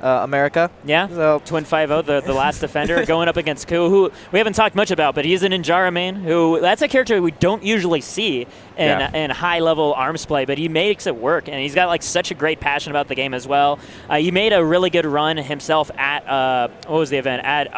America. Yeah, so Twin 5-0, the last defender, going up against Ku, who we haven't talked much about, but he's an Ninjara main, who that's a character we don't usually see in high-level arms play, but he makes it work, and he's got like such a great passion about the game as well. He made a really good run himself at, what was the event? At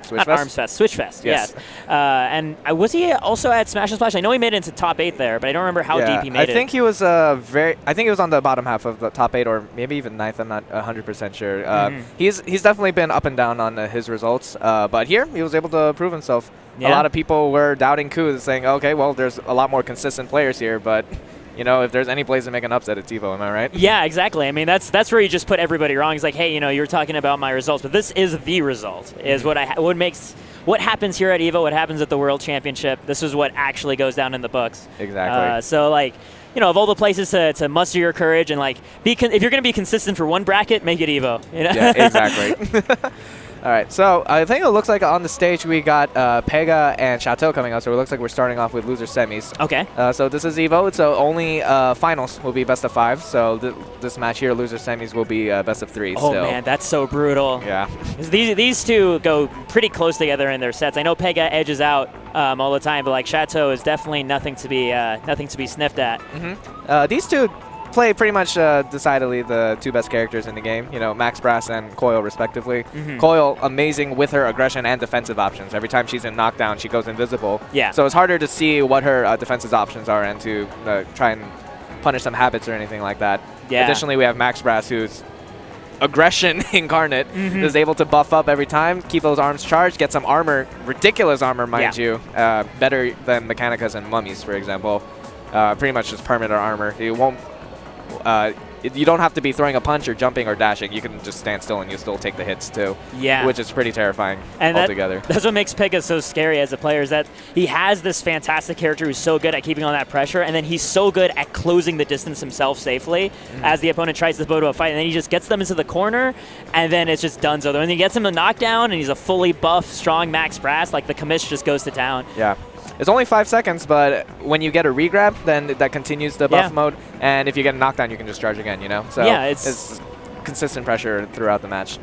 Switchfest, yes. And was he also at Smash and Splash? I know he made it into top 8 there, but I don't remember how deep he made it. I think he was I think he was on the bottom half of the top 8 or maybe even 9th. I'm not 100% sure. He's definitely been up and down on his results, but here he was able to prove himself. A lot of people were doubting Ku, saying, okay, well, there's a lot more consistent players here, but you know, if there's any place to make an upset, it's EVO, am I right? Yeah, exactly. I mean, that's where you just put everybody wrong. It's like, hey, you know, you're talking about my results, but this is the result, is what happens here at EVO, what happens at the World Championship. This is what actually goes down in the books. Exactly. So, like, you know, of all the places to muster your courage and, like, if you're going to be consistent for one bracket, make it EVO. You know? Yeah, exactly. All right, so I think it looks like on the stage we got Pega and Shateau coming out, so it looks like we're starting off with loser semis. Okay. So this is EVO, so only finals will be best of 5, so this match here, loser semis, will be best of 3. Oh, man, that's so brutal. Yeah. These two go pretty close together in their sets. I know Pega edges out all the time, but like Shateau is definitely nothing to be sniffed at. These two play pretty much decidedly the 2 best characters in the game, you know, Max Brass and Coil respectively. Coil amazing with her aggression and defensive options. Every time she's in knockdown, she goes invisible. Yeah. So it's harder to see what her defensive options are and to try and punish some habits or anything like that. Yeah. Additionally, we have Max Brass, who's aggression incarnate, is able to buff up every time, keep those arms charged, get some armor, ridiculous armor, mind you, better than Mechanicas and Mummies, for example. Pretty much just permanent armor. You won't you don't have to be throwing a punch or jumping or dashing. You can just stand still and you still take the hits too. Yeah. Which is pretty terrifying altogether. That's what makes Pega so scary as a player, is that he has this fantastic character who's so good at keeping on that pressure, and then he's so good at closing the distance himself safely as the opponent tries to go to a fight, and then he just gets them into the corner, and then it's just done. So then he gets him a knockdown, and he's a fully buff, strong Max Brass. Like, the commish just goes to town. Yeah. It's only 5 seconds, but when you get a regrab, then that continues the buff mode. And if you get a knockdown, you can just charge again, you know? So yeah, it's consistent pressure throughout the match.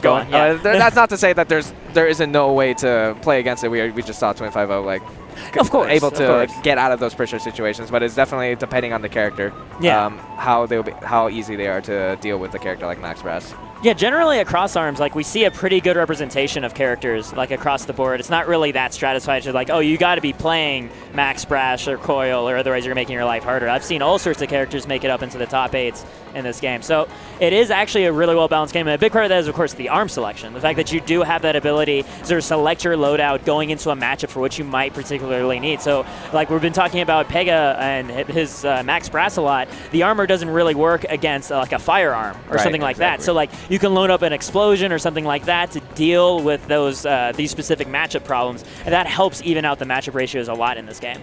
Go on. Yeah. That's not to say that there isn't no way to play against it. We just saw Twin 5-0 like of course, able to get out of those pressure situations, but it's definitely depending on the character. Yeah. How easy they are to deal with a character like Max Brass. Yeah, generally across ARMS, like, we see a pretty good representation of characters, like, across the board. It's not really that stratified to, like, oh, you got to be playing Max Brass or Coil, or otherwise you're making your life harder. I've seen all sorts of characters make it up into the top 8s in this game. So it is actually a really well-balanced game, and a big part of that is, of course, the ARM selection. The fact that you do have that ability to sort of select your loadout going into a matchup for what you might particularly need. So, like, we've been talking about Pega and his Max Brass a lot. The armor doesn't really work against, like, a firearm or something like that. So, like, you can load up an explosion or something like that to deal with those these specific matchup problems, and that helps even out the matchup ratios a lot in this game.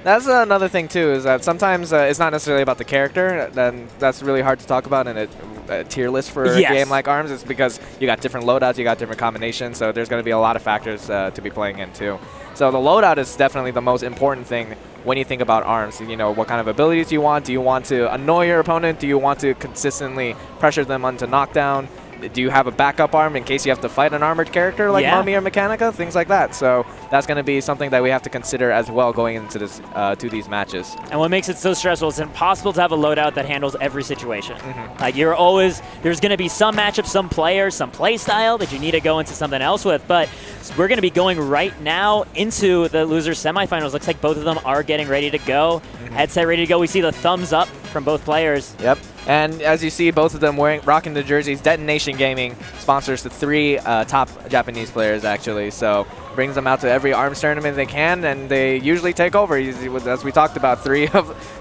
That's another thing too, is that sometimes it's not necessarily about the character. Then that's really hard to talk about in a tier list for a game like ARMS. It's because you got different loadouts, you got different combinations, so there's going to be a lot of factors to be playing in too. So the loadout is definitely the most important thing when you think about ARMS. You know, what kind of abilities do you want? Do you want to annoy your opponent? Do you want to consistently pressure them onto knockdown? Do you have a backup arm in case you have to fight an armored character like Mummy or Mechanica? Things like that. So that's going to be something that we have to consider as well going into this to these matches. And what makes it so stressful, it's impossible to have a loadout that handles every situation. Like, you're always, there's going to be some matchup, some player, some play style that you need to go into something else with. But we're going to be going right now into the loser semifinals. Looks like both of them are getting ready to go. Headset ready to go. We see the thumbs up from both players. Yep. And as you see, both of them rocking the jerseys. Detonation Gaming sponsors the 3 top Japanese players, actually. So brings them out to every ARMS tournament they can, and they usually take over. As we talked about,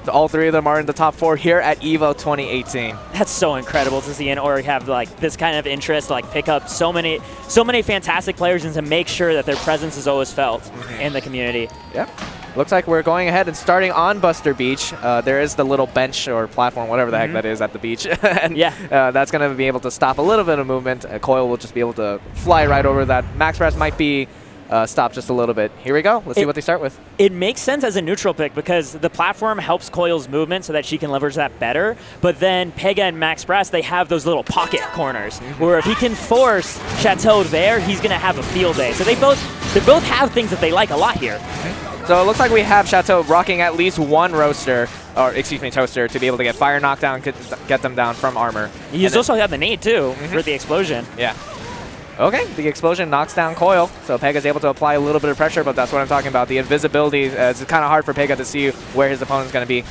all three of them are in the top 4 here at EVO 2018. That's so incredible to see an org have, like, this kind of interest, like, pick up so many fantastic players, and to make sure that their presence is always felt in the community. Yep. Looks like we're going ahead and starting on Buster Beach. There is the little bench or platform, whatever the heck that is, at the beach. And that's going to be able to stop a little bit of movement. Coil will just be able to fly right over that. Max Brass might be stop just a little bit. Here we go. Let's see what they start with. It makes sense as a neutral pick because the platform helps Coil's movement so that she can leverage that better. But then Pega and Max Brass, they have those little pocket corners where if he can force Shateau there, he's going to have a field day. So they both have things that they like a lot here. So it looks like we have Shateau rocking at least one roaster, or excuse me, toaster, to be able to get fire knockdown, get them down from armor. He's also got the nade too for the explosion. Yeah. Okay, the explosion knocks down Coil, so Pega's able to apply a little bit of pressure, but that's what I'm talking about. The invisibility, it's kind of hard for Pega to see where his opponent's going to be.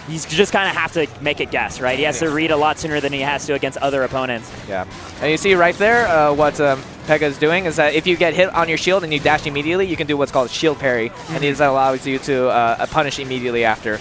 He's just kind of have to make a guess, right? He has to read a lot sooner than he has to against other opponents. Yeah, and you see right there what Pega is doing is that if you get hit on your shield and you dash immediately, you can do what's called shield parry, and this allows you to punish immediately after.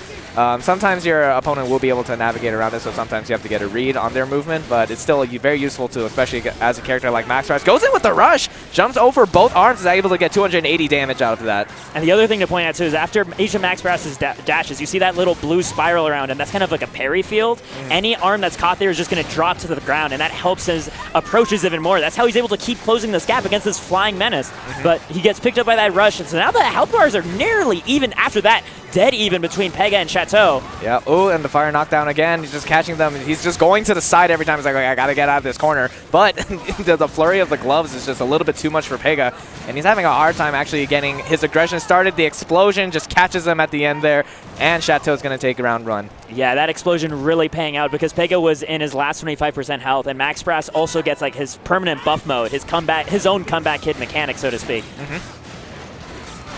Sometimes your opponent will be able to navigate around it, so sometimes you have to get a read on their movement, but it's still very useful too, especially as a character like Max Brass. Goes in with the rush, jumps over both arms, is able to get 280 damage out of that. And the other thing to point out too is after each of Max Brass's dashes, you see that little blue spiral around, and that's kind of like a parry field. Any arm that's caught there is just going to drop to the ground, and that helps his approaches even more. That's how he's able to keep closing this gap against this flying menace. But he gets picked up by that rush, and so now the health bars are nearly even after that. Dead even between Pega and Shateau. Yeah, oh, and the fire knockdown again. He's just catching them. He's just going to the side every time. He's like, I got to get out of this corner. But the flurry of the gloves is just a little bit too much for Pega. And he's having a hard time actually getting his aggression started. The explosion just catches him at the end there. And Shateau's going to take a round run. Yeah, that explosion really paying out because Pega was in his last 25% health. And Max Brass also gets like his permanent buff mode, his own comeback hit mechanic, so to speak.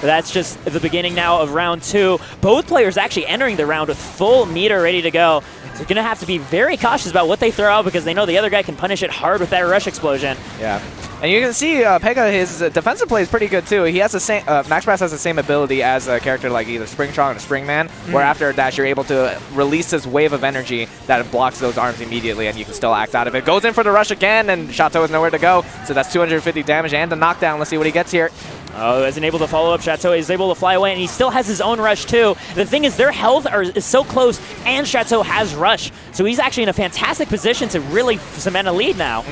But that's just the beginning now of round 2. Both players actually entering the round with full meter ready to go. So they're going to have to be very cautious about what they throw out because they know the other guy can punish it hard with that rush explosion. Yeah. And you can see Pega, his defensive play is pretty good too. He has the same, Max Brass has the same ability as a character like either Springtrong or Springman, where after a dash you're able to release this wave of energy that blocks those arms immediately and you can still act out of it. Goes in for the rush again and Shateau has nowhere to go. So that's 250 damage and the knockdown. Let's see what he gets here. Oh, isn't able to follow up Shateau. He's able to fly away, and he still has his own rush, too. The thing is, their health is so close, and Shateau has rush. So he's actually in a fantastic position to really cement a lead now.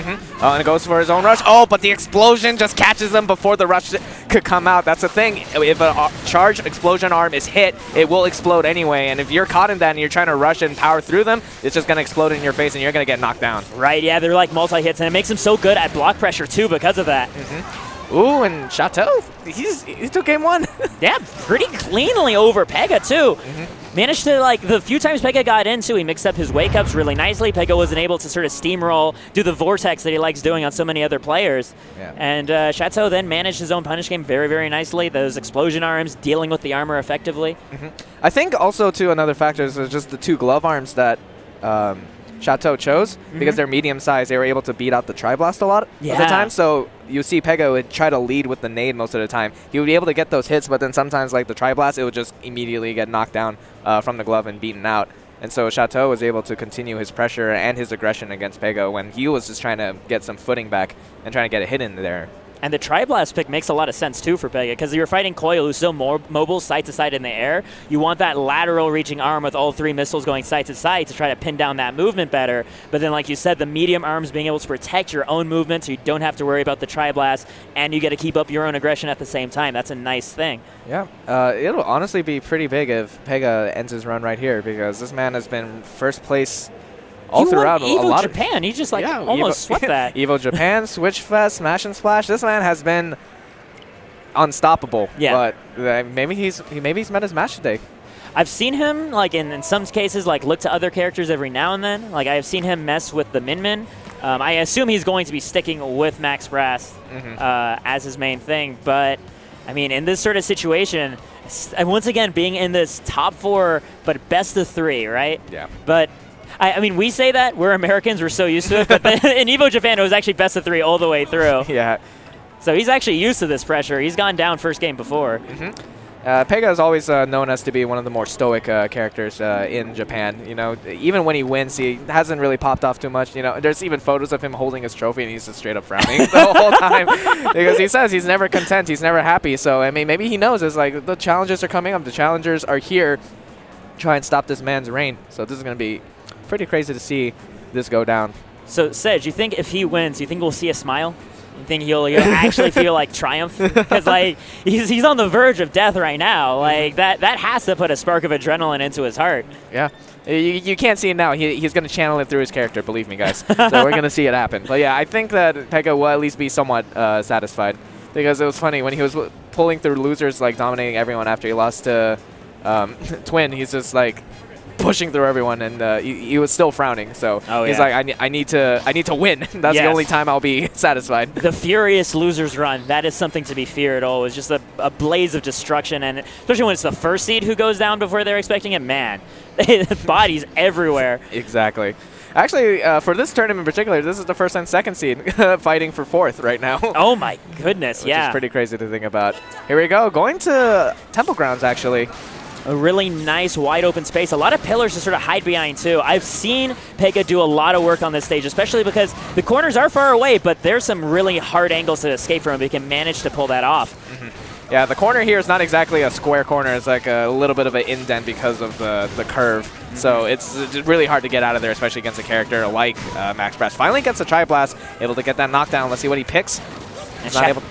Oh, and it goes for his own rush. Oh, but the explosion just catches him before the rush could come out. That's the thing. If a charged explosion arm is hit, it will explode anyway. And if you're caught in that and you're trying to rush and power through them, it's just going to explode in your face, and you're going to get knocked down. Right, yeah, they're like multi-hits, and it makes him so good at block pressure, too, because of that. Ooh, and Shateau, he took game 1. Yeah, pretty cleanly over Pega, too. Managed to, like, the few times Pega got into, he mixed up his wake-ups really nicely. Pega wasn't able to sort of steamroll, do the vortex that he likes doing on so many other players. Yeah. And Shateau then managed his own punish game very, very nicely. Those explosion arms, dealing with the armor effectively. I think also, too, another factor is just the 2 glove arms that Shateau chose, because they're medium sized. They were able to beat out the Tri-Blast a lot of the time. So you see Pega would try to lead with the nade most of the time. He would be able to get those hits, but then sometimes like the Tri-Blast, it would just immediately get knocked down from the glove and beaten out. And so Shateau was able to continue his pressure and his aggression against Pega when he was just trying to get some footing back and trying to get a hit in there. And the Tri-Blast pick makes a lot of sense, too, for Pega, because you're fighting Coil, who's still more mobile side to side in the air. You want that lateral reaching arm with all 3 missiles going side to side to try to pin down that movement better. But then, like you said, the medium arms being able to protect your own movement so you don't have to worry about the Tri-Blast, and you get to keep up your own aggression at the same time. That's a nice thing. Yeah. It'll honestly be pretty big if Pega ends his run right here, because this man has been first place all throughout EVO a lot Japan. He just almost swept that. EVO Japan, Switch Fest, Smash and Splash. This man has been unstoppable. Yeah. But maybe he's met his match today. I've seen him like in some cases like look to other characters every now and then. Like I've seen him mess with the Min Min. I assume he's going to be sticking with Max Brass as his main thing. But I mean, in this sort of situation, and once again being in this top 4 but best of 3, right? Yeah. But I mean, we say that. We're Americans. We're so used to it. But in EVO Japan, it was actually best of 3 all the way through. Yeah. So he's actually used to this pressure. He's gone down first game before. Pega is always known as to be one of the more stoic characters in Japan. You know, even when he wins, he hasn't really popped off too much. You know, there's even photos of him holding his trophy and he's just straight up frowning the whole time because he says he's never content, he's never happy. So I mean, maybe he knows it's like the challenges are coming up, the challengers are here, try and stop this man's reign. So this is going to be pretty crazy to see this go down. So, Sedge, you think if he wins, you think we'll see a smile? You think he'll actually feel like triumph? Because like he's on the verge of death right now. Like that has to put a spark of adrenaline into his heart. Yeah. You can't see it now. He's going to channel it through his character, believe me, guys. So we're going to see it happen. But yeah, I think that Pega will at least be somewhat satisfied. Because it was funny, when he was pulling through losers, like dominating everyone after he lost to Twin, he's just like pushing through everyone, and he was still frowning. So he's like, I need to win. That's the only time I'll be satisfied. The furious losers run, that is something to be feared. Oh, it's just a blaze of destruction, and especially when it's the first seed who goes down before they're expecting it, man, bodies everywhere. Exactly. Actually, for this tournament in particular, this is the first and second seed fighting for fourth right now. Oh my goodness, Which is pretty crazy to think about. Here we go, going to Temple Grounds, actually. A really nice wide open space. A lot of pillars to sort of hide behind too. I've seen Pega do a lot of work on this stage, especially because the corners are far away, but there's some really hard angles to escape from, but he can manage to pull that off. Mm-hmm. Yeah, the corner here is not exactly a square corner. It's like a little bit of an indent because of the curve. Mm-hmm. So it's really hard to get out of there, especially against a character like Max Brass. Finally gets the Tri-Blast, able to get that knockdown. Let's see what he picks. He's not able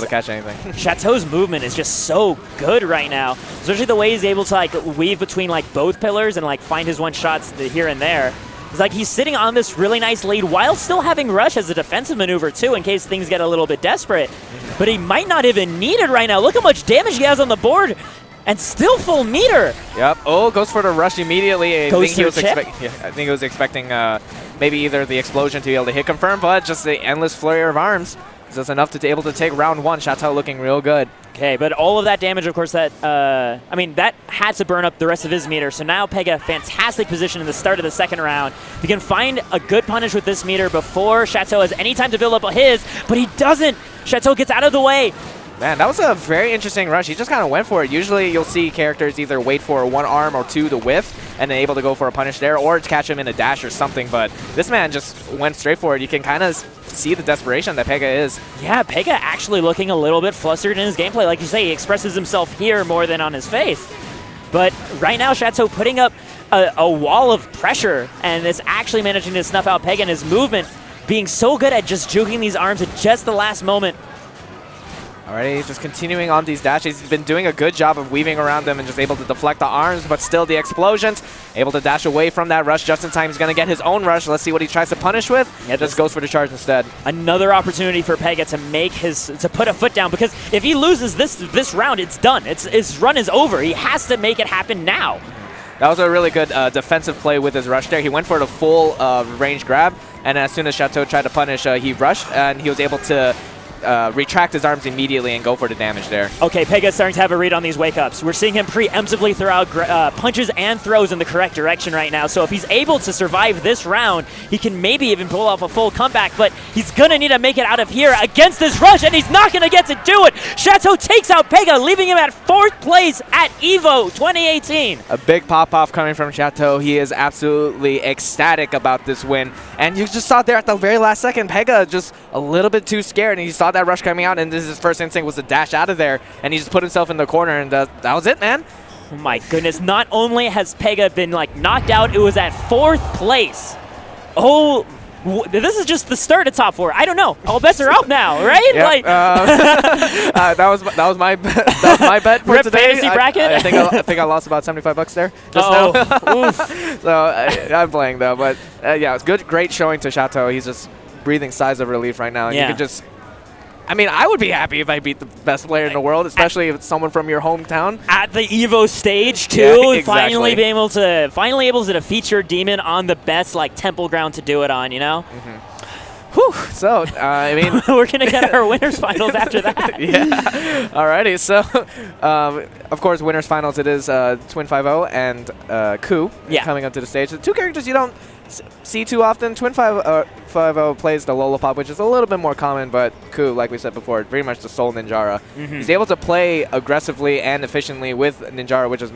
to catch anything. Shateau's movement is just so good right now, especially the way he's able to like weave between like both pillars and like find his one shots here and there. It's like he's sitting on this really nice lead while still having rush as a defensive maneuver too, in case things get a little bit desperate. But he might not even need it right now. Look how much damage he has on the board. And still full meter. Yep. Oh, goes for the rush immediately. I think he was expecting maybe either the explosion to be able to hit confirm, but just the endless flurry of arms. That's enough to be able to take round one. Shateau looking real good. Okay, but all of that damage, of course, that that had to burn up the rest of his meter. So now Pega, fantastic position in the start of the second round. He can find a good punish with this meter before Shateau has any time to build up his, but he doesn't. Shateau gets out of the way. Man, that was a very interesting rush. He just kind of went for it. Usually you'll see characters either wait for one arm or two to whiff and then able to go for a punish there or to catch him in a dash or something, but this man just went straight for it. You can kind of see the desperation that Pega is. Yeah, Pega actually looking a little bit flustered in his gameplay. Like you say, he expresses himself here more than on his face. But right now, Shateau putting up a wall of pressure, and is actually managing to snuff out Pega, and his movement being so good at just juking these arms at just the last moment. Alrighty, just continuing on these dashes. He's been doing a good job of weaving around them and just able to deflect the arms, but still the explosions. Able to dash away from that rush just in time. He's going to get his own rush. Let's see what he tries to punish with. Yeah, just goes for the charge instead. Another opportunity for Pega to make to put a foot down, because if he loses this round, it's done. His run is over. He has to make it happen now. That was a really good defensive play with his rush there. He went for the full range grab, and as soon as Shateau tried to punish, he rushed, and he was able to retract his arms immediately and go for the damage there. Okay, Pega's starting to have a read on these wake-ups. We're seeing him preemptively throw out punches and throws in the correct direction right now. So if he's able to survive this round, he can maybe even pull off a full comeback, but he's going to need to make it out of here against this rush, and he's not going to get to do it. Shateau takes out Pega, leaving him at 4th place at EVO 2018. A big pop-off coming from Shateau. He is absolutely ecstatic about this win. And you just saw there at the very last second, Pega just a little bit too scared, and he saw that rush coming out, and his first instinct was to dash out of there, and he just put himself in the corner, and that was it, man. Oh my goodness, not only has Pega been like knocked out, it was at 4th place. Oh, this is just the start of top 4. I don't know. All bets are up now, right? Yep, like that was my bet for Rip today. Fantasy bracket. I think I lost about $75 there just now. So I'm playing though, but yeah, it's good, great showing to Shateau. He's just breathing sighs of relief right now, and you can just. I mean, I would be happy if I beat the best player in the world, especially if it's someone from your hometown. At the EVO stage, too. Yeah, exactly. Finally able to defeat your demon on the best temple ground to do it on, you know? Mm-hmm. Whew. So, I mean... We're going to get our winners finals after that. Yeah. Alrighty. So, of course, winners finals, it is Twin 5-0 and Ku coming up to the stage. The two characters you don't see too often. Twin 5-0 plays the Lollipop, which is a little bit more common, but Ku, like we said before, very much the sole Ninjara. Mm-hmm. He's able to play aggressively and efficiently with Ninjara, which is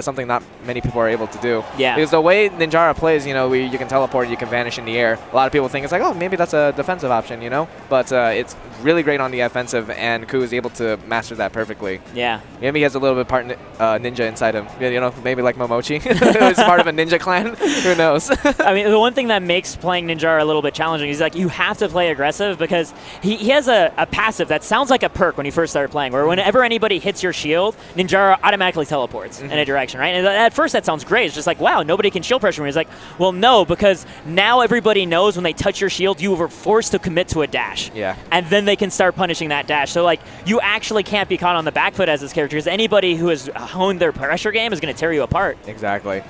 something not many people are able to do. Yeah. Because the way Ninjara plays, you know, you can teleport, you can vanish in the air. A lot of people think it's like, oh, maybe that's a defensive option, you know? But it's really great on the offensive, and Ku is able to master that perfectly. Yeah. Maybe he has a little bit part ninja inside him. You know, maybe like Momochi. He's part of a ninja clan. Who knows? I mean, the one thing that makes playing Ninjara a little bit bit challenging. He's like, you have to play aggressive because he has a passive that sounds like a perk when you first start playing, where whenever anybody hits your shield, Ninjara automatically teleports in a direction, right? And at first that sounds great. It's just like, wow, nobody can shield pressure me. He's like, well, no, because now everybody knows when they touch your shield, you were forced to commit to a dash. Yeah. And then they can start punishing that dash. So, like, you actually can't be caught on the back foot as this character, because anybody who has honed their pressure game is going to tear you apart. Exactly.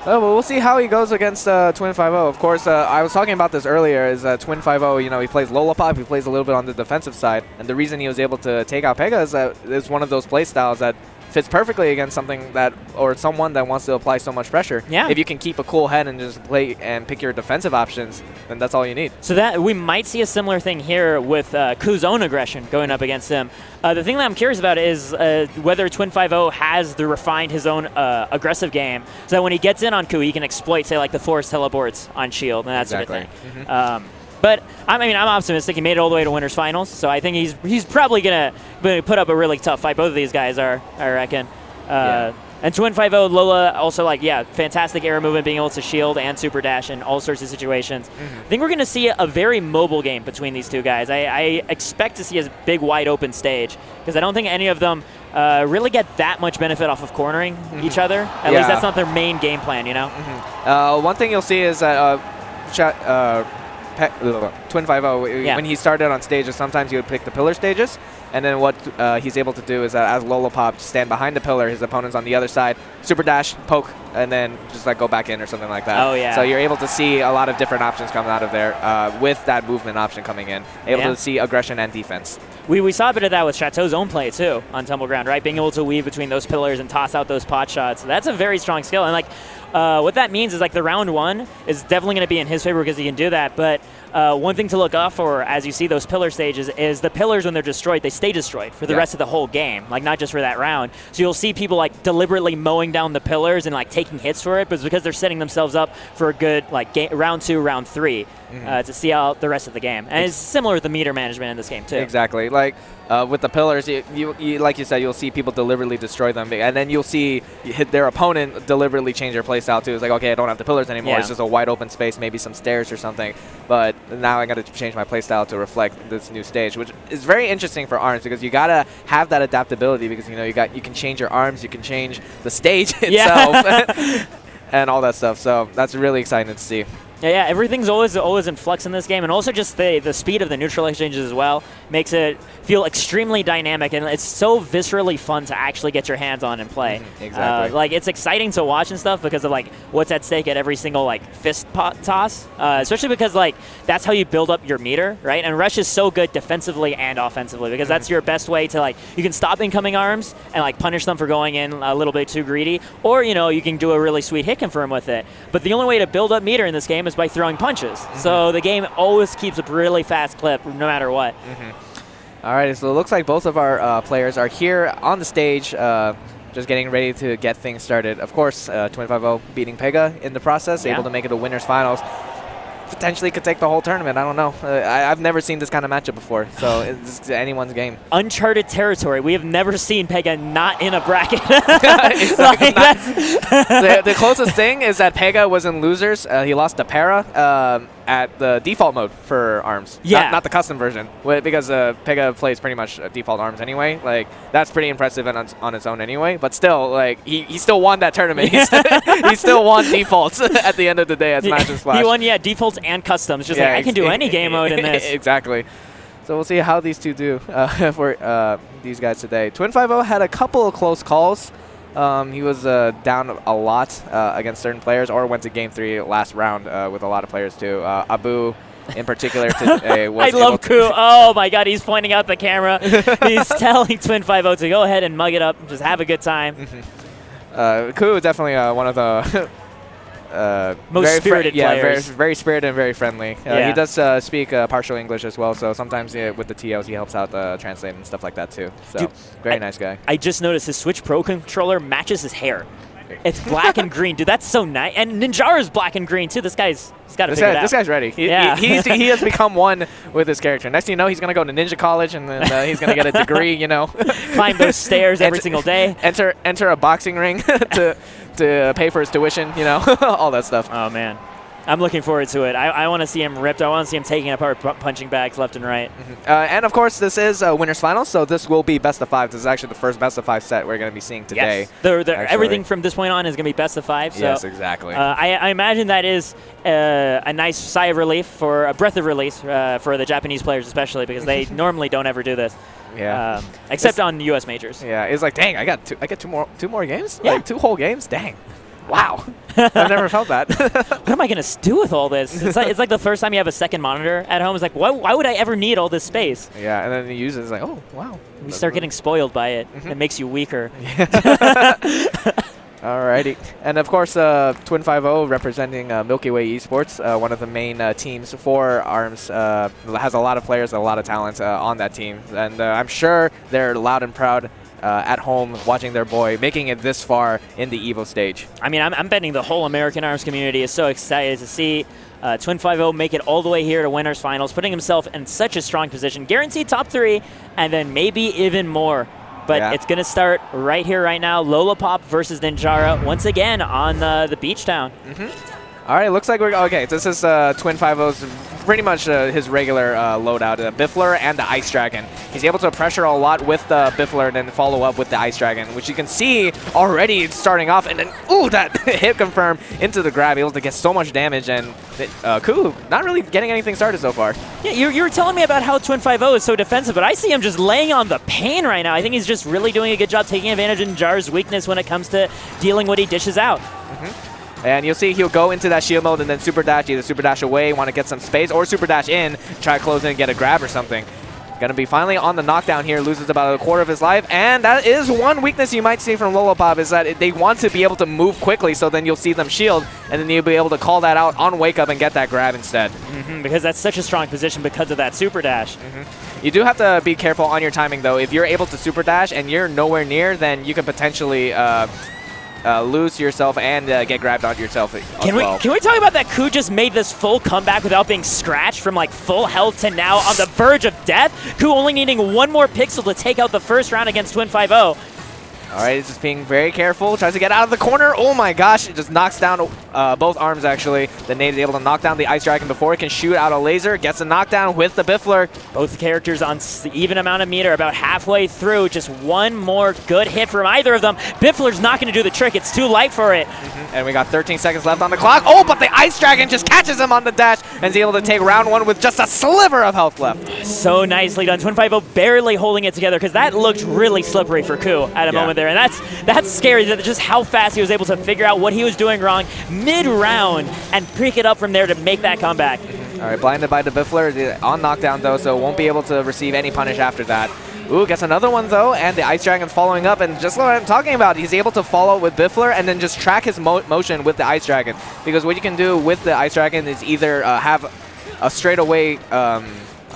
Well, we'll see how he goes against Twin 5-0. Of course, I was talking about this earlier, is Twin 5-0, you know, he plays Lollipop, he plays a little bit on the defensive side, and the reason he was able to take out Pega is that it's one of those play styles that fits perfectly against something that, or someone that wants to apply so much pressure. Yeah. If you can keep a cool head and just play and pick your defensive options, then that's all you need. So that we might see a similar thing here with Ku's own aggression going up against him. The thing that I'm curious about is whether Twin 5-0 has refined his own aggressive game, so that when he gets in on Ku, he can exploit, say, like the force teleports on shield and that sort of thing. But I mean, I'm optimistic. He made it all the way to winners finals, so I think he's probably gonna put up a really tough fight. Both of these guys are, I reckon. And Twin 5-0, Lola also, like, yeah, fantastic air movement, being able to shield and super dash in all sorts of situations. I think we're going to see a very mobile game between these two guys. I expect to see a big, wide open stage, because I don't think any of them really get that much benefit off of cornering each other. At least that's not their main game plan, you know? One thing you'll see is that Twin 5-0, when he started on stages, sometimes he would pick the pillar stages, and then what he's able to do is that as Lollipop, stand behind the pillar, his opponent's on the other side, super dash, poke, and then just like go back in or something like that. Oh, yeah. So you're able to see a lot of different options coming out of there with that movement option coming in, able to see aggression and defense. We saw a bit of that with Shateau's own play, too, on Tumble Ground, right? Being able to weave between those pillars and toss out those pot shots. That's a very strong skill. And, like, what that means is, like, the round one is definitely going to be in his favor because he can do that. But one thing to look out for as you see those pillar stages is the pillars, when they're destroyed, they stay destroyed for the rest of the whole game, like, not just for that round. So you'll see people, like, deliberately mowing down the pillars and, like, taking hits for it, but it's because they're setting themselves up for a good, like, round 2, round 3 to see out the rest of the game. And it's similar with the meter management in this game, too. Exactly. Like, with the pillars, you like you said, you'll see people deliberately destroy them, and then you'll see their opponent deliberately change their playstyle too. It's like, okay, I don't have the pillars anymore. It's just a wide open space, maybe some stairs or something. But now I got to change my playstyle to reflect this new stage, which is very interesting for ARMS, because you gotta have that adaptability, because you can change your arms, you can change the stage itself, and all that stuff. So that's really exciting to see. Yeah, everything's always in flux in this game, and also just the speed of the neutral exchanges as well makes it feel extremely dynamic, and it's so viscerally fun to actually get your hands on and play. Exactly. Like, it's exciting to watch and stuff because of, like, what's at stake at every single, like, fist toss, especially because, like, that's how you build up your meter, right? And Rush is so good defensively and offensively, because that's your best way to, like, you can stop incoming arms and, like, punish them for going in a little bit too greedy, or, you know, you can do a really sweet hit confirm with it. But the only way to build up meter in this game is by throwing punches. So the game always keeps a really fast clip no matter what. All right, so it looks like both of our players are here on the stage, just getting ready to get things started. Of course, Twin 5-0 beating Pega in the process, able to make it to winners finals. Potentially could take the whole tournament. I don't know. I've never seen this kind of matchup before, so it's anyone's game. Uncharted territory. We have never seen Pega not in a bracket. The closest thing is that Pega was in losers. He lost to Para at the default mode for ARMS. Not the custom version, because Pega plays pretty much default ARMS anyway. Like, that's pretty impressive on its own anyway. But still, like, he still won that tournament. He still won defaults at the end of the day as Match and Splash. He won, defaults and customs. Just like, I can do any game mode in this. Exactly. So we'll see how these two do for these guys today. Twin 5-0 had a couple of close calls. He was down a lot against certain players, or went to Game 3 last round with a lot of players too. Abu, in particular, was I love Ku. Oh my God, he's pointing out the camera. He's telling Twin 5-0 to go ahead and mug it up, just have a good time. Ku is definitely one of the most spirited players. Very spirited and very friendly. He does speak partial English as well, so sometimes with the TOs he helps out translate and stuff like that too. So dude, very nice guy. I just noticed his Switch Pro controller matches his hair. It's black and green, dude. That's so nice. And Ninjara's black and green too. He's got to figure it out. This guy's ready. He has become one with his character. Next thing you know, he's gonna go to ninja college, and then he's gonna get a degree. You know, climb those stairs every single day. Enter a boxing ring to pay for his tuition. You know, all that stuff. Oh man. I'm looking forward to it. I want to see him ripped. I want to see him taking apart punching bags left and right. And of course, this is winners finals, so this will be best of 5. This is actually the first best of 5 set we're going to be seeing today. Yes. Everything from this point on is going to be best of 5. So, yes, exactly. I imagine that is a nice sigh of relief, a breath of release for the Japanese players especially, because they normally don't ever do this. Yeah. Except on U.S. majors. Yeah, it's like, dang, I get two more games? Yeah. Like 2 whole games? Dang. Wow. I've never felt that. What am I going to do with all this? It's like the first time you have a second monitor at home. It's like, why would I ever need all this space? Yeah, and then you use it. It's like, oh, wow. You start getting spoiled by it. It makes you weaker. Alrighty. And of course, Twin 5-0 representing Milky Way Esports, one of the main teams for ARMS, has a lot of players, a lot of talent on that team. And I'm sure they're loud and proud at home watching their boy making it this far in the EVO stage. I mean, I'm betting the whole American ARMS community is so excited to see Twin 5-0 make it all the way here to winners finals, putting himself in such a strong position. Guaranteed top 3, and then maybe even more. But it's going to start right here, right now. Lollipop versus Ninjara once again on the beach town. All right, looks like we're okay. This is Twin 5-0's pretty much his regular loadout, the Biffler and the Ice Dragon. He's able to pressure a lot with the Biffler and then follow up with the Ice Dragon, which you can see already starting off. And then, ooh, that hit confirm into the grab, able to get so much damage. And Ku not really getting anything started so far. Yeah, you were telling me about how Twin 5-0 is so defensive, but I see him just laying on the pain right now. I think he's just really doing a good job taking advantage of Ninjara's weakness when it comes to dealing what he dishes out. And you'll see he'll go into that shield mode and then super dash, either super dash away, want to get some space, or super dash in, try to close in and get a grab or something. Going to be finally on the knockdown here, loses about a quarter of his life. And that is one weakness you might see from Lollipop, is that they want to be able to move quickly, so then you'll see them shield, and then you'll be able to call that out on wake up and get that grab instead. Because that's such a strong position because of that super dash. You do have to be careful on your timing, though. If you're able to super dash and you're nowhere near, then you can potentially lose yourself and get grabbed onto yourself Can we talk about that Ku just made this full comeback without being scratched from like full health to now on the verge of death? Ku only needing 1 more pixel to take out the first round against Twin 5-0. All right, he's just being very careful. Tries to get out of the corner. Oh my gosh, it just knocks down both arms, actually. The nade is able to knock down the Ice Dragon before it can shoot out a laser. Gets a knockdown with the Biffler. Both characters on the even amount of meter, about halfway through. Just 1 more good hit from either of them. Biffler's not going to do the trick. It's too light for it. And we got 13 seconds left on the clock. Oh, but the Ice Dragon just catches him on the dash and is able to take round 1 with just a sliver of health left. So nicely done. Twin 5-0 barely holding it together, because that looked really slippery for Ku at a moment there. And that's scary, just how fast he was able to figure out what he was doing wrong mid-round and pick it up from there to make that comeback. All right, blinded by the Biffler on knockdown, though, so won't be able to receive any punish after that. Ooh, gets another one, though, and the Ice Dragon's following up, and just what I'm talking about, he's able to follow with Biffler and then just track his motion with the Ice Dragon, because what you can do with the Ice Dragon is either have a straightaway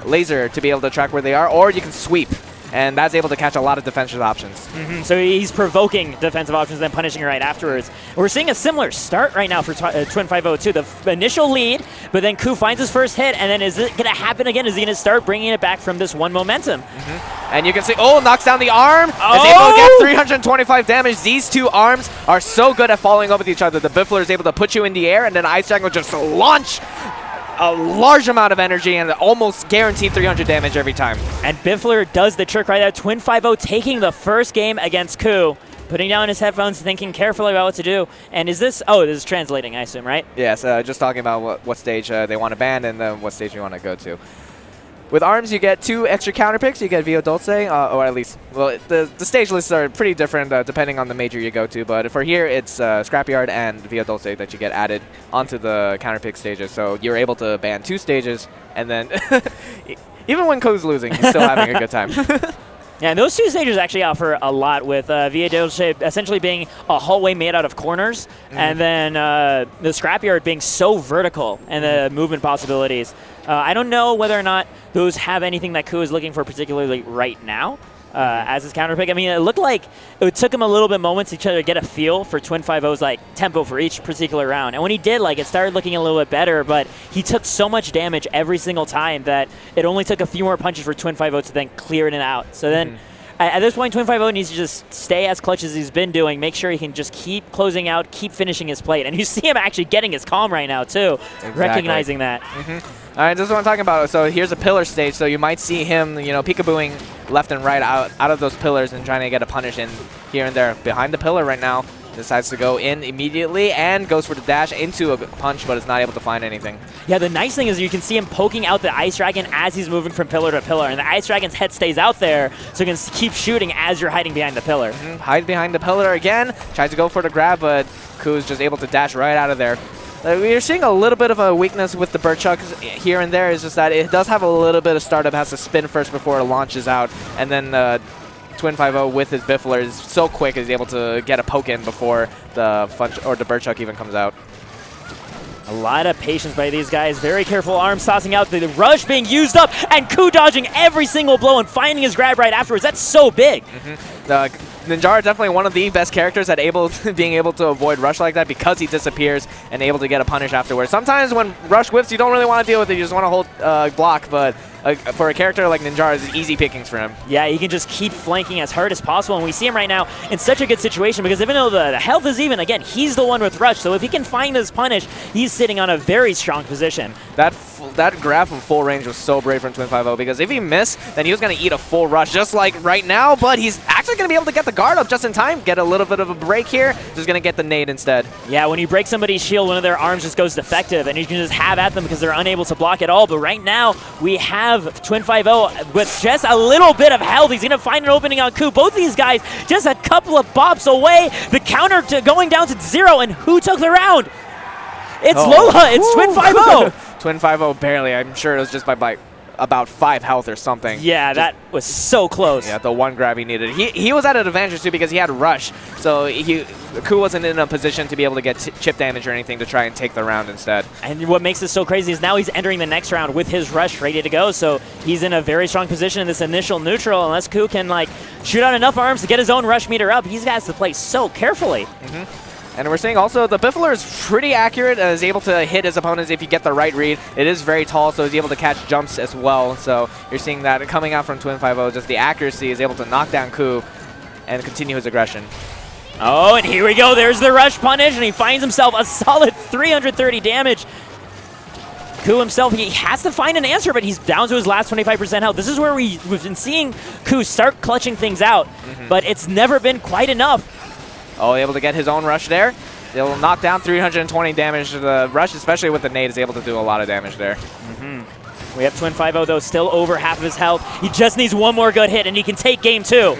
laser to be able to track where they are, or you can sweep. And that's able to catch a lot of defensive options. So he's provoking defensive options and then punishing right afterwards. We're seeing a similar start right now for Twin 5-0 too. The initial lead, but then Ku finds his first hit, and then is it going to happen again? Is he going to start bringing it back from this 1 momentum? And you can see, oh, knocks down the arm. Is able to get 325 damage. These 2 arms are so good at following up with each other. The Biffler is able to put you in the air, and then Ice Dragon will just launch a large amount of energy and almost guaranteed 300 damage every time. And Biffler does the trick right there. Twin 5-0 taking the first game against Ku, putting down his headphones, thinking carefully about what to do. And is this, this is translating, I assume, right? Yes, just talking about what stage they want to ban and then what stage you want to go to. With ARMS, you get 2 extra counter picks. You get Vio Dulce, or at least, well, the stage lists are pretty different depending on the major you go to. But for here, it's Scrapyard and Vio Dulce that you get added onto the counter pick stages. So you're able to ban 2 stages, and then even when Ku's losing, he's still having a good time. Yeah, and those 2 stages actually offer a lot, with Via Dolce essentially being a hallway made out of corners, and then the Scrapyard being so vertical and the movement possibilities. I don't know whether or not those have anything that Ku is looking for particularly right now as his counter pick. I mean, it looked like it took him a little bit moments to get a feel for Twin 5-0's like tempo for each particular round. And when he did, it started looking a little bit better, but he took so much damage every single time that it only took a few more punches for Twin 5-0 to then clear it out. So then At this point, Twin 5-0 needs to just stay as clutch as he's been doing, make sure he can just keep closing out, keep finishing his plate. And you see him actually getting his calm right now, too, recognizing that. All right, this is what I'm talking about. So here's a pillar stage, so you might see him, you know, peekabooing left and right out of those pillars and trying to get a punish in here and there. Behind the pillar right now, decides to go in immediately and goes for the dash into a punch, but is not able to find anything. Yeah, the nice thing is you can see him poking out the Ice Dragon as he's moving from pillar to pillar, and the Ice Dragon's head stays out there, so you can keep shooting as you're hiding behind the pillar. Hide behind the pillar again, tries to go for the grab, but Ku's just able to dash right out of there. We're seeing a little bit of a weakness with the Birdchuck here and there. It's just that it does have a little bit of startup, has to spin first before it launches out, and then Twin 5-0 with his Biffler is so quick, is able to get a poke in before the Birdchuck even comes out. A lot of patience by these guys. Very careful arms tossing out. The rush being used up, and Ku dodging every single blow and finding his grab right afterwards. That's so big. Ninjara definitely one of the best characters at being able to avoid rush like that because he disappears and able to get a punish afterwards. Sometimes when rush whips, you don't really want to deal with it. You just want to hold block, but for a character like Ninjara, it's easy pickings for him. Yeah, he can just keep flanking as hard as possible, and we see him right now in such a good situation because even though the health is even, again, he's the one with rush, so if he can find this punish, he's sitting on a very strong position. That grab from full range was so brave from Twin 5-0 because if he missed, then he was going to eat a full rush just like right now, but he's actually going to be able to get the guard up just in time, get a little bit of a break here, just going to get the nade instead. Yeah, when you break somebody's shield, one of their arms just goes defective, and you can just have at them because they're unable to block at all, but right now, we have Twin 5-0 with just a little bit of health. He's going to find an opening on Ku. Both these guys just a couple of bops away. The counter to going down to 0, and who took the round? It's Lola. It's Twin 5-0. Twin 5-0 barely. I'm sure it was just by about 5 health or something. Yeah, that was so close. Yeah, the one grab he needed. He was at an advantage too because he had rush, so Ku wasn't in a position to be able to get chip damage or anything to try and take the round instead. And what makes this so crazy is now he's entering the next round with his rush ready to go, so he's in a very strong position in this initial neutral. Unless Ku can like shoot out enough arms to get his own rush meter up, he's got to play so carefully. And we're seeing also the Biffler is pretty accurate and is able to hit his opponents if you get the right read. It is very tall, so he's able to catch jumps as well. So you're seeing that coming out from Twin 5-0, just the accuracy is able to knock down Ku and continue his aggression. Oh, and here we go. There's the rush punish, and he finds himself a solid 330 damage. Ku himself, he has to find an answer, but he's down to his last 25% health. This is where we've been seeing Ku start clutching things out, but it's never been quite enough. Oh, able to get his own rush there. They'll knock down 320 damage to the rush, especially with the nade, is able to do a lot of damage there. We have Twin 5-0, though, still over half of his health. He just needs one more good hit, and he can take game 2.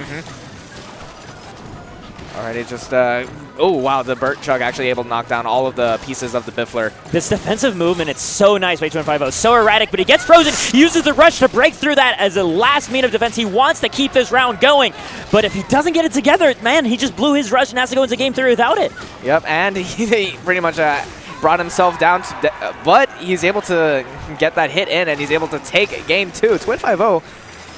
Alrighty, just, oh, wow, the Birdchuck actually able to knock down all of the pieces of the Biffler. This defensive movement, it's so nice by Twin 5-0. So erratic, but he gets frozen. He uses the rush to break through that as a last mean of defense. He wants to keep this round going, but if he doesn't get it together, man, he just blew his rush and has to go into game 3 without it. Yep, and he pretty much brought himself down, but he's able to get that hit in, and he's able to take game 2. Twin 5-0.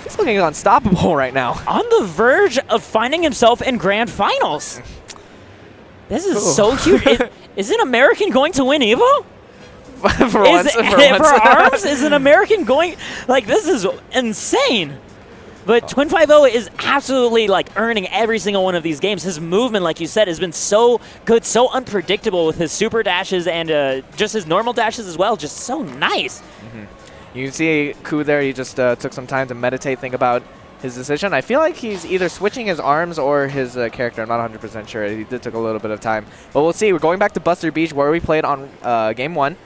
He's looking unstoppable right now. On the verge of finding himself in grand finals. This is so cute. Is an American going to win EVO? for once. For ARMS? Is an American going? Like, this is insane. But Twin 5-0 is absolutely like earning every single one of these games. His movement, like you said, has been so good, so unpredictable with his super dashes and just his normal dashes as well. Just so nice. You see Ku there, he just took some time to meditate, think about his decision. I feel like he's either switching his arms or his character. I'm not 100% sure. He did take a little bit of time. But we'll see. We're going back to Buster Beach where we played on game 1.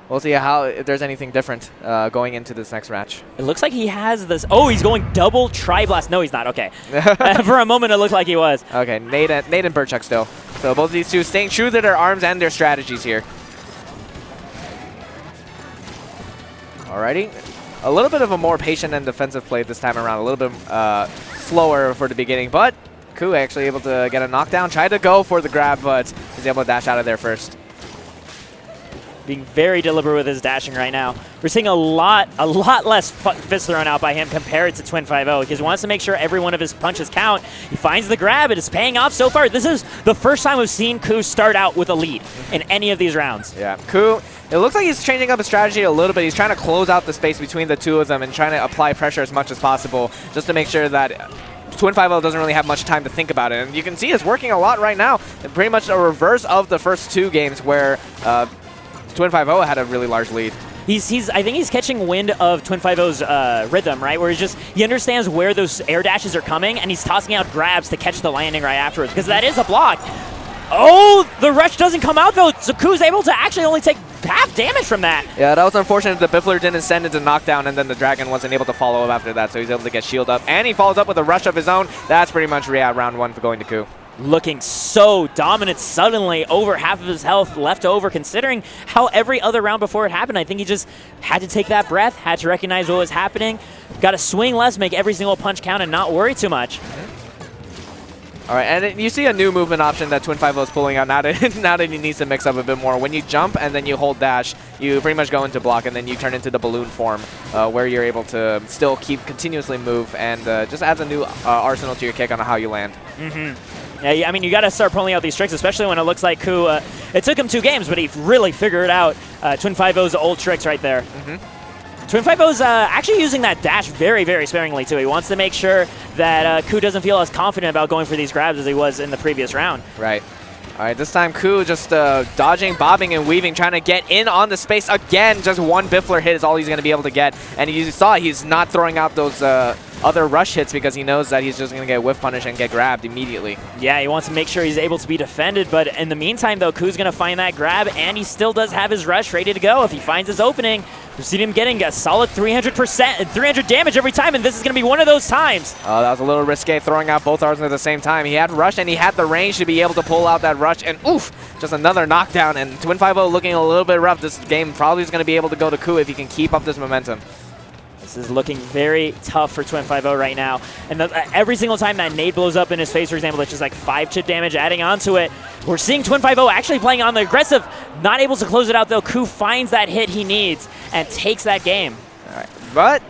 We'll see if there's anything different going into this next match. It looks like he has this. Oh, he's going double tri-blast. No, he's not. Okay. For a moment, it looked like he was. Okay, Nate and Birdchuck still. So both of these two staying true to their arms and their strategies here. Alrighty. A little bit of a more patient and defensive play this time around. A little bit slower for the beginning, but Ku actually able to get a knockdown. Tried to go for the grab, but he's able to dash out of there first. Being very deliberate with his dashing right now. We're seeing a lot less fist thrown out by him compared to Twin 5-0 because he wants to make sure every one of his punches count. He finds the grab. It is paying off so far. This is the first time we've seen Ku start out with a lead in any of these rounds. Yeah, Ku, it looks like he's changing up his strategy a little bit. He's trying to close out the space between the two of them and trying to apply pressure as much as possible just to make sure that Twin5O doesn't really have much time to think about it. And you can see it's working a lot right now. Pretty much a reverse of the first 2 games where Twin5O had a really large lead. I think he's catching wind of Twin5O's rhythm, right? Where he understands where those air dashes are coming, and he's tossing out grabs to catch the landing right afterwards, because that is a block. Oh, the rush doesn't come out, though. So Ku's able to actually only take half damage from that. Yeah, that was unfortunate. The Biffler didn't send into knockdown, and then the Dragon wasn't able to follow up after that, so he's able to get shield up. And he follows up with a rush of his own. That's pretty much round 1 for going to Ku. Looking so dominant suddenly, over half of his health left over, considering how every other round before it happened. I think he just had to take that breath, had to recognize what was happening, got to swing less, make every single punch count, and not worry too much. All right, and you see a new movement option that Twin5O is pulling out now that he needs to mix up a bit more. When you jump and then you hold dash, you pretty much go into block, and then you turn into the balloon form, where you're able to still continuously move, and just adds a new arsenal to your kick on how you land. Yeah, I mean, you got to start pulling out these tricks, especially when it looks like Ku. It took him 2 games, but he really figured out Twin5O's old tricks right there. Twin5O's actually using that dash very, very sparingly, too. He wants to make sure that Ku doesn't feel as confident about going for these grabs as he was in the previous round. Right. All right, this time Ku just dodging, bobbing, and weaving, trying to get in on the space again. Just one Biffler hit is all he's going to be able to get. And you saw he's not throwing out those other rush hits because he knows that he's just going to get whiff punish and get grabbed immediately. Yeah, he wants to make sure he's able to be defended. But in the meantime, though, Ku's going to find that grab, and he still does have his rush ready to go. If he finds his opening, we've seen him getting a solid 300% and 300 damage every time, and this is going to be one of those times. Oh, that was a little risque, throwing out both arms at the same time. He had rush, and he had the range to be able to pull out that rush, and oof, just another knockdown. And Twin5O looking a little bit rough. This game probably is going to be able to go to Ku if he can keep up this momentum. This is looking very tough for Twin5O right now. And every single time that nade blows up in his face, for example, it's just like 5 chip damage adding onto it. We're seeing Twin5O actually playing on the aggressive. Not able to close it out, though. Ku finds that hit he needs and takes that game. All right. But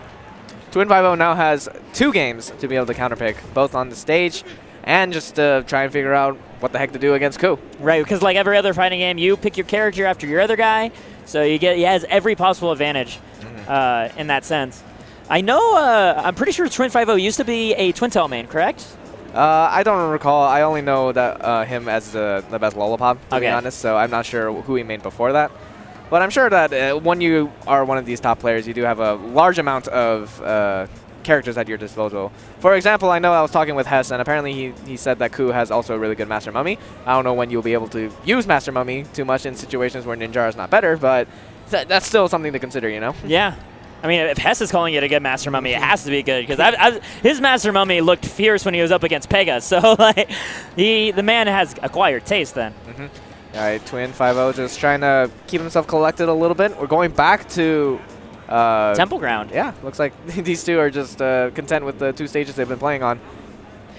Twin5O now has 2 games to be able to counterpick, both on the stage and just try and figure out what the heck to do against Ku. Right, because like every other fighting game, you pick your character after your other guy, so he has every possible advantage in that sense. I know, I'm pretty sure Twin5O used to be a Twin Tail main, correct? I don't recall. I only know that him as the best Lollipop, to be honest, so I'm not sure who he made before that. But I'm sure that when you are one of these top players, you do have a large amount of characters at your disposal. For example, I know I was talking with Hess, and apparently he said that Ku has also a really good Master Mummy. I don't know when you'll be able to use Master Mummy too much in situations where Ninjara is not better, but that's still something to consider, you know? Yeah. I mean, if Hess is calling it a good Master Mummy, it has to be good, because his Master Mummy looked fierce when he was up against Pega, so like, the man has acquired taste then. All right, Twin5O just trying to keep himself collected a little bit. We're going back to Temple Ground. Yeah, looks like these two are just content with the 2 stages they've been playing on.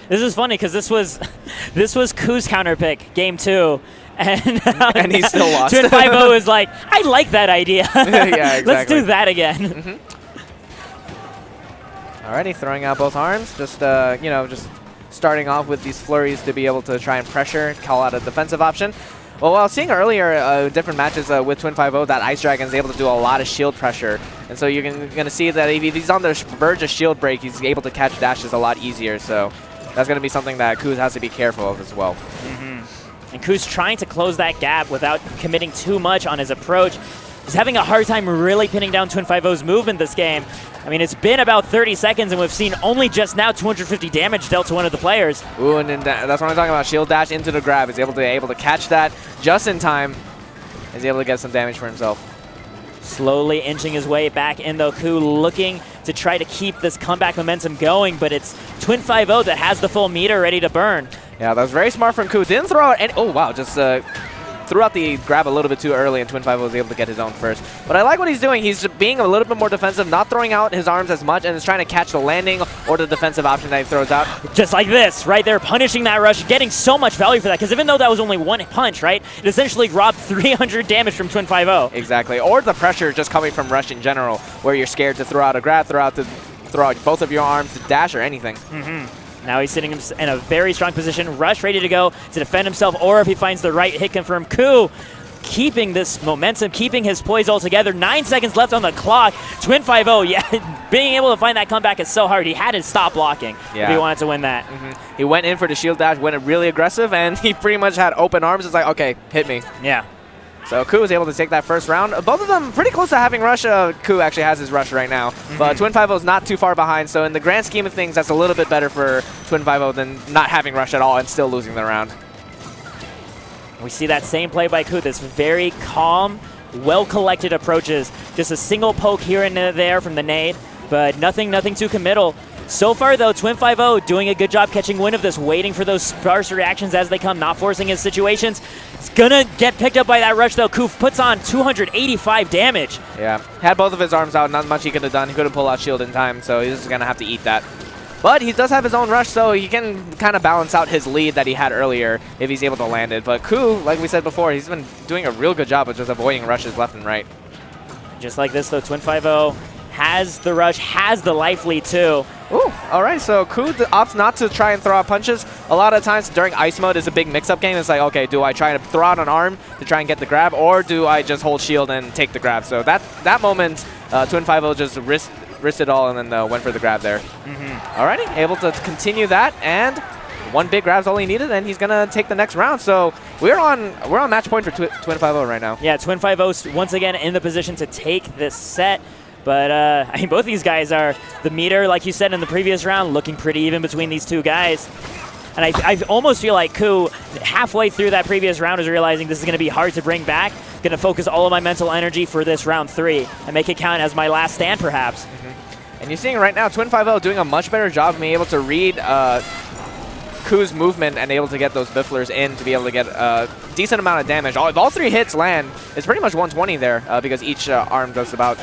This is funny because this was Ku's counter pick, game 2. And he still lost. Twin5O is like, I like that idea. Yeah, exactly. Let's do that again. Alrighty, throwing out both arms. Just just starting off with these flurries to be able to try and pressure, call out a defensive option. Well, I was seeing earlier different matches with Twin5O that Ice Dragon is able to do a lot of shield pressure. And so you're going to see that if he's on the verge of shield break, he's able to catch dashes a lot easier. So that's going to be something that Ku has to be careful of as well. And Ku's trying to close that gap without committing too much on his approach. He's having a hard time really pinning down Twin5O's movement this game. I mean, it's been about 30 seconds, and we've seen only just now 250 damage dealt to one of the players. Ooh, and then that's what I'm talking about. Shield dash into the grab. He's able to catch that just in time. He's able to get some damage for himself. Slowly inching his way back in, though. Ku looking to try to keep this comeback momentum going, but it's Twin5O that has the full meter ready to burn. Yeah, that was very smart from Ku. Didn't throw out any. Oh, wow. Just threw out the grab a little bit too early, and Twin5O was able to get his own first. But I like what he's doing. He's being a little bit more defensive, not throwing out his arms as much, and is trying to catch the landing or the defensive option that he throws out. Just like this, right there, punishing that rush, getting so much value for that, because even though that was only 1 punch, right, it essentially robbed 300 damage from Twin5O. Exactly. Or the pressure just coming from rush in general, where you're scared to throw out a grab, throw out both of your arms to dash or anything. Now he's sitting in a very strong position, rush ready to go to defend himself, or if he finds the right hit confirm. Ku keeping this momentum, keeping his poise all together. 9 seconds left on the clock. Twin 5-0, yeah, being able to find that comeback is so hard. He had to stop blocking if he wanted to win that. He went in for the shield dash, went really aggressive, and he pretty much had open arms. It's like, okay, hit me. Yeah. So Ku was able to take that first round. Both of them pretty close to having rush. Ku actually has his rush right now. But Twin 5-0 is not too far behind. So in the grand scheme of things, that's a little bit better for Twin 5-0 than not having rush at all and still losing the round. We see that same play by Ku, this very calm, well-collected approaches. Just a single poke here and there from the nade, but nothing too committal. So far, though, Twin 5-0 doing a good job catching wind of this, waiting for those sparse reactions as they come, not forcing his situations. It's gonna get picked up by that rush, though. Koof puts on 285 damage. Yeah, had both of his arms out, not much he could have done. He couldn't pull out shield in time, so he's just gonna have to eat that. But he does have his own rush, so he can kind of balance out his lead that he had earlier if he's able to land it. But Ku, like we said before, he's been doing a real good job of just avoiding rushes left and right. Just like this, though, Twin 5-0 has the rush, has the life lead, too. Ooh, all right, so Ku opts not to try and throw out punches. A lot of times during ice mode is a big mix-up game. It's like, okay, do I try to throw out an arm to try and get the grab, or do I just hold shield and take the grab? So that moment, Twin 5-0 just risked it all and then went for the grab there. Alrighty, able to continue that, and one big grab's all he needed, and he's gonna take the next round. So we're on match point for Twin 5-0 right now. Yeah, Twin 5-0 once again in the position to take this set. But, I mean, both these guys are, the meter, like you said in the previous round, looking pretty even between these two guys. And I almost feel like Ku, halfway through that previous round, is realizing this is going to be hard to bring back. Going to focus all of my mental energy for this round 3 and make it count as my last stand, perhaps. And you're seeing right now Twin 5-0 doing a much better job of being able to read Ku's movement and able to get those bifflers in to be able to get a decent amount of damage. If all 3 hits land, it's pretty much 120 there because each arm does about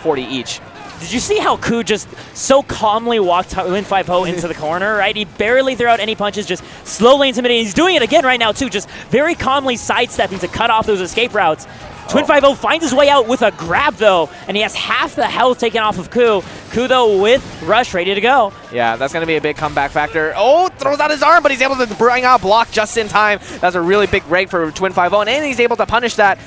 40 each. Did you see how Ku just so calmly walked Twin 5-0 into the corner, right? He barely threw out any punches, just slowly intimidating. He's doing it again right now, too, just very calmly sidestepping to cut off those escape routes. Twin 5-0 finds his way out with a grab, though, and he has half the health taken off of Ku. Ku, though, with rush ready to go. Yeah, that's going to be a big comeback factor. Oh, throws out his arm, but he's able to bring out block just in time. That's a really big break for Twin 5-0, and he's able to punish that.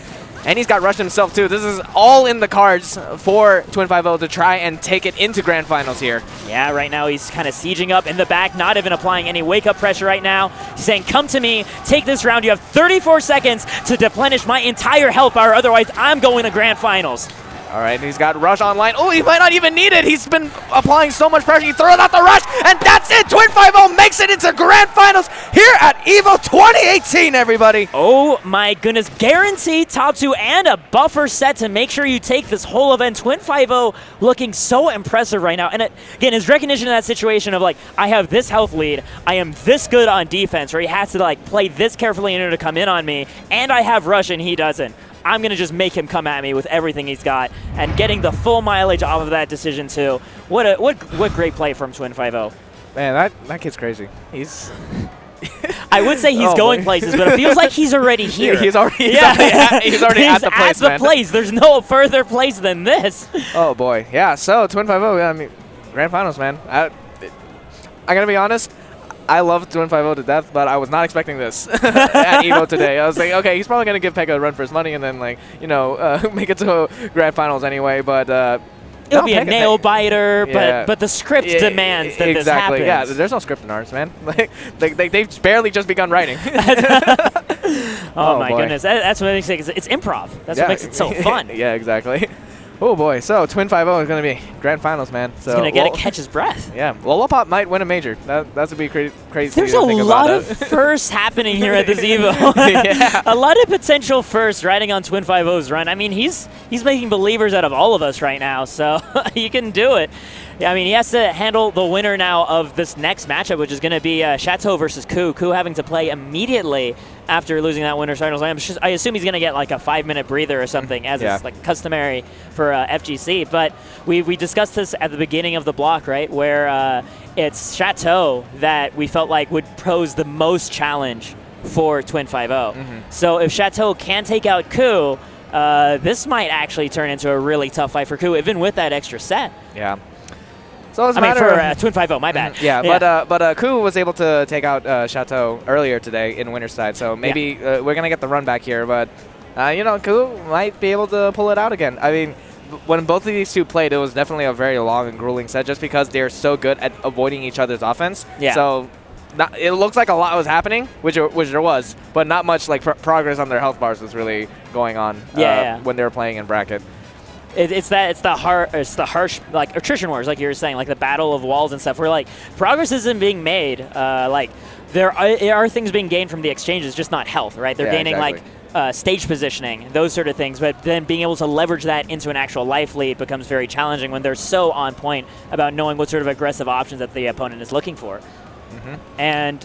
And he's got rushed himself, too. This is all in the cards for Twin 5-0 to try and take it into Grand Finals here. Yeah, right now he's kind of sieging up in the back, not even applying any wake-up pressure right now. He's saying, come to me, take this round. You have 34 seconds to deplenish my entire health bar, otherwise I'm going to Grand Finals. All right, and he's got rush online. Oh, he might not even need it. He's been applying so much pressure. He throws out the rush, and that's it. Twin 5-0 makes it into Grand Finals here at EVO 2018, everybody. Oh, my goodness. Guaranteed top 2 and a buffer set to make sure you take this whole event. Twin 5-0 looking so impressive right now. And again, his recognition of that situation of, like, I have this health lead. I am this good on defense, where he has to, like, play this carefully in order to come in on me. And I have rush, and he doesn't. I'm going to just make him come at me with everything he's got, and getting the full mileage off of that decision, too. What great play from Twin 5-0. Man, that kid's crazy. He's... I would say he's going places, but it feels like he's already here. He's already at the place, man. There's no further place than this. Oh, boy. Yeah, so Twin 5-0, I mean, Grand Finals, man. I'm going to be honest. I love Twin 5-0 to death, but I was not expecting this at EVO today. I was like, okay, he's probably going to give Pega a run for his money and then, like, you know, make it to Grand Finals anyway, but... It'll be a nail biter, but the script demands that this happens. Yeah, there's no script in ours, man. They've barely just begun writing. Oh my goodness. That's what makes it, it's improv. That's what makes it so fun. Yeah, exactly. Oh boy, so Twin 5-0 is going to be Grand Finals, man. So he's going to get to catch his breath. Yeah, Lollipop might win a major. That would be crazy. There's a lot of firsts happening here at this EVO. Yeah. A lot of potential firsts riding on Twin 5-0's run. I mean, he's making believers out of all of us right now, so he can do it. Yeah, I mean, he has to handle the winner now of this next matchup, which is going to be Shateau versus Ku. Ku having to play immediately after losing that winner's finals. I assume he's going to get like a 5-minute breather or something, as is like customary for FGC. But we discussed this at the beginning of the block, right, where it's Shateau that we felt like would pose the most challenge for Twin 5-0. So if Shateau can take out Ku, this might actually turn into a really tough fight for Ku, even with that extra set. Yeah. So it's for Twin 5-0, my bad. Yeah, but Ku was able to take out Shateau earlier today in winner's side, so maybe we're going to get the run back here, but You know, Ku might be able to pull it out again. I mean, when both of these two played, it was definitely a very long and grueling set just because they're so good at avoiding each other's offense. Yeah. So it looks like a lot was happening, which there was, but not much like progress on their health bars was really going on when they were playing in bracket. It's the harsh like attrition wars, like you were saying, like the battle of walls and stuff, where like progress isn't being made. Like there are things being gained from the exchanges, just not health, right? They're gaining exactly. like stage positioning, those sort of things. But then being able to leverage that into an actual life lead becomes very challenging when they're so on point about knowing what sort of aggressive options that the opponent is looking for. And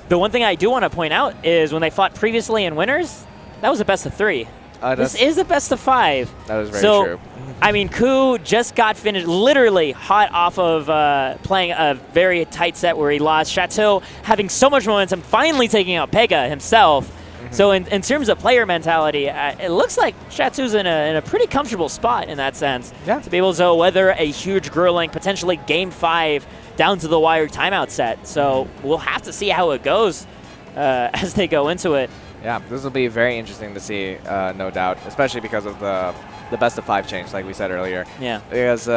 the one thing I do want to point out is when they fought previously in winners, that was a best of 3. This is a best of 5. That was very true. I mean, Ku just got finished literally hot off of playing a very tight set where he lost. Shateau having so much momentum, finally taking out Pega himself. So in terms of player mentality, it looks like Shateau's in a pretty comfortable spot in that sense. Yeah. To be able to weather a huge grueling, potentially Game 5 down to the wire timeout set. So we'll have to see how it goes as they go into it. Yeah, this will be very interesting to see, no doubt, especially because of the best of 5 change, like we said earlier. Yeah. Because,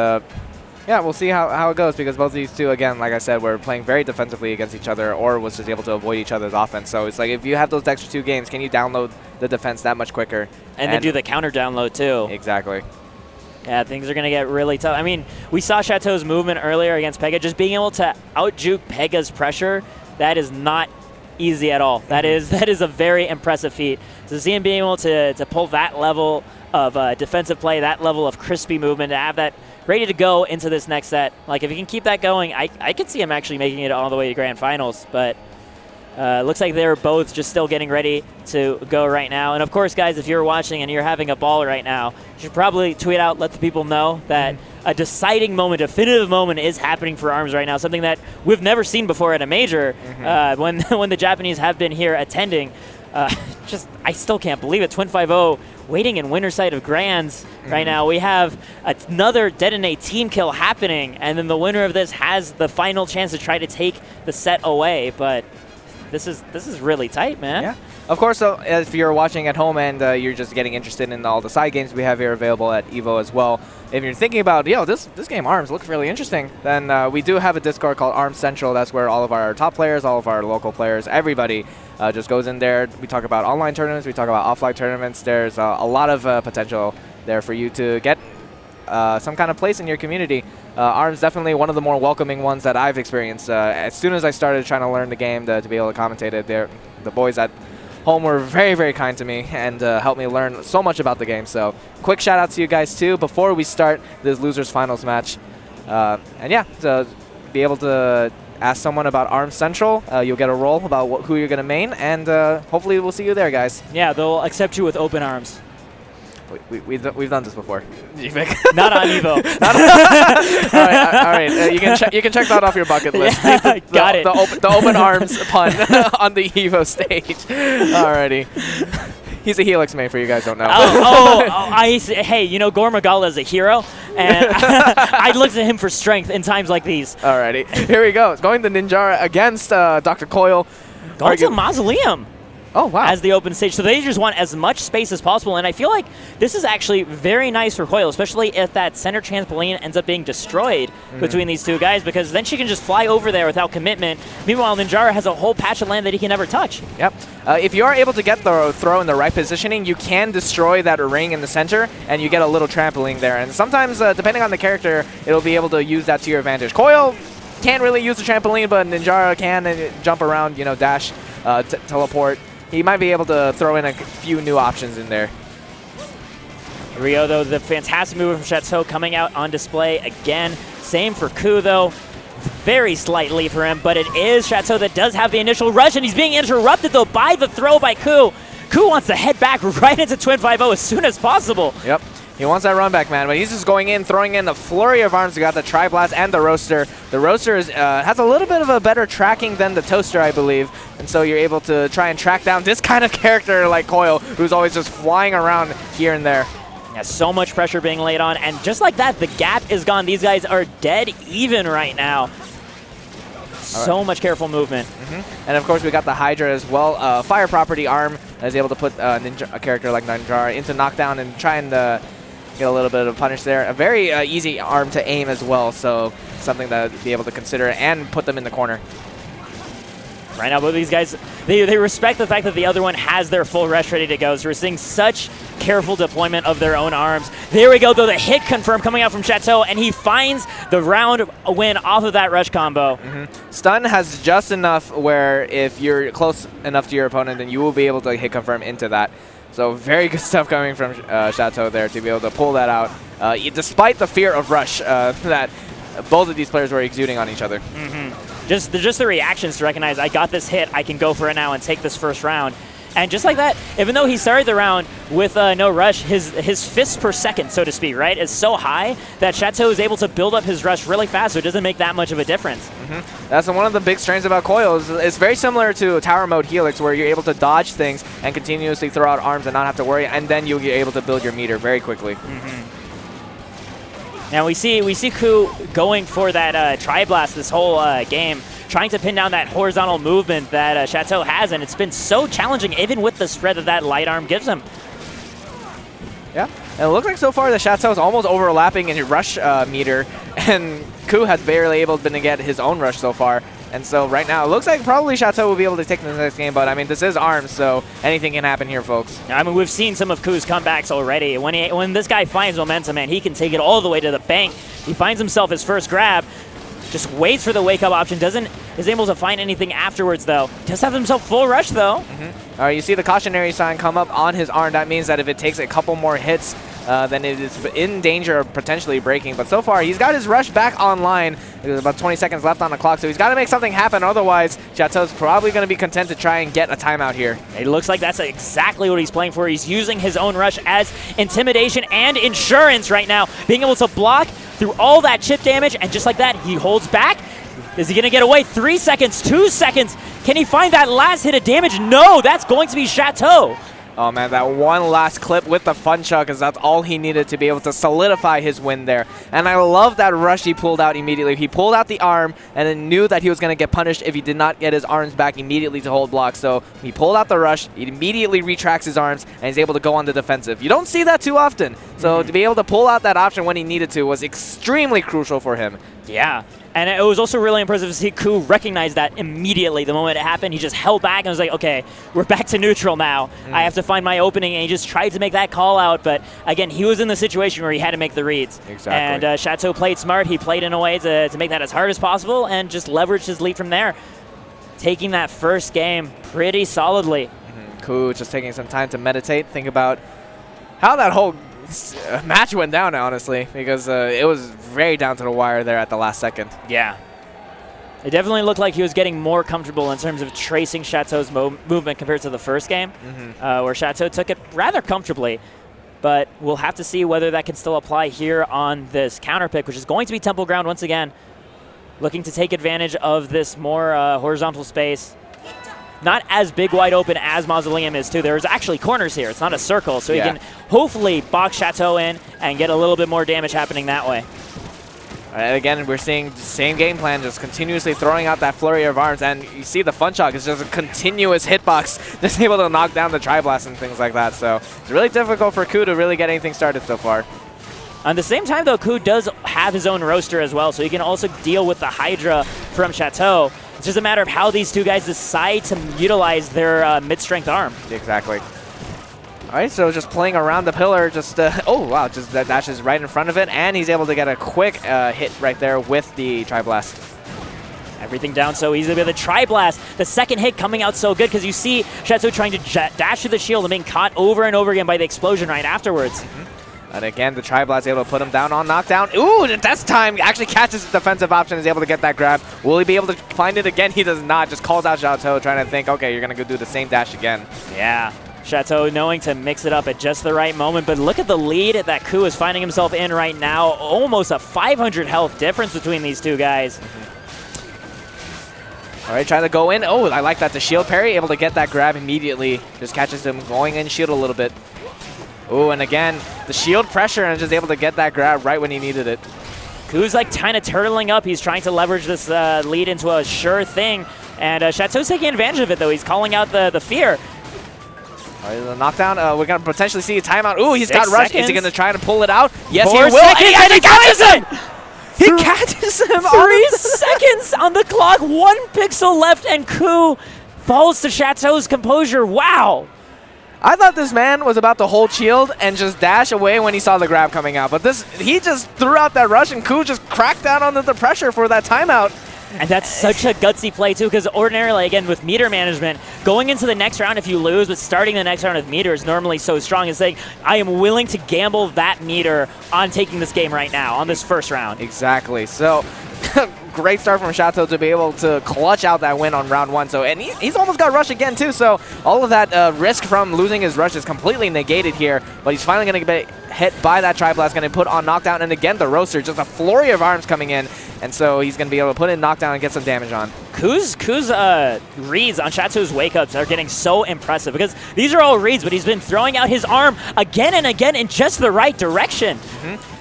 yeah, we'll see how it goes because both of these two, again, like I said, were playing very defensively against each other or was just able to avoid each other's offense. So it's like if you have those extra 2 games, can you download the defense that much quicker? And then do the counter download, too. Exactly. Yeah, things are going to get really tough. I mean, we saw Shateau's movement earlier against Pega. Just being able to out-juke Pega's pressure, that is not easy at all. That is a very impressive feat. To see him being able to pull that level of defensive play, that level of crispy movement, to have that ready to go into this next set. Like, if he can keep that going, I could see him actually making it all the way to Grand Finals. But looks like they're both just still getting ready to go right now. And, of course, guys, if you're watching and you're having a ball right now, you should probably tweet out, let the people know that a deciding moment, definitive moment is happening for ARMS right now, something that we've never seen before at a major when the Japanese have been here attending. I still can't believe it. Twin 5-0 waiting in winner side of Grands right now. We have another Detonate team kill happening, and then the winner of this has the final chance to try to take the set away. But this is really tight, man. Yeah. Of course, so if you're watching at home and you're just getting interested in all the side games we have here available at EVO as well, if you're thinking about, this game ARMS looks really interesting, then we do have a Discord called ARMS Central. That's where all of our top players, all of our local players, everybody just goes in there. We talk about online tournaments. We talk about offline tournaments. There's a lot of potential there for you to get some kind of place in your community. ARMS definitely one of the more welcoming ones that I've experienced. As soon as I started trying to learn the game to be able to commentate it, the boys at home were very, very kind to me and helped me learn so much about the game. So quick shout out to you guys too before we start this losers finals match. And yeah, to be able to ask someone about ARMS Central, you'll get a role about who you're going to main, and hopefully we'll see you there, guys. Yeah, they'll accept you with open arms. We've done this before. Not on EVO. all right. You can check that off your bucket list. Yeah, got it. The open arms pun on the EVO stage. Alrighty. He's a Helix main for you guys don't know. I see. Hey, Gore Magala is a hero, and I looked at him for strength in times like these. Alrighty. Here we go. It's going to Ninjara against Dr. Coil. Going to Mausoleum. Oh, wow. As the open stage. So they just want as much space as possible, and I feel like this is actually very nice for Coil, especially if that center trampoline ends up being destroyed between these two guys, because then she can just fly over there without commitment. Meanwhile, Ninjara has a whole patch of land that he can never touch. Yep. If you are able to get the throw in the right positioning, you can destroy that ring in the center, and you get a little trampoline there. And sometimes, depending on the character, it'll be able to use that to your advantage. Coil can't really use the trampoline, but Ninjara can jump around, dash, teleport. He might be able to throw in a few new options in there. Rio, though, the fantastic move from Shateau coming out on display again. Same for Ku, though. Very slight lead for him, but it is Shateau that does have the initial rush, and he's being interrupted, though, by the throw by Ku. Ku wants to head back right into Twin 5-0 as soon as possible. Yep. He wants that run back, man, but he's just going in, throwing in the flurry of arms. We got the Tri-Blast and the Roaster. The Roaster has a little bit of a better tracking than the Toaster, I believe, and so you're able to try and track down this kind of character like Coil, who's always just flying around here and there. Yeah, so much pressure being laid on, and just like that, the gap is gone. These guys are dead even right now. So much careful movement. And of course, we got the Hydra as well. Fire property arm is able to put a character like Ninjara into knockdown and try and get a little bit of punish there. A very easy arm to aim as well, so something to be able to consider and put them in the corner. Right now, both these guys, they respect the fact that the other one has their full rush ready to go. So we're seeing such careful deployment of their own arms. There we go, though, the hit confirm coming out from Shateau, and he finds the round win off of that rush combo. Stun has just enough where if you're close enough to your opponent, then you will be able to hit confirm into that. So very good stuff coming from Shateau there to be able to pull that out, despite the fear of rush that both of these players were exuding on each other. Just the reactions to recognize, I got this hit, I can go for it now and take this first round. And just like that, even though he started the round with no rush, his fists per second, so to speak, right, is so high that Shateau is able to build up his rush really fast, so it doesn't make that much of a difference. That's one of the big strengths about Coil. It's very similar to Tower Mode Helix, where you're able to dodge things and continuously throw out arms and not have to worry, and then you'll be able to build your meter very quickly. Now we see Ku going for that Tri-Blast this whole game, trying to pin down that horizontal movement that Shateau has, and it's been so challenging even with the spread that light arm gives him. Yeah, and it looks like so far the Shateau is almost overlapping in his rush meter, and Ku has barely able to get his own rush so far. And so right now, it looks like probably Shateau will be able to take the next game, but I mean, this is ARMS, so anything can happen here, folks. I mean, we've seen some of Ku's comebacks already. When this guy finds momentum, man, he can take it all the way to the bank. He finds himself his first grab, just waits for the wake-up option, is able to find anything afterwards, though. Does have himself full rush, though. All right, you see the cautionary sign come up on his arm. That means that if it takes a couple more hits, then it is in danger of potentially breaking. But so far, he's got his rush back online. There's about 20 seconds left on the clock, so he's got to make something happen. Otherwise, Shateau's probably going to be content to try and get a timeout here. It looks like that's exactly what he's playing for. He's using his own rush as intimidation and insurance right now, being able to block through all that chip damage, and just like that, he holds back. Is he going to get away? 3 seconds, 2 seconds. Can he find that last hit of damage? No, that's going to be Shateau. Oh man, that one last clip with the fun chuck, because that's all he needed to be able to solidify his win there. And I love that rush he pulled out immediately. He pulled out the arm and then knew that he was going to get punished if he did not get his arms back immediately to hold block. So he pulled out the rush, he immediately retracts his arms, and he's able to go on the defensive. You don't see that too often. So to be able to pull out that option when he needed to was extremely crucial for him. Yeah. And it was also really impressive to see Ku recognize that immediately. The moment it happened, he just held back and was like, okay, we're back to neutral now. I have to find my opening, and he just tried to make that call out. But again, he was in the situation where he had to make the reads. Exactly. And Shateau played smart. He played in a way to make that as hard as possible and just leveraged his lead from there, taking that first game pretty solidly. Ku just taking some time to meditate, think about how that whole match went down, honestly, because it was very down to the wire there at the last second. Yeah. It definitely looked like he was getting more comfortable in terms of tracing Shateau's movement compared to the first game, where Shateau took it rather comfortably. But we'll have to see whether that can still apply here on this counter pick, which is going to be Temple Ground once again, looking to take advantage of this more horizontal space. Not as big wide open as Mausoleum is, too. There's actually corners here. It's not a circle, so he can hopefully box Shateau in and get a little bit more damage happening that way. And again, we're seeing the same game plan, just continuously throwing out that flurry of arms, and you see the Fun Shock is just a continuous hitbox, just able to knock down the Tri-Blast and things like that. So it's really difficult for Ku to really get anything started so far. At the same time, though, Ku does have his own roaster as well, so he can also deal with the Hydra from Shateau. It's just a matter of how these two guys decide to utilize their mid-strength arm. Exactly. All right, so just playing around the pillar, just, oh, wow, just that dashes right in front of it, and he's able to get a quick hit right there with the Tri-Blast. Everything down so easily with the Tri-Blast. The second hit coming out so good because you see Shateau trying to dash through the shield and being caught over and over again by the explosion right afterwards. And again, the Tri-Blast able to put him down on knockdown. Ooh, this time actually catches the defensive option, is able to get that grab. Will he be able to find it again? He does not. Just calls out Shateau, trying to think, okay, you're going to go do the same dash again. Yeah. Shateau knowing to mix it up at just the right moment, but look at the lead that Ku is finding himself in right now. Almost a 500 health difference between these two guys. All right, trying to go in. Oh, I like that. The shield parry, able to get that grab immediately. Just catches him going in shield a little bit. Oh, and again, the shield pressure and just able to get that grab right when he needed it. Ku's like kind of turtling up. He's trying to leverage this lead into a sure thing. And Shateau's taking advantage of it, though. He's calling out the fear. The knockdown, we're going to potentially see a timeout. Ooh, he's got rush. Is he going to try to pull it out? Yes, 4 he will. Seconds, and he catches him! He catches him. 3 seconds on the clock. 1 pixel left, and Ku falls to Shateau's composure. Wow. I thought this man was about to hold shield and just dash away when he saw the grab coming out. But he just threw out that rush, and Ku just cracked down under the pressure for that timeout. And that's such a gutsy play, too, because ordinarily, again, with meter management, going into the next round if you lose, but starting the next round with meter is normally so strong as saying, I am willing to gamble that meter on taking this game right now, on this first round. Exactly. So, great start from Shateau to be able to clutch out that win on round 1. So, and he's almost got rush again, too. So, all of that risk from losing his rush is completely negated here. But he's finally going to get hit by that Tri-Blast, going to put on knockdown. And again, the roaster, just a flurry of arms coming in. And so he's going to be able to put in knockdown and get some damage on. Ku's reads on Shateau's wake-ups are getting so impressive because these are all reads, but he's been throwing out his arm again and again in just the right direction.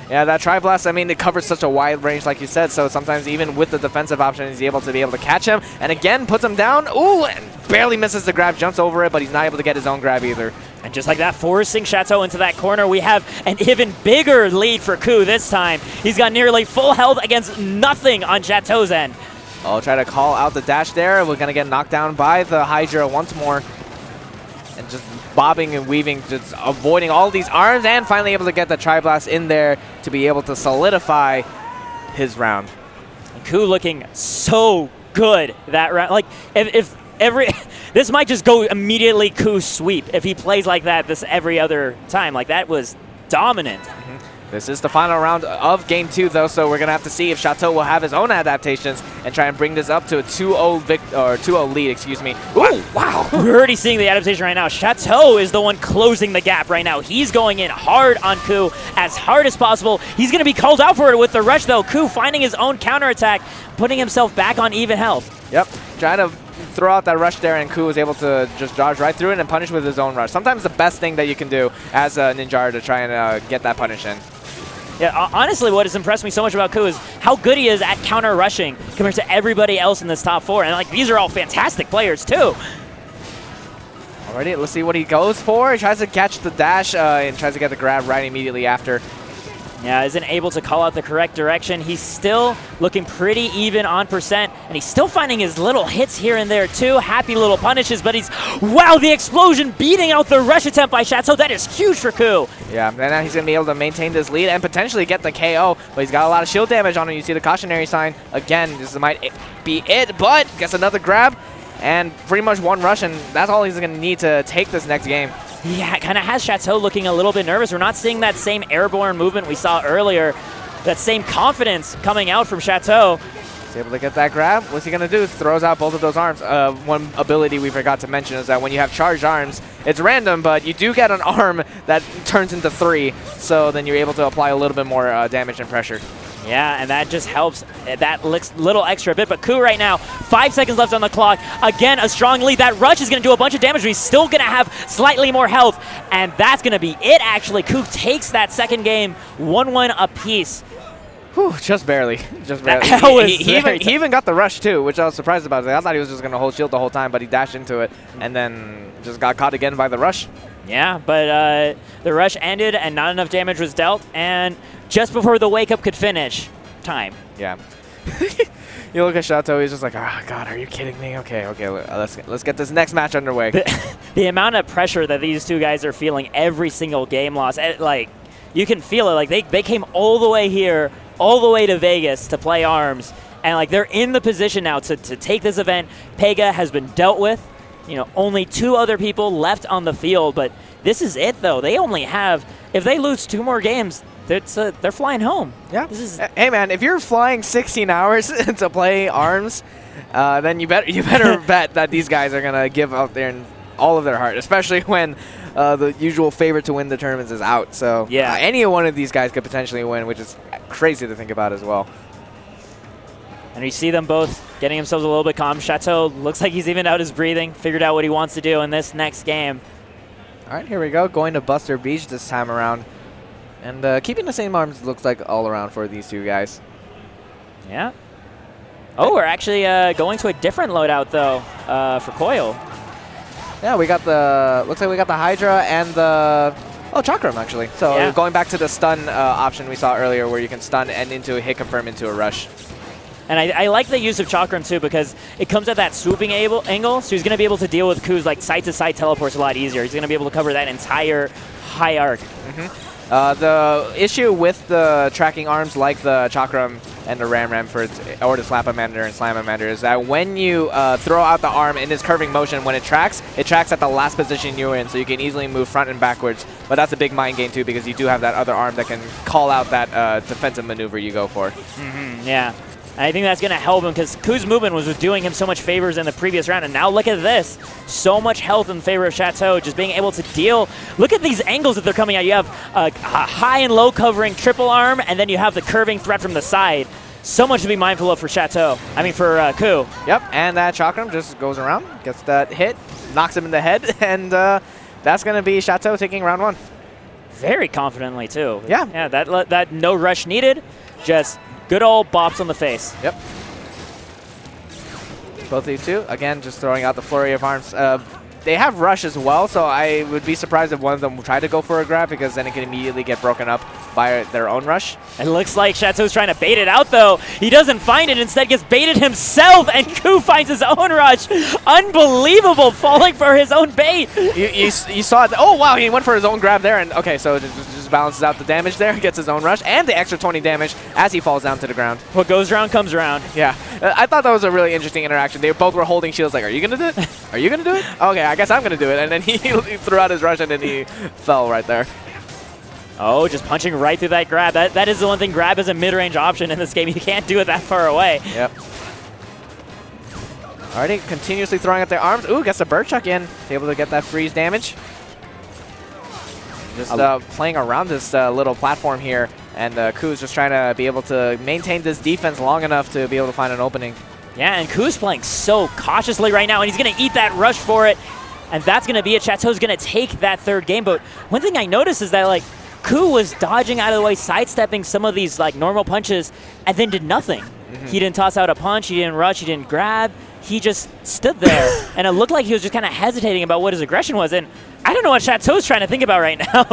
Yeah, that Tri-Blast, I mean, it covers such a wide range, like you said, so sometimes even with the defensive option, he's able to catch him, and again, puts him down. Ooh, and barely misses the grab, jumps over it, but he's not able to get his own grab either. And just like that, forcing Shateau into that corner, we have an even bigger lead for Ku this time. He's got nearly full health against nothing on Shateau's end. I'll try to call out the dash there. We're going to get knocked down by the Hydra once more. And just bobbing and weaving, just avoiding all these arms, and finally able to get the Tri-Blast in there to be able to solidify his round. And Ku looking so good that round. Like, if this might just go immediately Ku sweep if he plays like that this every other time. Like, that was dominant. This is the final round of Game 2, though, so we're going to have to see if Shateau will have his own adaptations and try and bring this up to a 2-0 lead, excuse me. Ooh, wow. We're already seeing the adaptation right now. Shateau is the one closing the gap right now. He's going in hard on Ku, as hard as possible. He's going to be called out for it with the rush, though. Ku finding his own counterattack, putting himself back on even health. Yep, trying to throw out that rush there, and Ku was able to just dodge right through it and punish with his own rush. Sometimes the best thing that you can do as a Ninja to try and get that punish in. Yeah, honestly, what has impressed me so much about Ku is how good he is at counter rushing compared to everybody else in this top 4. And like, these are all fantastic players too. Alrighty, let's see what he goes for. He tries to catch the dash and tries to get the grab right immediately after. Yeah, isn't able to call out the correct direction. He's still looking pretty even on percent, and he's still finding his little hits here and there too. Happy little punishes, but he's, wow, the explosion beating out the rush attempt by Shateau. That is huge for Ku. Yeah, and now he's going to be able to maintain this lead and potentially get the KO, but he's got a lot of shield damage on him. You see the cautionary sign. Again, this might be it, but gets another grab and pretty much one rush, and that's all he's going to need to take this next game. Yeah, it kind of has Shateau looking a little bit nervous. We're not seeing that same airborne movement we saw earlier, that same confidence coming out from Shateau. He's able to get that grab. What's he going to do is throws out both of those arms. One ability we forgot to mention is that when you have charged arms, it's random, but you do get an arm that turns into 3, so then you're able to apply a little bit more damage and pressure. Yeah, and that just helps that little extra bit. But Ku right now, 5 seconds left on the clock. Again, a strong lead. That rush is going to do a bunch of damage, but he's still going to have slightly more health. And that's going to be it, actually. Ku takes that second game, 1-1 apiece. Whew, just barely. Just barely. He even got the rush, too, which I was surprised about. I thought he was just going to hold shield the whole time, but he dashed into it and then just got caught again by the rush. Yeah, but the rush ended and not enough damage was dealt, and just before the wake-up could finish, time. Yeah. You look at Shateau, he's just like, oh, God, are you kidding me? Okay, let's get this next match underway. The amount of pressure that these two guys are feeling every single game loss, like, you can feel it. Like, they came all the way here, all the way to Vegas to play ARMS, and, like, they're in the position now to take this event. Pega has been dealt with. You know, only 2 other people left on the field, but this is it, though. They only have, if they lose 2 more games, they're flying home. Yeah. Hey, man, if you're flying 16 hours to play ARMS, then you better bet that these guys are going to give out there all of their heart, especially when the usual favorite to win the tournaments is out. So yeah, any one of these guys could potentially win, which is crazy to think about as well. And you see them both getting themselves a little bit calm. Shateau looks like he's evened out his breathing, figured out what he wants to do in this next game. All right, here we go. Going to Buster Beach this time around. And keeping the same arms looks like all around for these two guys. Yeah. Oh, we're actually going to a different loadout, though, for Coil. Yeah, we got the, looks like we got the Hydra and the, Chakram, actually. So going back to the stun option we saw earlier where you can stun and into a hit confirm into a rush. And I like the use of Chakram, too, because it comes at that swooping angle, so he's going to be able to deal with Ku's like side-to-side teleports a lot easier. He's going to be able to cover that entire high arc. The issue with the tracking arms like the Chakram and the Ram or the Slap-O-Mander and Slam-O-Mander is that when you throw out the arm in this curving motion, when it tracks at the last position you're in, so you can easily move front and backwards. But that's a big mind game too, because you do have that other arm that can call out that defensive maneuver you go for. Yeah. I think that's going to help him because Ku's movement was doing him so much favors in the previous round. And now look at this. So much health in favor of Shateau, just being able to deal. Look at these angles that they're coming at. You have a high and low covering triple arm, and then you have the curving threat from the side. So much to be mindful of for Shateau. I mean, for Ku. Yep, and that Chakram just goes around, gets that hit, knocks him in the head, and that's going to be Shateau taking round 1. Very confidently, too. Yeah. Yeah, that no rush needed. Just good old bops on the face. Yep. Both these two, again, just throwing out the flurry of arms. They have rush as well, so I would be surprised if one of them tried to go for a grab, because then it can immediately get broken up by their own rush. It looks like Shateau's trying to bait it out, though. He doesn't find it, instead gets baited himself, and Ku finds his own rush. Unbelievable, falling for his own bait. You saw it. Oh, wow, he went for his own grab there, and okay, so it just balances out the damage there, gets his own rush, and the extra 20 damage as he falls down to the ground. What goes around comes around. Yeah, I thought that was a really interesting interaction. They both were holding shields like, are you going to do it? Are you going to do it? Okay, I guess I'm going to do it. And then he threw out his rush, and then he fell right there. Oh, just punching right through that grab. That is the one thing. Grab is a mid-range option in this game. You can't do it that far away. Yep. Alrighty, continuously throwing out their arms. Ooh, gets a bird chuck in. Able to get that freeze damage. Just playing around this little platform here. And Ku's just trying to be able to maintain this defense long enough to be able to find an opening. Yeah, and Ku's playing so cautiously right now, and he's going to eat that rush for it. And that's going to be it. Chateau's going to take that third game. But one thing I noticed is that, like, Ku was dodging out of the way, sidestepping some of these, like, normal punches, and then did nothing. He didn't toss out a punch. He didn't rush. He didn't grab. He just stood there. And it looked like he was just kind of hesitating about what his aggression was. And I don't know what Chateau's trying to think about right now.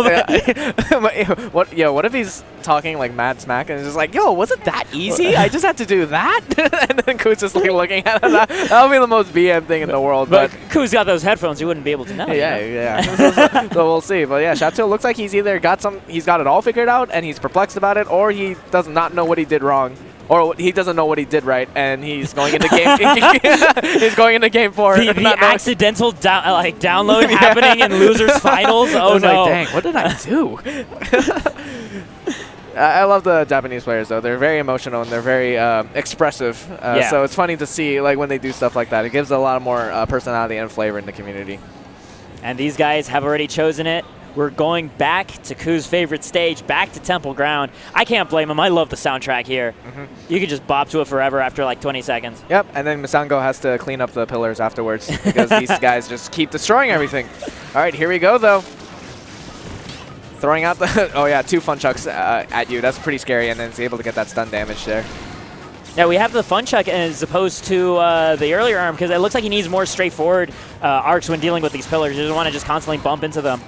What if he's talking like mad smack and it's just like, yo, was it that easy? I just had to do that? And then Ku's just like looking at him. That would be the most BM thing in the world. But Ku's got those headphones. You wouldn't be able to know. Yeah. So we'll see. But yeah, Shateau looks like he's either he's got it all figured out and he's perplexed about it, or he does not know what he did wrong. Or he doesn't know what he did right, and he's going into game. He's going into game 4. The accidental download happening in losers finals. Oh no! Like, dang, what did I do? I love the Japanese players though. They're very emotional and they're very expressive. So it's funny to see like when they do stuff like that. It gives a lot more personality and flavor in the community. And these guys have already chosen it. We're going back to Ku's favorite stage, back to Temple Ground. I can't blame him. I love the soundtrack here. You can just bop to it forever after like 20 seconds. Yep, and then Misango has to clean up the pillars afterwards because these guys just keep destroying everything. All right, here we go, though. Throwing out the 2 fun chucks at you. That's pretty scary, and then he's able to get that stun damage there. Yeah, we have the fun chuck as opposed to the earlier arm because it looks like he needs more straightforward arcs when dealing with these pillars. You don't want to just constantly bump into them.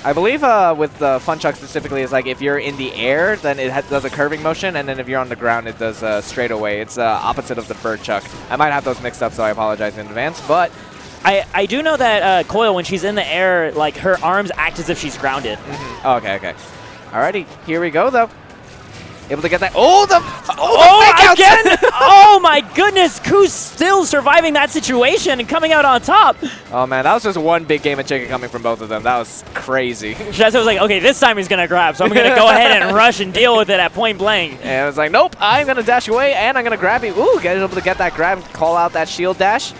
I believe with the fun chuck specifically, is like if you're in the air, then it does a curving motion, and then if you're on the ground, it does straight away. It's opposite of the bird chuck. I might have those mixed up, so I apologize in advance. But I do know that Coil, when she's in the air, like her arms act as if she's grounded. Okay. Alrighty, here we go though. Able to get that. Oh, the again! Oh my goodness! Ku's still surviving that situation and coming out on top. Oh man, that was just one big game of chicken coming from both of them. That was crazy. Shateau was like, okay, this time he's gonna grab, so I'm gonna go ahead and rush and deal with it at point blank. And it was like, nope, I'm gonna dash away and I'm gonna grab you. Ooh, able to get that grab, call out that shield dash.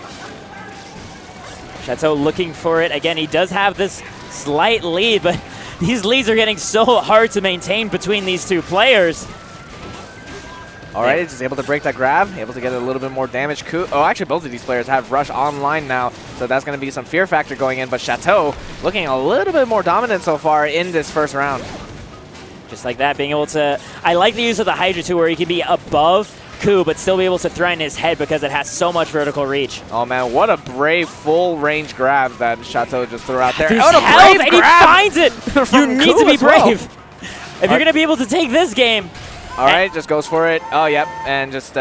Shateau looking for it again. He does have this slight lead, but these leads are getting so hard to maintain between these two players. Alright, just able to break that grab, able to get a little bit more damage. Actually, both of these players have Rush online now, so that's going to be some fear factor going in. But Shateau looking a little bit more dominant so far in this first round. Just like that, being able to... I like the use of the Hydra, too, where he can be above Ku, but still be able to threaten his head because it has so much vertical reach. Oh, man, what a brave full-range grab that Shateau just threw out there. There's what a health, brave and grab! He finds it! You need to be brave. If you're going to be able to take this game... All right, just goes for it. Oh, yep, and just...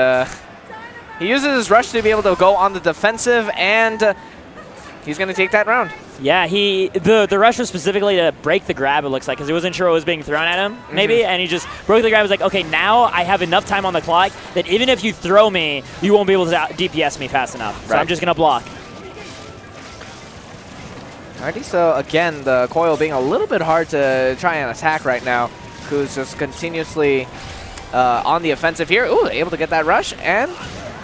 he uses his rush to be able to go on the defensive, and he's going to take that round. Yeah, the rush was specifically to break the grab, it looks like, because he wasn't sure what was being thrown at him, maybe, and he just broke the grab. He was like, okay, now I have enough time on the clock that even if you throw me, you won't be able to DPS me fast enough. So I'm just going to block. Alrighty, so again, the coil being a little bit hard to try and attack right now. Ku's just continuously on the offensive here. Ooh, able to get that rush, and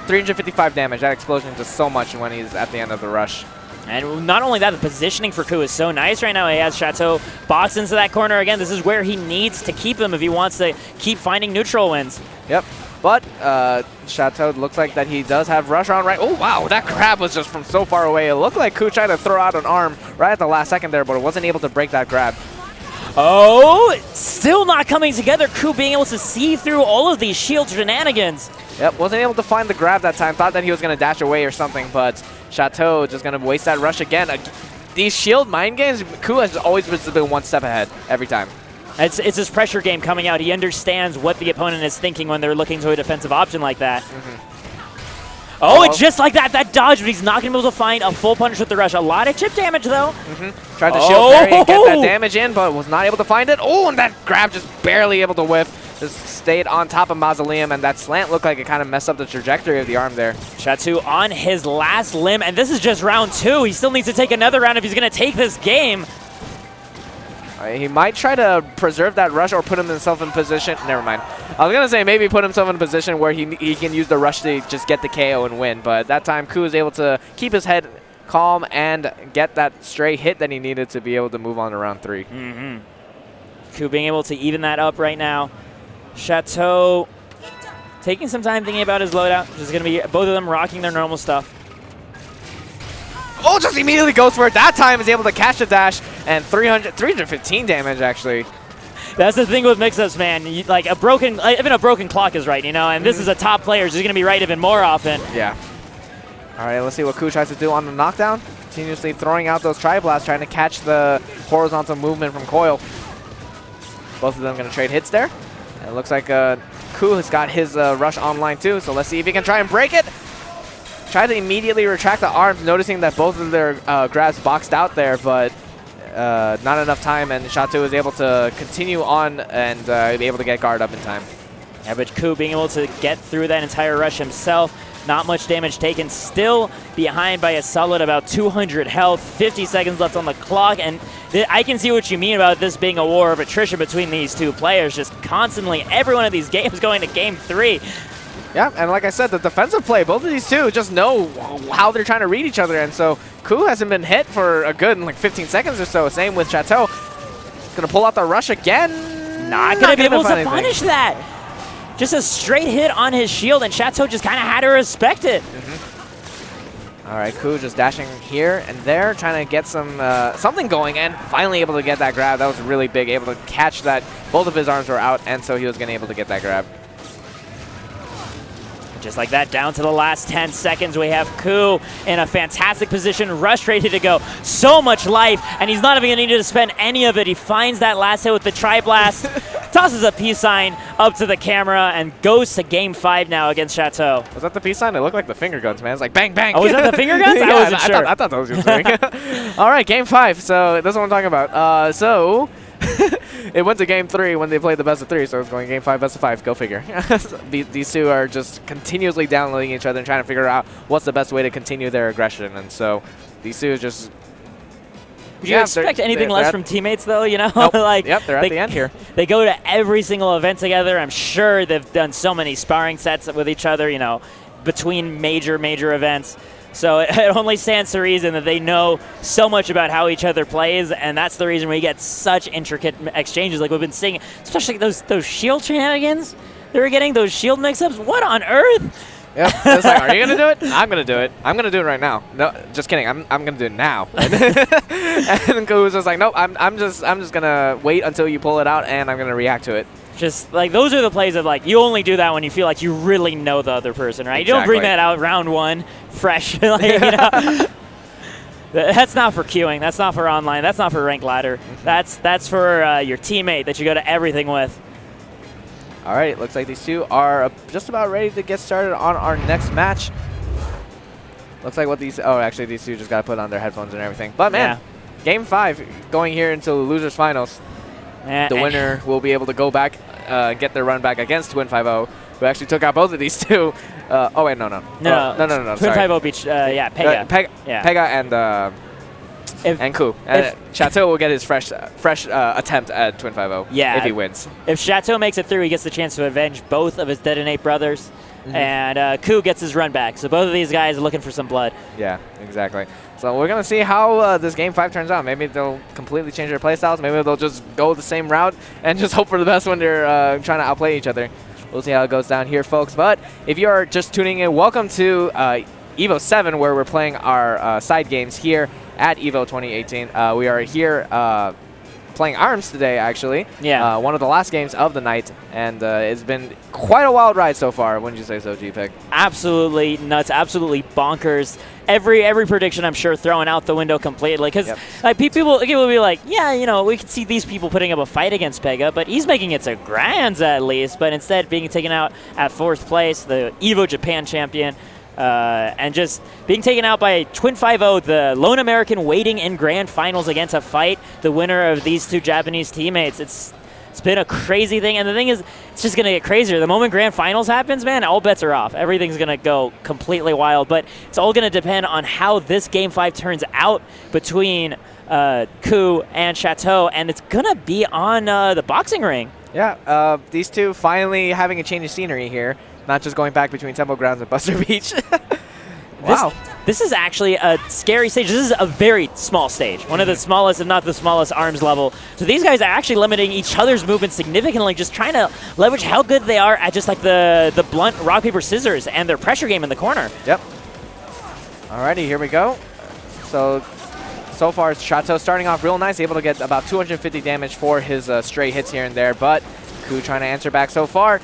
355 damage. That explosion does so much when he's at the end of the rush. And not only that, the positioning for Ku is so nice right now. He has Shateau boxed into that corner again. This is where he needs to keep him if he wants to keep finding neutral wins. Yep. But Shateau looks like that he does have rush on right. Oh, wow. That grab was just from so far away. It looked like Ku tried to throw out an arm right at the last second there, but it wasn't able to break that grab. Oh, still not coming together. Ku being able to see through all of these shield shenanigans. Yep, wasn't able to find the grab that time. Thought that he was going to dash away or something, but Shateau just going to waste that rush again. These shield mind games, Ku has always been one step ahead every time. It's his pressure game coming out. He understands what the opponent is thinking when they're looking to a defensive option like that. Oh, it's just like that. That dodge, but he's not going to be able to find a full punish with the rush. A lot of chip damage, though. Tried to shield parry and get that damage in, but was not able to find it. Oh, and that grab just barely able to whiff. Just stayed on top of Mausoleum, and that slant looked like it kind of messed up the trajectory of the arm there. Shateau on his last limb, and this is just round 2. He still needs to take another round if he's going to take this game. He might try to preserve that rush or put himself in position. Never mind. I was going to say maybe put himself in a position where he can use the rush to just get the KO and win. But that time, Ku was able to keep his head calm and get that stray hit that he needed to be able to move on to round 3. Ku being able to even that up right now. Shateau taking some time thinking about his loadout. Just going to be both of them rocking their normal stuff. Oh, just immediately goes for it. That time is able to catch the dash, and 315 damage, actually. That's the thing with mix-ups, man. Like even a broken clock is right, you know, and this is a top player, so he's going to be right even more often. Yeah. All right, let's see what Ku tries to do on the knockdown. Continuously throwing out those tri-blasts, trying to catch the horizontal movement from Coil. Both of them going to trade hits there. And it looks like Ku has got his rush online too, so let's see if he can try and break it. Try to immediately retract the arms, noticing that both of their grabs boxed out there, but not enough time, and Shateau was able to continue on and be able to get guard up in time. Yeah, but Ku being able to get through that entire rush himself, not much damage taken, still behind by a solid about 200 health, 50 seconds left on the clock, and I can see what you mean about this being a war of attrition between these two players, just constantly every one of these games going to game 3. Yeah, and like I said, the defensive play, both of these two just know how they're trying to read each other, and so Ku hasn't been hit for a good like 15 seconds or so. Same with Shateau. Gonna pull out the rush again. Not gonna be able to punish that. Just a straight hit on his shield, and Shateau just kind of had to respect it. All right, Ku just dashing here and there, trying to get some something going, and finally able to get that grab. That was really big, able to catch that. Both of his arms were out, and so he was gonna be able to get that grab. Just like that, down to the last 10 seconds, we have Ku in a fantastic position, rush ready to go. So much life, and he's not even going to need to spend any of it. He finds that last hit with the tri-blast, tosses a peace sign up to the camera, and goes to game 5 now against Shateau. Was that the peace sign? It looked like the finger guns, man. It's like bang, bang. Oh, was that the finger guns? Yeah, I wasn't sure. I thought that was good. All right, game 5. So that's what I'm talking about. It went to game 3 when they played the best of 3, so it's going game 5, best of 5. Go figure. These two are just continuously downloading each other and trying to figure out what's the best way to continue their aggression. And so these two just... Would you expect anything less from teammates, though? You know, nope. like yep, they're at the end here. They go to every single event together. I'm sure they've done so many sparring sets with each other. You know, between major events. So it only stands to reason that they know so much about how each other plays, and that's the reason we get such intricate exchanges like we've been seeing, especially those shield shenanigans they were getting, those shield mix-ups. What on earth? Yep. It's like, are you gonna do it? I'm gonna do it. I'm gonna do it right now. No, just kidding. I'm gonna do it now. And Koo was just like, nope. I'm just gonna wait until you pull it out, and I'm gonna react to it. Just like those are the plays of like you only do that when you feel like you really know the other person, right? Exactly. You don't bring that out round 1 fresh. Like, you know? That's not for queuing. That's not for online. That's not for ranked ladder. That's for your teammate that you go to everything with. All right, looks like these two are just about ready to get started on our next match. Looks like what these... Oh, actually, these two just got to put on their headphones and everything. But, man, Game 5 going here into the losers finals. The winner will be able to go back, get their run back against Twin 5-0, who actually took out both of these two. Oh, wait, no. No, Twin 5-0 beat, Pega. Pega and Koo. And Shateau will get his fresh attempt at Twin 5-0 if he wins. If Shateau makes it through, he gets the chance to avenge both of his Detonate brothers. And Koo gets his run back. So both of these guys are looking for some blood. Yeah, exactly. So we're going to see how this Game 5 turns out. Maybe they'll completely change their playstyles. Maybe they'll just go the same route and just hope for the best when they're trying to outplay each other. We'll see how it goes down here, folks. But if you are just tuning in, welcome to EVO 7, where we're playing our side games here at EVO 2018. We are here playing ARMS today, actually. Yeah. One of the last games of the night, and it's been quite a wild ride so far. Wouldn't you say so, GPEG? Absolutely nuts, absolutely bonkers. Every prediction, I'm sure, thrown out the window completely. Because like people will be like, yeah, you know, we can see these people putting up a fight against Pega, but he's making it to grands at least. But instead, being taken out at 4th place, the EVO Japan champion. And just being taken out by Twin 5-0, the lone American waiting in grand finals again to fight the winner of these two Japanese teammates. It's been a crazy thing, and the thing is, it's just going to get crazier. The moment grand finals happens, man, all bets are off. Everything's going to go completely wild, but it's all going to depend on how this Game 5 turns out between Koo and Shateau, and it's going to be on the boxing ring. Yeah, these two finally having a change of scenery here. Not just going back between Temple Grounds and Buster Beach. Wow. This is actually a scary stage. This is a very small stage. One of the smallest, if not the smallest, ARMS level. So these guys are actually limiting each other's movement significantly, just trying to leverage how good they are at just like the blunt rock, paper, scissors and their pressure game in the corner. Yep. Alrighty, here we go. So far, Shateau starting off real nice, able to get about 250 damage for his stray hits here and there, but Koo trying to answer back so far.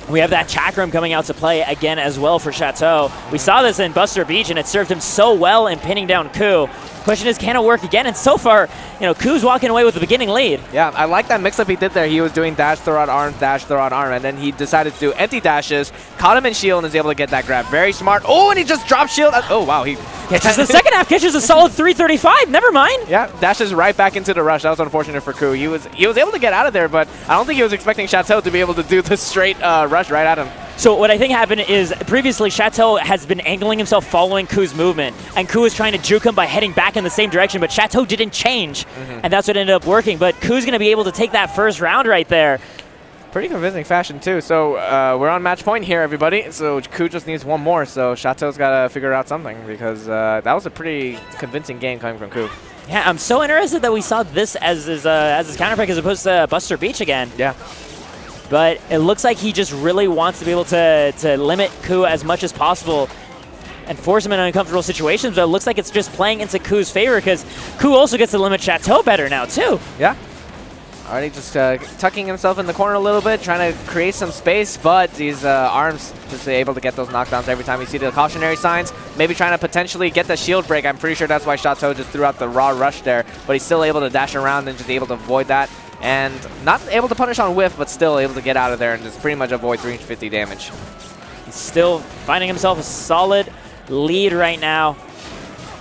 We have that chakram coming out to play again as well for Shateau. We saw this in Buster Beach, and it served him so well in pinning down Koo. Question is, can it work again? And so far, you know, Koo's walking away with the beginning lead. Yeah, I like that mix-up he did there. He was doing dash, throw out arm, dash, throw out arm, and then he decided to do empty dashes, caught him in shield, and is able to get that grab. Very smart. Oh, and he just dropped shield. Oh, wow. He catches the second half, catches a solid 335. Never mind. Yeah, dashes right back into the rush. That was unfortunate for Koo. He was able to get out of there, but I don't think he was expecting Shateau to be able to do the straight rush right at him. So what I think happened is previously Shateau has been angling himself following Koo's movement, and Koo is trying to juke him by heading back in the same direction, but Shateau didn't change, and that's what ended up working. But Koo's going to be able to take that first round right there. Pretty convincing fashion, too. So we're on match point here, everybody. So Koo just needs one more, so Shateau's got to figure out something, because that was a pretty convincing game coming from Koo. Yeah, I'm so interested that we saw this as his counterpick as opposed to Buster Beach again. Yeah. But it looks like he just really wants to be able to limit Koo as much as possible and force him in uncomfortable situations. But it looks like it's just playing into Koo's favor because Koo also gets to limit Shateau better now, too. Yeah. Already just tucking himself in the corner a little bit, trying to create some space, but these arms just able to get those knockdowns every time you see the cautionary signs. Maybe trying to potentially get the shield break. I'm pretty sure that's why Shateau just threw out the raw rush there, but he's still able to dash around and just able to avoid that. And not able to punish on whiff, but still able to get out of there and just pretty much avoid 350 damage. He's still finding himself a solid lead right now.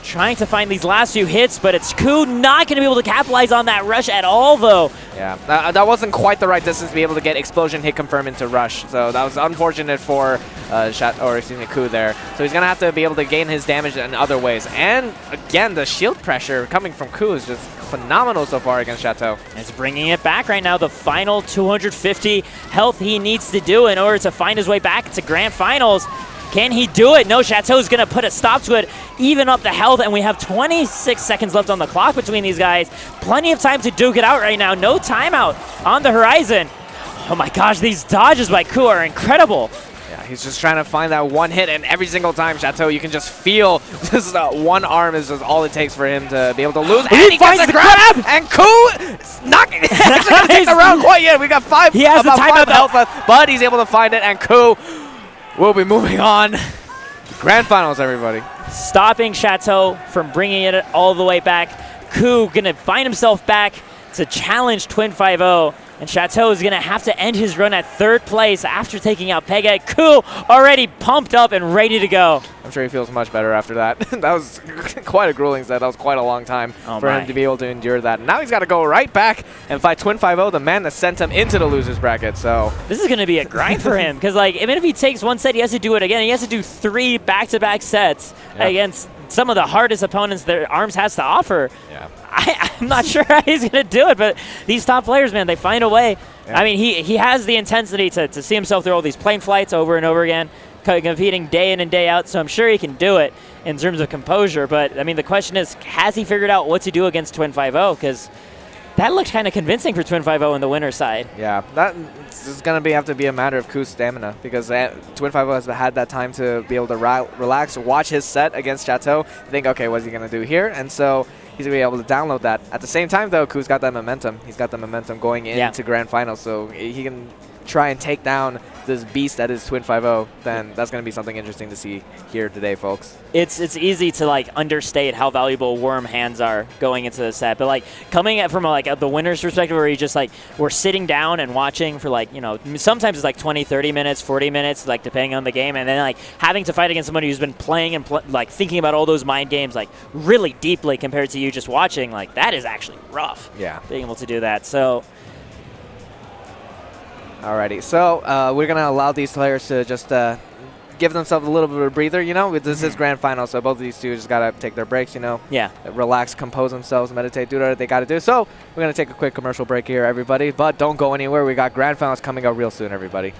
Trying to find these last few hits, but it's Koo not going to be able to capitalize on that rush at all, though. Yeah, that wasn't quite the right distance to be able to get explosion hit confirm into rush. So that was unfortunate for Koo there. So he's going to have to be able to gain his damage in other ways. And again, the shield pressure coming from Koo is just phenomenal so far against Shateau. It's bringing it back right now. The final 250 health he needs to do in order to find his way back to grand finals. Can he do it? No, Shateau's going to put a stop to it, even up the health, and we have 26 seconds left on the clock between these guys. Plenty of time to duke it out right now. No timeout on the horizon. Oh my gosh, these dodges by Koo are incredible. Yeah, He's just trying to find that one hit, and every single time, Shateau, you can just feel just one arm is just all it takes for him to be able to lose. And he finds the grab! And Koo not actually going to take the round quite yet. We got about 5 health left, but he's able to find it, and Koo will be moving on. Grand finals, everybody. Stopping Shateau from bringing it all the way back. Koo going to find himself back to challenge Twin 5-0. And Shateau is going to have to end his run at 3rd place after taking out Pega. Koo already pumped up and ready to go. I'm sure he feels much better after that. That was quite a grueling set. That was quite a long time for him to be able to endure that. Now he's got to go right back and fight Twin 5-0, the man that sent him into the loser's bracket. So this is going to be a grind for him because, like, even if he takes one set, he has to do it again. He has to do 3 back-to-back sets against some of the hardest opponents that ARMS has to offer. Yeah. I'm not sure how he's going to do it, but these top players, man, they find a way. Yeah. I mean, he has the intensity to see himself through all these plane flights over and over again, competing day in and day out, so I'm sure he can do it in terms of composure. But, I mean, the question is, has he figured out what to do against Twin 5-0? Because that looked kind of convincing for Twin 5-0 on the winner's side. Yeah, that is going to have to be a matter of Koo's stamina because Twin 5-0 has had that time to be able to relax, watch his set against Shateau, think, okay, what's he going to do here? And so he's going to be able to download that. At the same time, though, Koo's got that momentum. He's got the momentum going into Grand Finals, so he can try and take down this beast that is Twin 5-0, then that's going to be something interesting to see here today, folks. It's easy to, like, understate how valuable Worm hands are going into the set, but, like, coming at from the winner's perspective, where you just, like, we're sitting down and watching for, like, you know, sometimes it's like 20, 30 minutes, 40 minutes, like, depending on the game, and then, like, having to fight against somebody who's been playing and like thinking about all those mind games, like, really deeply compared to you just watching, like, that is actually rough. Yeah, being able to do that. So alrighty, so we're going to allow these players to just give themselves a little bit of a breather, you know. This is Grand Final, so both of these two just got to take their breaks, you know. Yeah. Relax, compose themselves, meditate, do whatever they got to do. So we're going to take a quick commercial break here, everybody, but don't go anywhere. We got Grand Finals coming up real soon, everybody.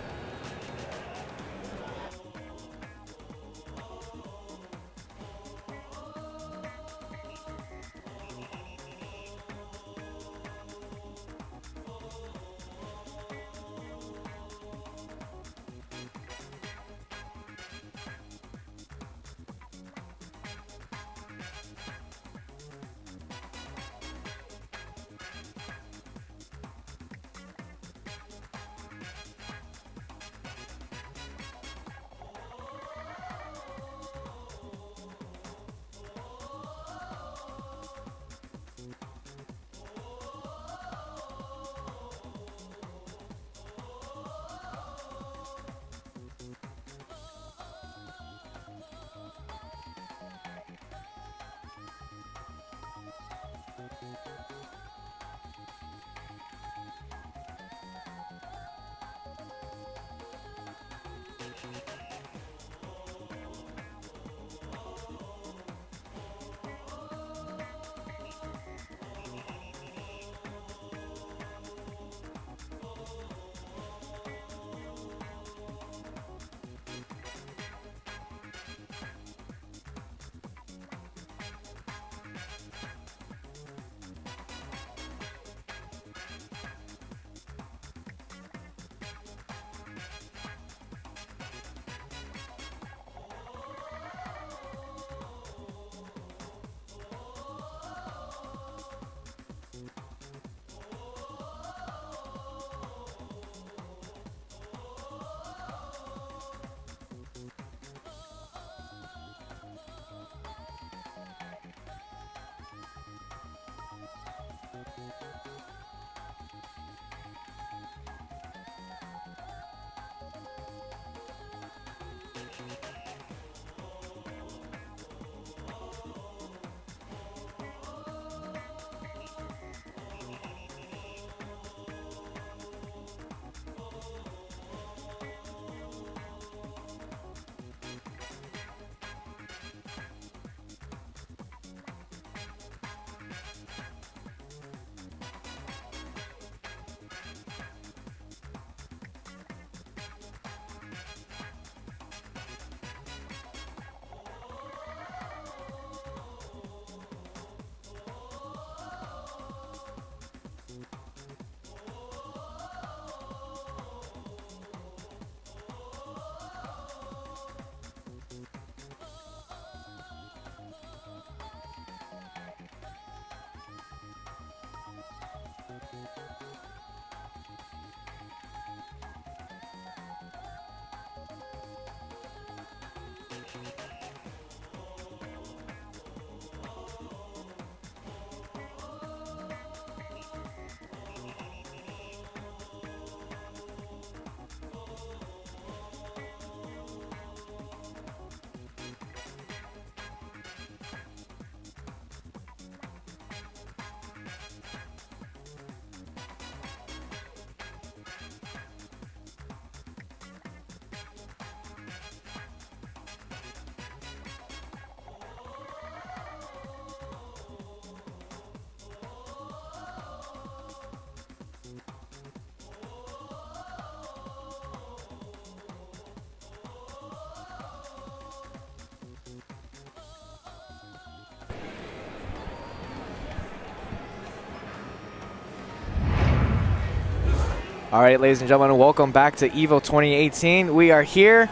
All right, ladies and gentlemen, welcome back to EVO 2018. We are here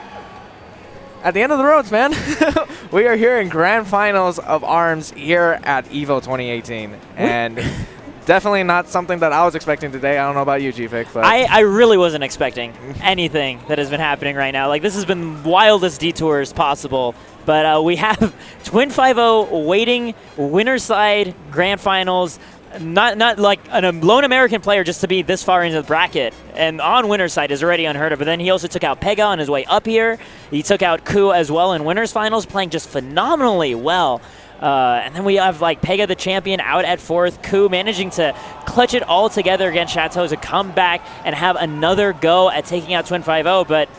at the end of the roads, man. We are here in grand finals of ARMS here at EVO 2018. And definitely not something that I was expecting today. I don't know about you, GFIC, but I really wasn't expecting anything that has been happening right now. Like, this has been wildest detours possible. But we have Twin 5-0 waiting winner side grand finals. Not like a lone American player just to be this far into the bracket. And on winner's side is already unheard of. But then he also took out Pega on his way up here. He took out Ku as well in winners finals, playing just phenomenally well. And then we have like Pega the champion out at 4th. Ku managing to clutch it all together against Shateau to come back and have another go at taking out Twin 5-0. But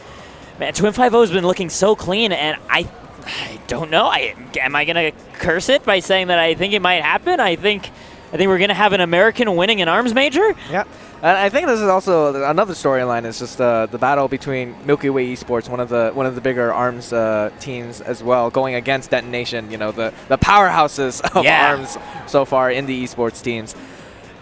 man, Twin 5-0 has been looking so clean, and I don't know. Am I going to curse it by saying that I think it might happen? I think we're going to have an American winning an ARMS major. Yeah. And I think this is also another storyline. It's just the battle between Milky Way Esports, one of the bigger ARMS teams as well, going against Detonation. You know, the powerhouses of ARMS so far in the esports teams.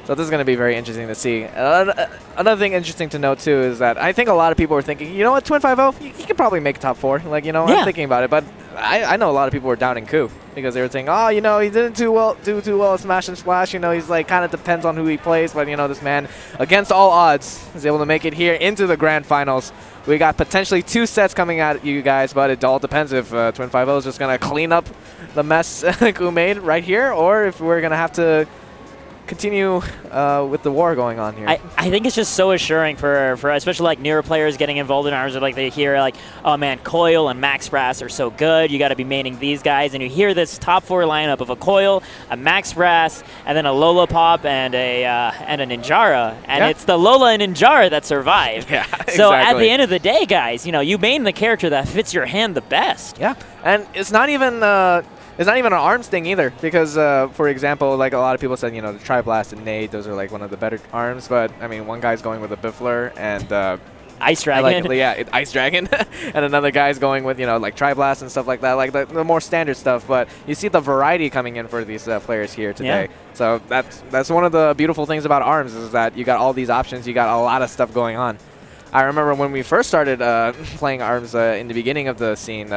So this is going to be very interesting to see. Another thing interesting to note too is that I think a lot of people are thinking, you know what, Twin 5-0, you could probably make top 4. Like, you know, I'm thinking about it, but I know a lot of people were doubting Ku because they were saying, oh, you know, he didn't do too well at Smash and Splash. You know, he's like kind of depends on who he plays, but you know, this man, against all odds, is able to make it here into the grand finals. We got potentially 2 sets coming at you guys, but it all depends if Twin 5-0 is just gonna clean up the mess Ku made right here, or if we're gonna have to continue with the war going on here. I think it's just so assuring for especially like newer players getting involved in ARMS, or like they hear like, oh man, Coil and Max Brass are so good, you got to be maining these guys, and you hear this top 4 lineup of a Coil, a Max Brass, and then a Lollapop and a Ninjara, and it's the Lola and Ninjara that survive. Yeah, so at the end of the day, guys, you know, you main the character that fits your hand the best. Yeah, and it's not even an ARMS thing either, because, for example, like a lot of people said, you know, the Tri-Blast and Nade, those are like one of the better ARMS, but, I mean, one guy's going with a Biffler and Ice Dragon. Ice Dragon, and another guy's going with, you know, like Tri-Blast and stuff like that, like the more standard stuff, but you see the variety coming in for these players here today. Yeah. So that's one of the beautiful things about ARMS is that you got all these options, you got a lot of stuff going on. I remember when we first started playing ARMS in the beginning of the scene,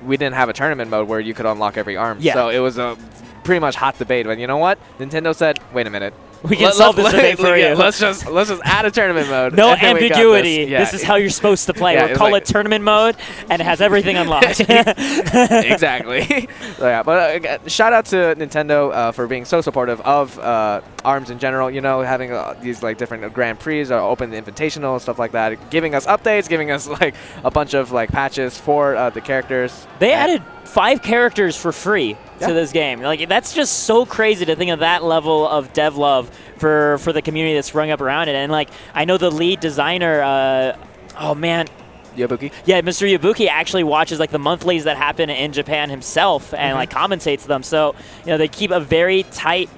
we didn't have a tournament mode where you could unlock every ARM. Yeah. So it was a pretty much hot debate. But you know what? Nintendo said, wait a minute. We can solve this debate for you. Let's just add a tournament mode. No ambiguity. This is how you're supposed to play. We'll call it tournament mode, and it has everything unlocked. Exactly. So yeah, but shout out to Nintendo for being so supportive of ARMS in general. You know, having these like different Grand Prix, open invitational, stuff like that, giving us updates, giving us like a bunch of like patches for the characters. They added 5 characters for free to this game. Like, that's just so crazy to think of that level of dev love for the community that's sprung up around it. And like, I know the lead designer, oh man, Yabuki. Yeah, Mr. Yabuki actually watches like the monthlies that happen in Japan himself and like commentates them. So, you know, they keep a very tight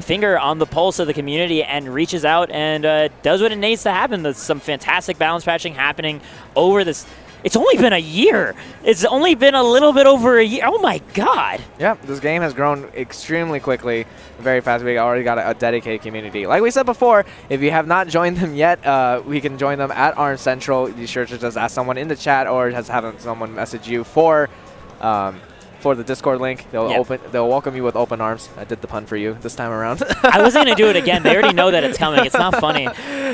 finger on the pulse of the community and reaches out and does what it needs to happen. There's some fantastic balance patching happening over this. It's only been a year. It's only been a little bit over a year. Oh, my God. Yeah, this game has grown extremely quickly, very fast. We already got a dedicated community. Like we said before, if you have not joined them yet, we can join them at ARMS Central. Be sure to just ask someone in the chat or just have someone message you for the Discord link. They'll welcome you with open arms. I did the pun for you this time around. I wasn't going to do it again. They already know that it's coming. It's not funny.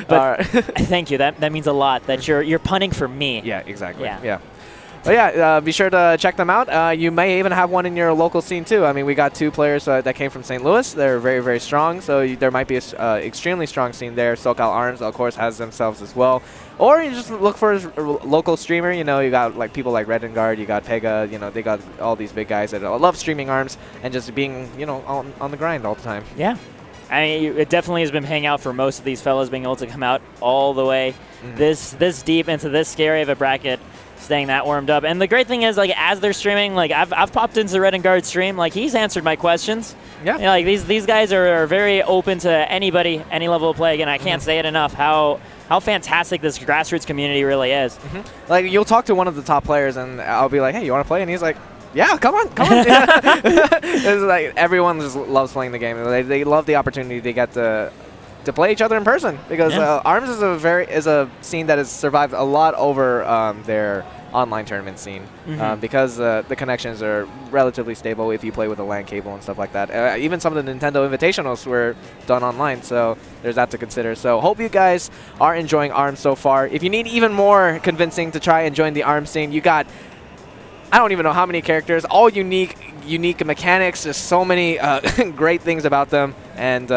But thank you. That means a lot that you're punning for me. Yeah, exactly. Yeah. But yeah, be sure to check them out. You may even have one in your local scene too. I mean, we got 2 players that came from St. Louis. They're very, very strong. So there might be an extremely strong scene there. SoCal Arms, of course, has themselves as well. Or you just look for a local streamer. You know, you got like people like Red and Guard. You got Pega. You know, they got all these big guys that love streaming ARMS and just being, you know, on the grind all the time. Yeah. I mean, it definitely has been paying out for most of these fellas being able to come out all the way this deep into this scary of a bracket, staying that warmed up. And the great thing is, like, as they're streaming, like, I've popped into Red and Guard stream, like, he's answered my questions. Yeah. You know, like, these guys are very open to anybody, any level of play. Again, I can't say it enough how fantastic this grassroots community really is. Like, you'll talk to one of the top players, and I'll be like, hey, you want to play? And he's like, yeah, come on. It's like everyone just loves playing the game. They love the opportunity to get to to play each other in person, because ARMS is a scene that has survived a lot over their online tournament scene, because the connections are relatively stable if you play with a LAN cable and stuff like that. Even some of the Nintendo Invitationals were done online, so there's that to consider. So hope you guys are enjoying ARMS so far. If you need even more convincing to try and join the ARMS scene, you got, I don't even know how many characters, all unique mechanics, just so many great things about them, and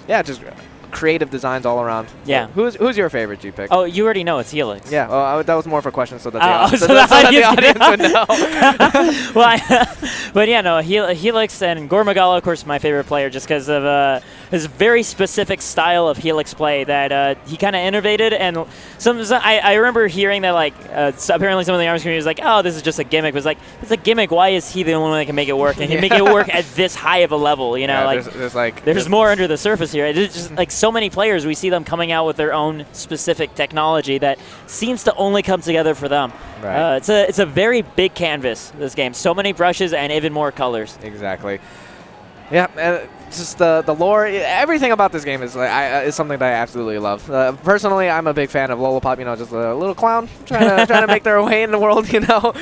yeah, just creative designs all around. Yeah. Who's your favorite you pick? Oh, you already know it's Helix. Yeah, well, that was more of a question so that the audience would know. Well, but yeah, no, Helix and Gormagala, of course, my favorite player, just because of his very specific style of Helix play that he kind of innovated. And I remember hearing that, like, apparently some of the ARMS community was like, oh, this is just a gimmick. It was like, it's a gimmick. Why is he the only one that can make it work? And he can make it work at this high of a level, you know? Yeah, there's more under the surface here. It's just like so many players, we see them coming out with their own specific technology that seems to only come together for them. Right. It's a very big canvas, this game. So many brushes and even more colors. Exactly. Yeah, just the lore, everything about this game is is something that I absolutely love. Personally, I'm a big fan of Lollipop. You know, just a little clown trying to make their way in the world. You know,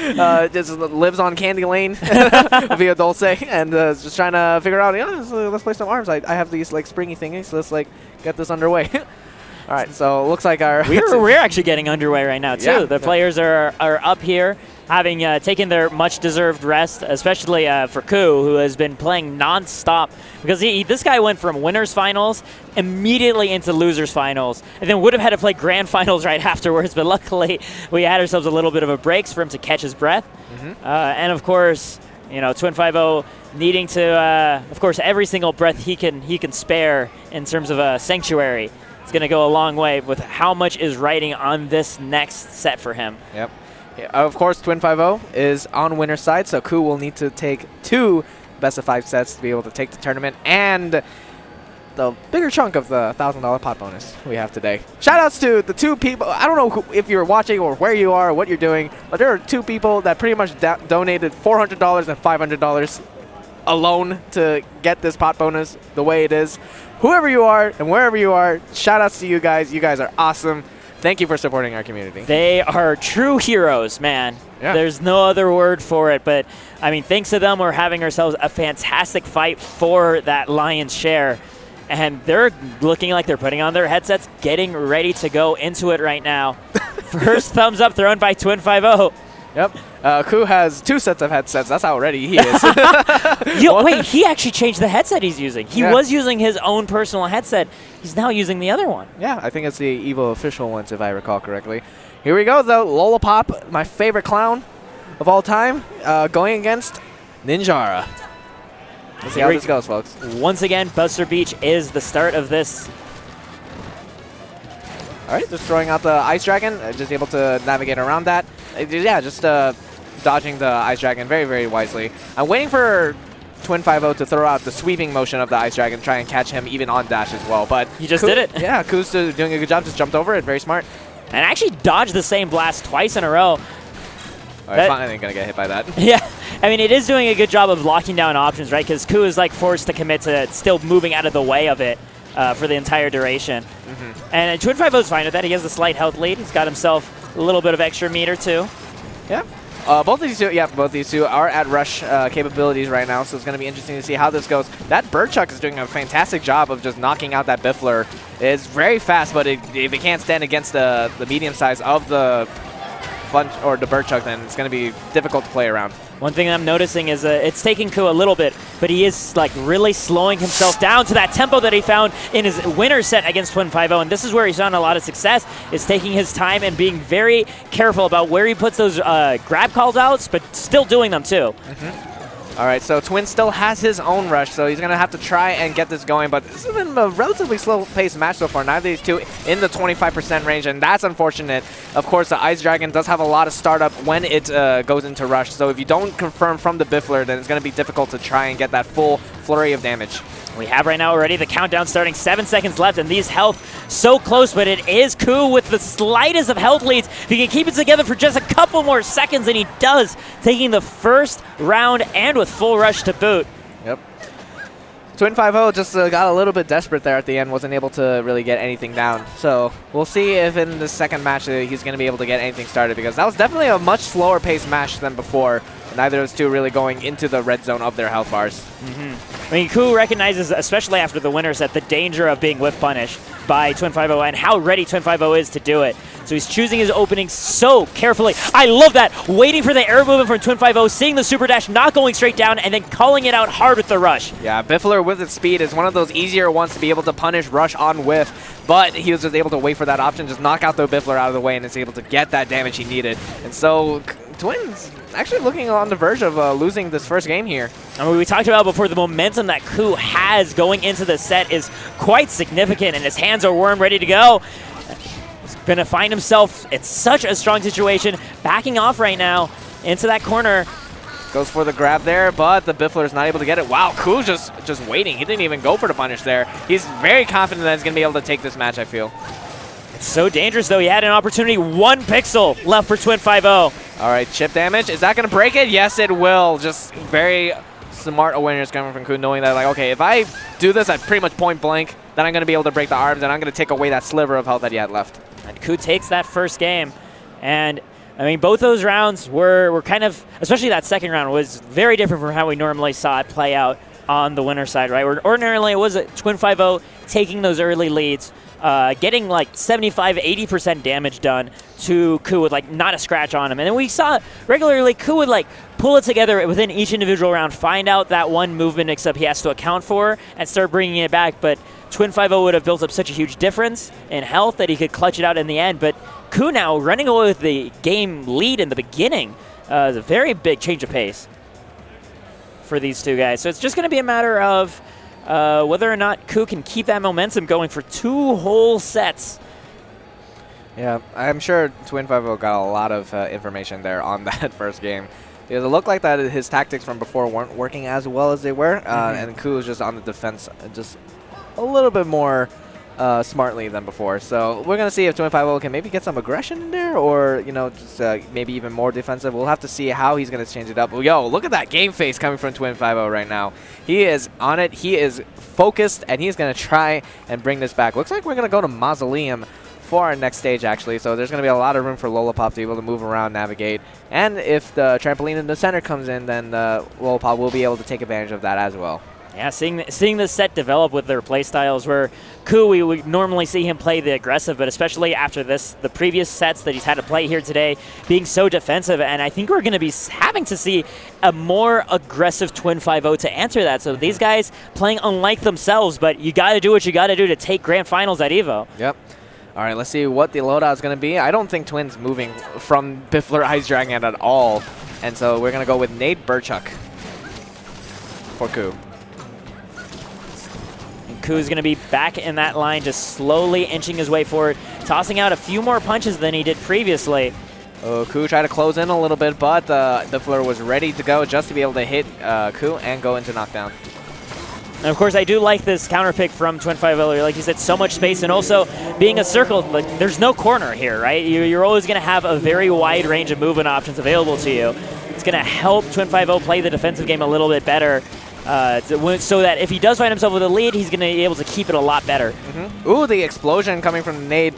just lives on Candy Lane via Dulce, and just trying to figure out. You know, let's play some ARMS. I have these like springy thingies, so let's like get this underway. All right, so it looks like we're actually getting underway right now too. Yeah. The players are up here, having taken their much-deserved rest, especially for Ku, who has been playing non-stop, because this guy went from winners finals immediately into losers finals, and then would have had to play grand finals right afterwards. But luckily, we had ourselves a little bit of a break for him to catch his breath. And of course, you know, Twin50 needing to, of course, every single breath he can spare in terms of a sanctuary. It's going to go a long way with how much is riding on this next set for him. Yep. Yeah, of course, Twin50 is on winner's side, so Ku will need to take 2 best-of-5 sets to be able to take the tournament and the bigger chunk of the $1,000 pot bonus we have today. Shoutouts to the 2 people. I don't know if you're watching or where you are or what you're doing, but there are 2 people that pretty much donated $400 and $500 alone to get this pot bonus the way it is. Whoever you are and wherever you are, shoutouts to you guys. You guys are awesome. Thank you for supporting our community. They are true heroes, man. Yeah. There's no other word for it. But, I mean, thanks to them, we're having ourselves a fantastic fight for that lion's share. And they're looking like they're putting on their headsets, getting ready to go into it right now. First thumbs up thrown by Twin50. Yep. Ku has 2 sets of headsets. That's how ready he is. Wait, he actually changed the headset he's using. He was using his own personal headset. He's now using the other one. Yeah, I think it's the EVO official ones, if I recall correctly. Here we go, though. Lollipop, my favorite clown of all time, going against Ninjara. Let's see how this goes, folks. Once again, Buster Beach is the start of this. All right, just throwing out the Ice Dragon, just able to navigate around that. Yeah, just dodging the Ice Dragon very, very wisely. I'm waiting for Twin50 to throw out the sweeping motion of the Ice Dragon, try and catch him even on dash as well. But he just did it. Yeah, Ku's doing a good job, just jumped over it, very smart. And actually dodged the same blast twice in a row. All right, finally going to get hit by that. Yeah, I mean, it is doing a good job of locking down options, right? Because Ku is like forced to commit to still moving out of the way of it for the entire duration. And Twin50 is fine with that. He has a slight health lead. He's got himself a little bit of extra meter too. Yeah. Both of these two are at rush capabilities right now, so it's going to be interesting to see how this goes. That Birdchuck is doing a fantastic job of just knocking out that Biffler. It's very fast, but if it can't stand against the medium size of the or the Birdchuck, then it's going to be difficult to play around. One thing I'm noticing is it's taking Ku a little bit, but he is like really slowing himself down to that tempo that he found in his winner set against Twin50, and this is where he's found a lot of success, is taking his time and being very careful about where he puts those grab calls out, but still doing them too. All right, so Twin still has his own rush, so he's going to have to try and get this going, but this has been a relatively slow-paced match so far. Neither of these two in the 25% range, and that's unfortunate. Of course, the Ice Dragon does have a lot of startup when it goes into rush, so if you don't confirm from the Biffler, then it's going to be difficult to try and get that full flurry of damage. We have right now already the countdown starting, 7 seconds left, and these health so close, but it is Ku with the slightest of health leads. If he can keep it together for just a couple more seconds, and he does, taking the first round and with full rush to boot. Yep. Twin5-0 just got a little bit desperate there at the end, wasn't able to really get anything down. So we'll see if in the second match he's going to be able to get anything started, because that was definitely a much slower paced match than before. Neither of those two really going into the red zone of their health bars. I mean, Ku recognizes, especially after the winner set, the danger of being whiff punished by Twin5-0 and how ready Twin5-0 is to do it. So he's choosing his opening so carefully. I love that. Waiting for the air movement from Twin5-0, seeing the super dash, not going straight down, and then calling it out hard with the rush. Yeah, Biffler with its speed is one of those easier ones to be able to punish rush on whiff, but he was just able to wait for that option, just knock out the Biffler out of the way, and is able to get that damage he needed. And so Twins actually looking on the verge of losing this first game here. I mean, we talked about before, the momentum that Ku has going into the set is quite significant, and his hands are warm, ready to go. He's going to find himself in such a strong situation, backing off right now into that corner. Goes for the grab there, but the Biffler is not able to get it. Wow, Ku's just waiting. He didn't even go for the punish there. He's very confident that he's going to be able to take this match, I feel. It's so dangerous, though. He had an opportunity. 1 pixel left for Twin5-0. All right, chip damage. Is that going to break it? Yes, it will. Just very smart awareness coming from Ku, knowing that, like, okay, if I do this at pretty much point blank, then I'm going to be able to break the arms, and I'm going to take away that sliver of health that he had left. And Ku takes that first game. And, I mean, both those rounds were kind of, especially that second round, was very different from how we normally saw it play out on the winner side, right? Where ordinarily it was Twin5-0 taking those early leads, getting like 75–80% damage done to Ku with like not a scratch on him. And then we saw regularly Ku would like pull it together within each individual round, find out that one movement mix-up he has to account for, and start bringing it back. But Twin5-0 would have built up such a huge difference in health that he could clutch it out in the end. But Ku now running away with the game lead in the beginning is a very big change of pace for these two guys. So it's just going to be a matter of whether or not Ku can keep that momentum going for 2 whole sets. Yeah, I'm sure Twin5-0 got a lot of information there on that first game. Because it looked like that his tactics from before weren't working as well as they were, and Ku was just on the defense just a little bit more smartly than before. So we're going to see if Twin5-0 can maybe get some aggression in there, or, you know, just maybe even more defensive. We'll have to see how he's going to change it up. Yo, look at that game face coming from Twin5-0 right now. He is on it. He is focused, and he's going to try and bring this back. Looks like we're going to go to Mausoleum for our next stage, actually. So there's going to be a lot of room for Lollipop to be able to move around, navigate. And if the trampoline in the center comes in, then Lollipop will be able to take advantage of that as well. Yeah, seeing this set develop with their play styles, where Ku, we would normally see him play the aggressive, but especially after this, the previous sets that he's had to play here today, being so defensive, and I think we're going to be having to see a more aggressive Twin5-0 to answer that. So these guys playing unlike themselves, but you got to do what you got to do to take grand finals at EVO. Yep. All right, let's see what the loadout is going to be. I don't think Twin's moving from Biffler Ice Dragon at all, and so we're going to go with Nate Burchuk for Ku. Ku's going to be back in that line, just slowly inching his way forward, tossing out a few more punches than he did previously. Ku tried to close in a little bit, but the Fleur was ready to go just to be able to hit Ku and go into knockdown. And of course, I do like this counter pick from Twin5-0. Like you said, so much space, and also being a circle, like there's no corner here, right? You're always going to have a very wide range of movement options available to you. It's going to help Twin5-0 play the defensive game a little bit better. So that if he does find himself with a lead, he's going to be able to keep it a lot better. Ooh, the explosion coming from Nade,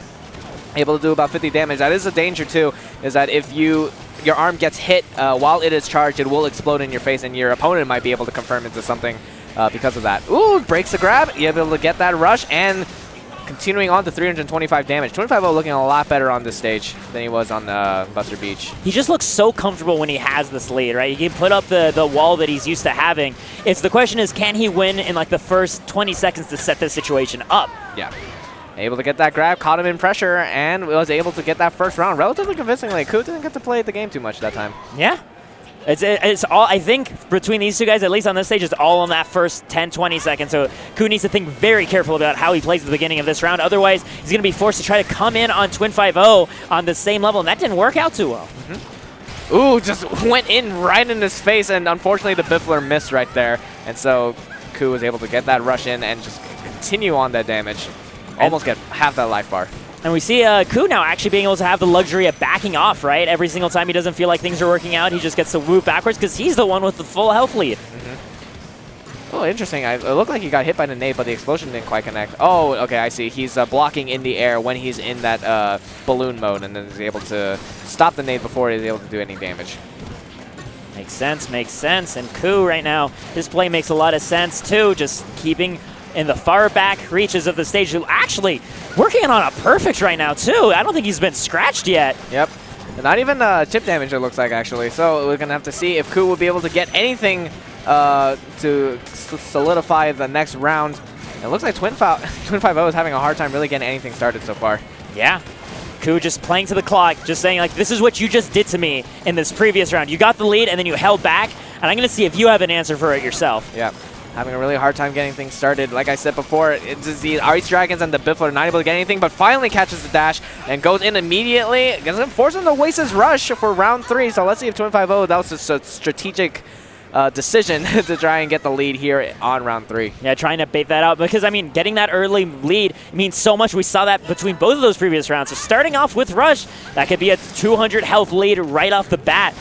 able to do about 50 damage. That is a danger too, is that if your arm gets hit while it is charged, it will explode in your face, and your opponent might be able to confirm into something because of that. Ooh, breaks the grab. You're able to get that rush, and continuing on to 325 damage. Twin5-0 looking a lot better on this stage than he was on Buster Beach. He just looks so comfortable when he has this lead, right? He can put up the wall that he's used to having. The question is, can he win in like the first 20 seconds to set this situation up? Yeah. Able to get that grab, caught him in pressure, and was able to get that first round relatively convincingly. Ku didn't get to play the game too much that time. Yeah. It's all, I think, between these two guys, at least on this stage, it's all in that first 10, 20 seconds. So Ku needs to think very careful about how he plays at the beginning of this round. Otherwise, he's going to be forced to try to come in on Twin5-0 on the same level, and that didn't work out too well. Ooh, just went in right in his face, and unfortunately the Biffler missed right there. And so Ku was able to get that rush in and just continue on that damage. Almost get half that life bar. And we see Ku now actually being able to have the luxury of backing off, right? Every single time he doesn't feel like things are working out, he just gets to move backwards because he's the one with the full health lead. Oh, interesting. It looked like he got hit by the nade, but the explosion didn't quite connect. Oh, okay, I see. He's blocking in the air when he's in that balloon mode, and then is able to stop the nade before he's able to do any damage. Makes sense, makes sense. And Ku right now, his play makes a lot of sense too, just keeping in the far back reaches of the stage. Actually working on a perfect right now too. I don't think he's been scratched yet. Yep. Not even chip damage, it looks like, actually. So we're going to have to see if Ku will be able to get anything to solidify the next round. It looks like Twin 5-0 is having a hard time really getting anything started so far. Yeah. Ku just playing to the clock, just saying, like, this is what you just did to me in this previous round. You got the lead, and then you held back, and I'm going to see if you have an answer for it yourself. Yeah. Having a really hard time getting things started. Like I said before, it's the Ice Dragons and the Biffler are not able to get anything, but finally catches the dash and goes in immediately. Doesn't force him to waste his rush for round 3. So let's see if Twin 5-0, that was just a strategic decision to try and get the lead here on round 3. Yeah, trying to bait that out because, I mean, getting that early lead means so much. We saw that between both of those previous rounds. So starting off with Rush, that could be a 200 health lead right off the bat.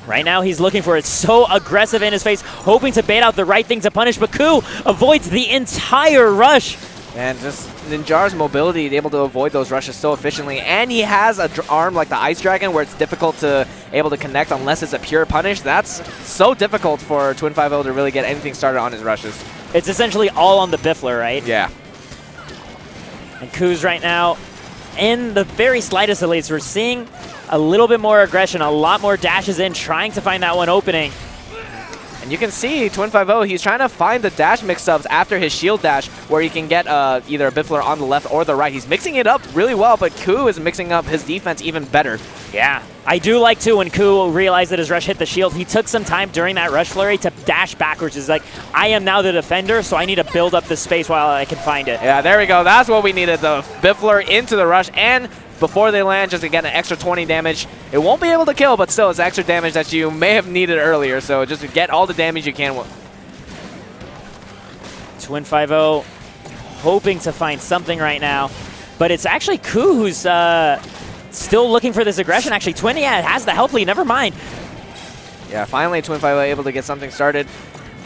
Right now, he's looking for it, so aggressive in his face, hoping to bait out the right thing to punish, but Ku avoids the entire rush. And just Ninjar's mobility, able to avoid those rushes so efficiently, and he has an arm like the Ice Dragon where it's difficult to able to connect unless it's a pure punish. That's so difficult for Twin 5-0 to really get anything started on his rushes. It's essentially all on the Biffler, right? Yeah. And Ku's right now, in the very slightest at least, we're seeing a little bit more aggression, a lot more dashes in, trying to find that one opening. And you can see Twin 5-0, he's trying to find the dash mix-ups after his shield dash where he can get either a Biffler on the left or the right. He's mixing it up really well, but Ku is mixing up his defense even better. Yeah. I do like, too, when Ku realized that his rush hit the shield, he took some time during that rush flurry to dash backwards. He's like, I am now the defender, so I need to build up this space while I can find it. Yeah, there we go. That's what we needed, the Biffler into the rush, and before they land, just to get an extra 20 damage. It won't be able to kill, but still, it's extra damage that you may have needed earlier, so just to get all the damage you can. Twin 5-0 hoping to find something right now, but it's actually Ku who's still looking for this aggression. Actually, Twin, yeah, has the health lead, never mind. Yeah, finally Twin 5-0 able to get something started.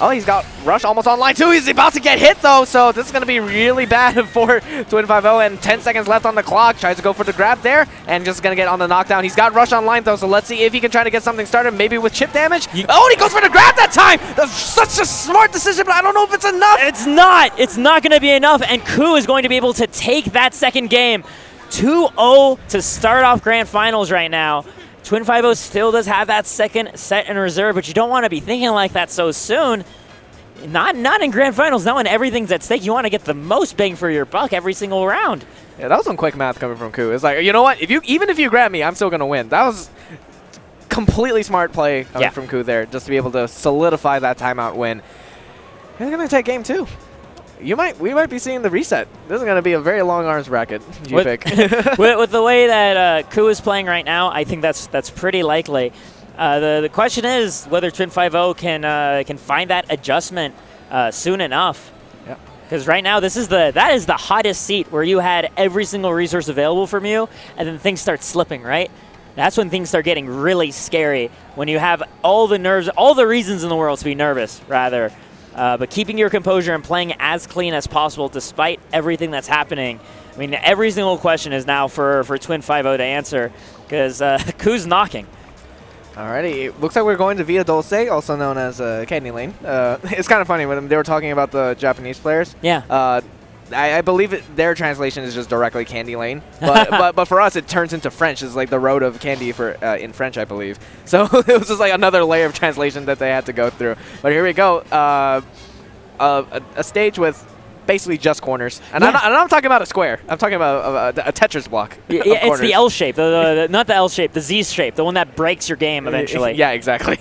Oh, he's got Rush almost online too. He's about to get hit though, so this is going to be really bad for Twin 5-0, and 10 seconds left on the clock. Tries to go for the grab there, and just going to get on the knockdown. He's got Rush online though, so let's see if he can try to get something started, maybe with chip damage. Oh, and he goes for the grab that time! That's such a smart decision, but I don't know if it's enough. It's not. It's not going to be enough, and Ku is going to be able to take that second game. 2-0 to start off Grand Finals right now. Twin 5-0 still does have that second set in reserve, but you don't want to be thinking like that so soon. Not in Grand Finals. Now when everything's at stake, you want to get the most bang for your buck every single round. Yeah, that was some quick math coming from Ku. It's like, you know what? Even if you grab me, I'm still going to win. That was completely smart play coming from Ku there, just to be able to solidify that timeout win. He's going to take game 2. We might be seeing the reset. This is going to be a very long arms bracket. G-pick. With the way that Ku is playing right now, I think that's pretty likely. The question is whether Twin 5-0 can find that adjustment soon enough. Yeah. Because right now that is the hottest seat where you had every single resource available from you, and then things start slipping, right? That's when things start getting really scary. When you have all the nerves, all the reasons in the world to be nervous, rather. But keeping your composure and playing as clean as possible despite everything that's happening. I mean, every single question is now for Twin 5-0 to answer, because Ku's knocking. Alrighty, it looks like we're going to Via Dulce, also known as Candy Lane. It's kind of funny when they were talking about the Japanese players. Yeah. I believe their translation is just directly Candy Lane, but for us it turns into French. It's like the road of candy for in French, I believe. So it was just like another layer of translation that they had to go through. But here we go, a stage with basically just corners, and I'm not talking about a square. I'm talking about a Tetris block. Yeah, it's the L shape, not the L shape, the Z shape, the one that breaks your game eventually. Yeah, exactly.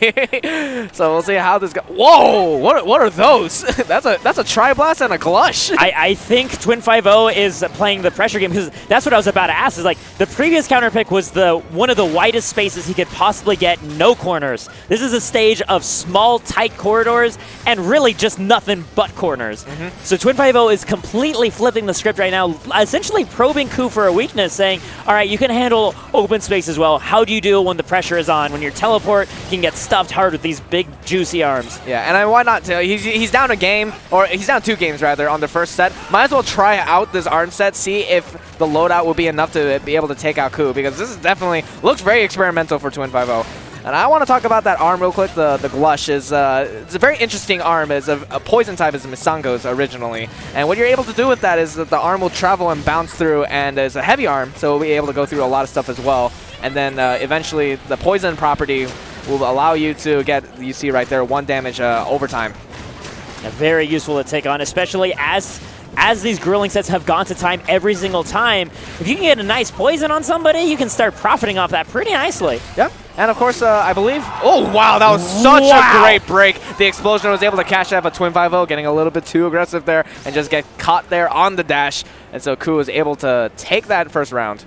So we'll see how this goes. Whoa! What are those? that's a Tri-Blast and a Glush. I think Twin 5-0 is playing the pressure game, because that's what I was about to ask. Is like the previous counter pick was one of the widest spaces he could possibly get, no corners. This is a stage of small, tight corridors and really just nothing but corners. So Twin 5-0 Twin50 is completely flipping the script right now, essentially probing Ku for a weakness, saying, all right, you can handle open space as well. How do you do when the pressure is on? When your teleport can get stuffed hard with these big, juicy arms. Yeah, and why not? He's down a game, or he's down 2 games, rather, on the first set. Might as well try out this arm set, see if the loadout will be enough to be able to take out Ku, because this is definitely looks very experimental for Twin50. And I want to talk about that arm real quick. The Glush is it's a very interesting arm. It's a poison type as Misango's originally. And what you're able to do with that is that the arm will travel and bounce through, and it's a heavy arm, so we'll be able to go through a lot of stuff as well. And then eventually the poison property will allow you to get, you see right there, 1 damage overtime. Yeah, very useful to take on, especially as these grilling sets have gone to time every single time. If you can get a nice poison on somebody, you can start profiting off that pretty nicely. Yep. And of course, I believe, oh wow, that was such a great break. The explosion was able to cash out, but Twin50 getting a little bit too aggressive there and just get caught there on the dash. And so Ku was able to take that first round.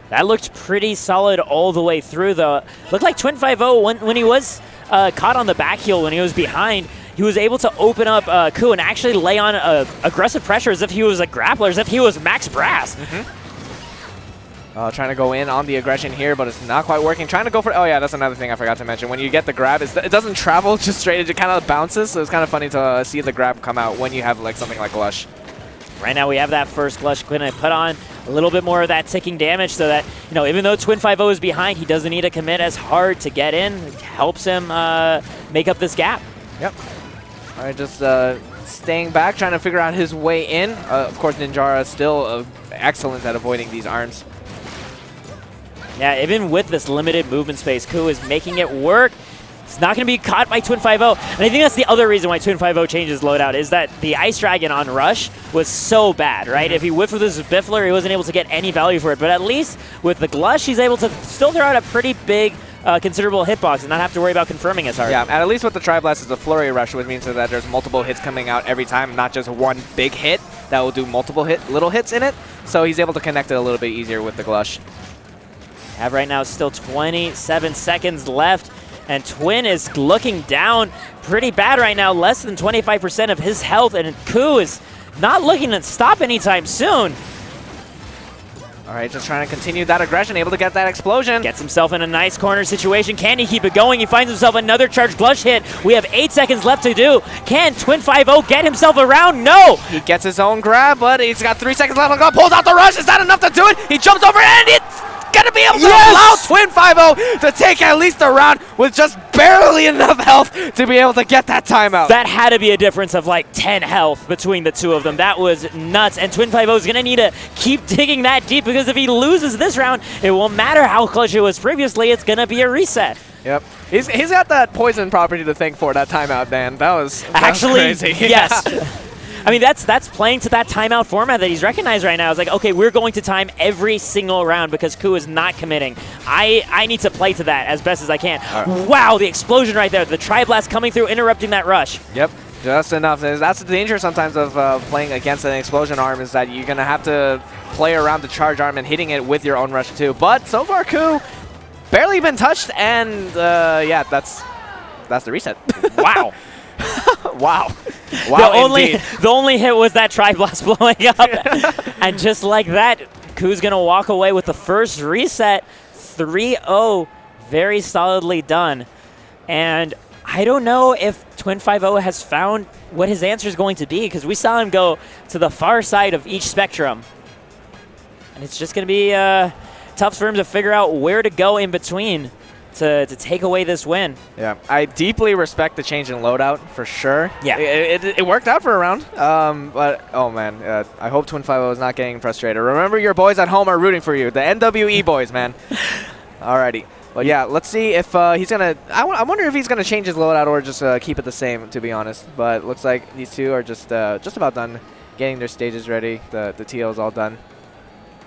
That looked pretty solid all the way through, though. Looked like Twin50, when he was caught on the back heel, when he was behind, he was able to open up Ku and actually lay on aggressive pressure as if he was a grappler, as if he was Max Brass. Trying to go in on the aggression here, but it's not quite working. Trying to go for, oh yeah, that's another thing I forgot to mention. When you get the grab, it doesn't travel just straight, it kind of bounces, so it's kind of funny to see the grab come out when you have like something like Glush. Right now we have that first Glush going to put on a little bit more of that ticking damage so that, you know, even though Twin50 is behind, he doesn't need to commit as hard to get in. It helps him make up this gap. Yep. All right, just staying back, trying to figure out his way in. Of course, Ninjara is still excellent at avoiding these arms. Yeah, even with this limited movement space, Ku is making it work. It's not going to be caught by Twin50. And I think that's the other reason why Twin50 changes loadout, is that the Ice Dragon on Rush was so bad, right? If he whiffed with his Biffler, he wasn't able to get any value for it. But at least with the Glush, he's able to still throw out a pretty big, considerable hitbox and not have to worry about confirming as hard. Yeah, and at least with the Tri-Blast, it's a Flurry Rush, which means that there's multiple hits coming out every time, not just one big hit that will do multiple little hits in it. So he's able to connect it a little bit easier with the Glush. Have right now still 27 seconds left, and Twin is looking down pretty bad right now, less than 25% of his health, and Ku is not looking to stop anytime soon. All right, just trying to continue that aggression, able to get that explosion. Gets himself in a nice corner situation. Can he keep it going? He finds himself another charged Glush hit. We have 8 seconds left to do. Can Twin50 get himself around? No! He gets his own grab, but he's got 3 seconds left to go. Pulls out the rush. Is that enough to do it? He jumps over and it's gonna be able to allow Twin50 to take at least a round with just barely enough health to be able to get that timeout. That had to be a difference of like 10 health between the two of them. That was nuts, and Twin50 is gonna need to keep digging that deep, because if he loses this round, it won't matter how clutch it was previously, it's gonna be a reset. Yep. He's got that poison property to thank for that timeout, Dan. That was actually crazy. Yes. I mean, that's playing to that timeout format that he's recognized right now. It's like, okay, we're going to time every single round because Ku is not committing. I need to play to that as best as I can. Right. Wow, the explosion right there. The Tri-Blast coming through, interrupting that rush. Yep, just enough. That's the danger sometimes of playing against an explosion arm, is that you're going to have to play around the charge arm and hitting it with your own rush too. But so far, Ku barely been touched, and yeah, that's the reset. Wow. Wow. The only hit was that Tri-Blast blowing up. And just like that, Ku's going to walk away with the first reset. 3-0, very solidly done. And I don't know if Twin50 has found what his answer is going to be, because we saw him go to the far side of each spectrum. And it's just going to be tough for him to figure out where to go in between to take away this win. Yeah, I deeply respect the change in loadout, for sure. Yeah. It worked out for a round, but, oh man, I hope Twin50 is not getting frustrated. Remember, your boys at home are rooting for you. The NWE boys, man. Alrighty. But yeah, let's see if he's going to... I wonder if he's going to change his loadout or just keep it the same, to be honest. But looks like these two are just about done getting their stages ready. The TL is all done.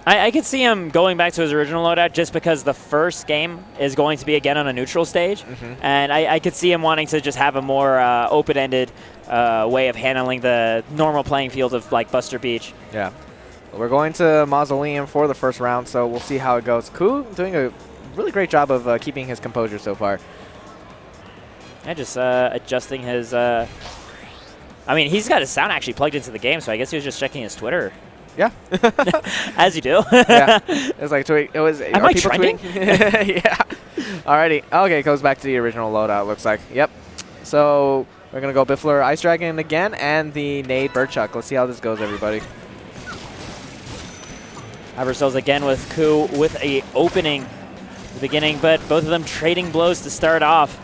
I could see him going back to his original loadout just because the first game is going to be again on a neutral stage. And I could see him wanting to just have a more open-ended way of handling the normal playing field of like Buster Beach. Yeah. Well, we're going to Mausoleum for the first round, so we'll see how it goes. Ku doing a really great job of keeping his composure so far. And just adjusting his I mean, he's got his sound actually plugged into the game, so I guess he was just checking his Twitter. Yeah. As you do. Yeah. It was like tweet. It was. Am I trending? Yeah. Alrighty. Okay, it goes back to the original loadout. Looks like. Yep. So we're gonna go Biffler, Ice Dragon again, and the Nade Birdchuck. Let's see how this goes, everybody. Iverso's again with Ku with a opening at the beginning, but both of them trading blows to start off.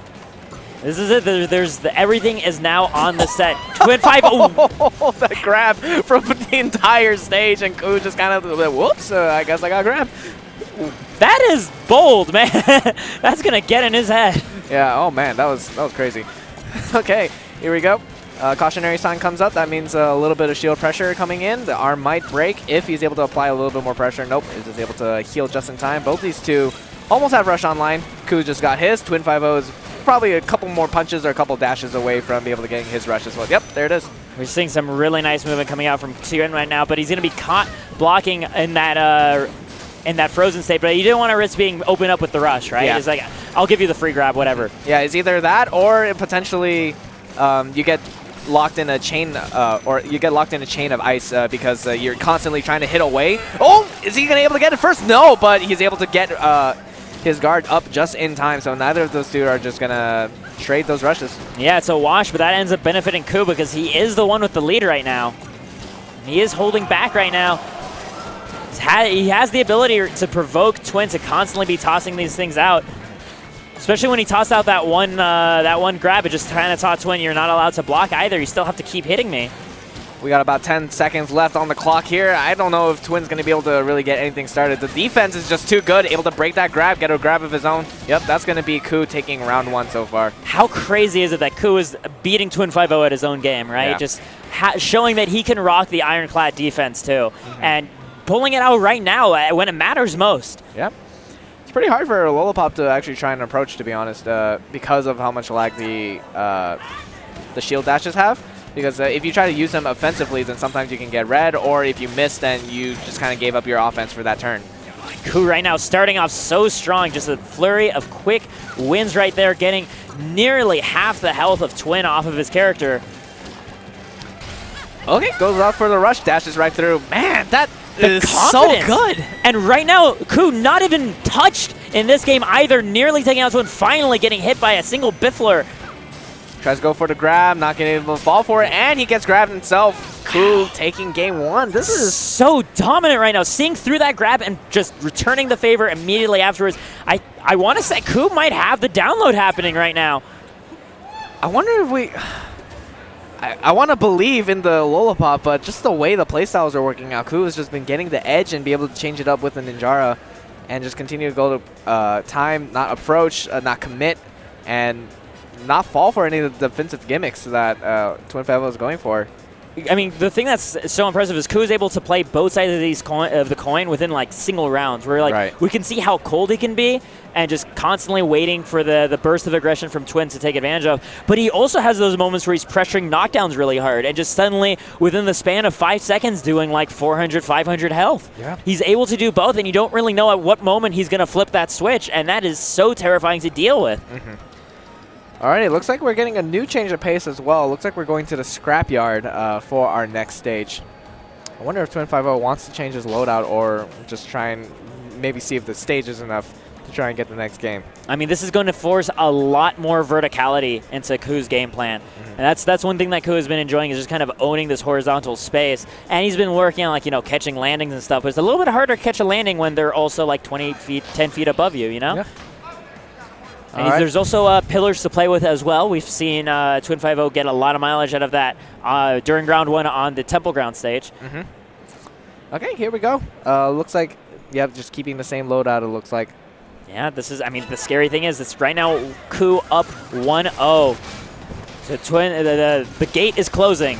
This is it. Everything is now on the set. Twin 5. Oh, that grab from the entire stage, and Ku just kind of whoops. I guess I got grabbed. That is bold, man. That's gonna get in his head. Yeah. Oh man, that was crazy. Okay, here we go. Cautionary sign comes up. That means a little bit of shield pressure coming in. The arm might break if he's able to apply a little bit more pressure. Nope, he's just able to heal just in time. Both these two almost have rush online. Ku just got his. Twin 5-0 is probably a couple more punches or a couple dashes away from being able to get his rush as well. Yep, there it is. We're seeing some really nice movement coming out from Tyrion right now, but he's going to be caught blocking in that frozen state, but you didn't want to risk being open up with the rush, right? Yeah. It's like, I'll give you the free grab, whatever. Yeah, it's either that or potentially you get locked in a chain of ice because you're constantly trying to hit away. Oh, is he gonna be able to get it first? No, but he's able to get his guard up just in time, so neither of those two are just gonna trade those rushes. Yeah, it's a wash, but that ends up benefiting Ku because he is the one with the lead right now. He is holding back right now. He has the ability to provoke Twin to constantly be tossing these things out. Especially when he tossed out that one grab, it just kind of taught Twin you're not allowed to block either. You still have to keep hitting me. We got about 10 seconds left on the clock here. I don't know if Twin's going to be able to really get anything started. The defense is just too good, able to break that grab, get a grab of his own. Yep, that's going to be Ku taking round 1 so far. How crazy is it that Ku is beating Twin 5-0 at his own game, right? Yeah. Just showing that he can rock the ironclad defense too. And pulling it out right now when it matters most. Yep. It's pretty hard for Lollipop to actually try and approach, to be honest, because of how much lag the shield dashes have. Because if you try to use them offensively, then sometimes you can get red, or if you miss, then you just kind of gave up your offense for that turn. Ku right now starting off so strong, just a flurry of quick wins right there, getting nearly half the health of Twin off of his character. Okay, goes out for the rush, dashes right through. Man, that is confidence. So good. And right now, Ku not even touched in this game either, nearly taking out Twin, finally getting hit by a single Biffler. Tries to go for the grab, not getting able to fall for it, and he gets grabbed himself. Ku taking game 1. This is so dominant right now, seeing through that grab and just returning the favor immediately afterwards. I want to say Ku might have the download happening right now. I wonder if we... I want to believe in the Lollipop, but just the way the playstyles are working out, Ku has just been getting the edge and be able to change it up with the Ninjara and just continue to go to time, not approach, not commit, and not fall for any of the defensive gimmicks that Twin 5-0 is going for. I mean, the thing that's so impressive is Ku is able to play both sides of the coin within like single rounds, where we can see how cold he can be and just constantly waiting for the burst of aggression from Twin to take advantage of. But he also has those moments where he's pressuring knockdowns really hard and just suddenly within the span of 5 seconds doing like 400, 500 health. Yeah. He's able to do both, and you don't really know at what moment he's going to flip that switch, and that is so terrifying to deal with. Alrighty, looks like we're getting a new change of pace as well. Looks like we're going to the scrapyard for our next stage. I wonder if Twin 5-0 wants to change his loadout or just try and maybe see if the stage is enough to try and get the next game. I mean, this is going to force a lot more verticality into Ku's game plan. And that's one thing that Ku has been enjoying, is just kind of owning this horizontal space. And he's been working on, like, you know, catching landings and stuff. But it's a little bit harder to catch a landing when they're also like 20 feet, 10 feet above you, you know? Yeah. And there's also pillars to play with as well. We've seen Twin 5-0 get a lot of mileage out of that during round 1 on the Temple Ground stage. Okay, here we go. Looks like, just keeping the same loadout, it looks like. Yeah, this is, I mean, the scary thing is it's right now Ku up 1-0. So Twin, the gate is closing.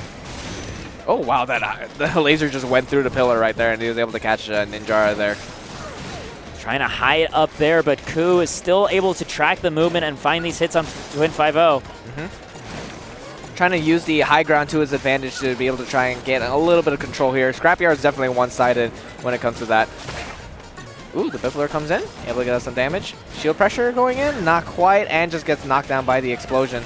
Oh, wow, the laser just went through the pillar right there, and he was able to catch Ninjara there. Trying to hide up there, but Ku is still able to track the movement and find these hits on Twin 5-0. Trying to use the high ground to his advantage to be able to try and get a little bit of control here. Scrapyard is definitely one-sided when it comes to that. Ooh, the Biffler comes in, able to get us some damage. Shield pressure going in, not quite, and just gets knocked down by the explosion.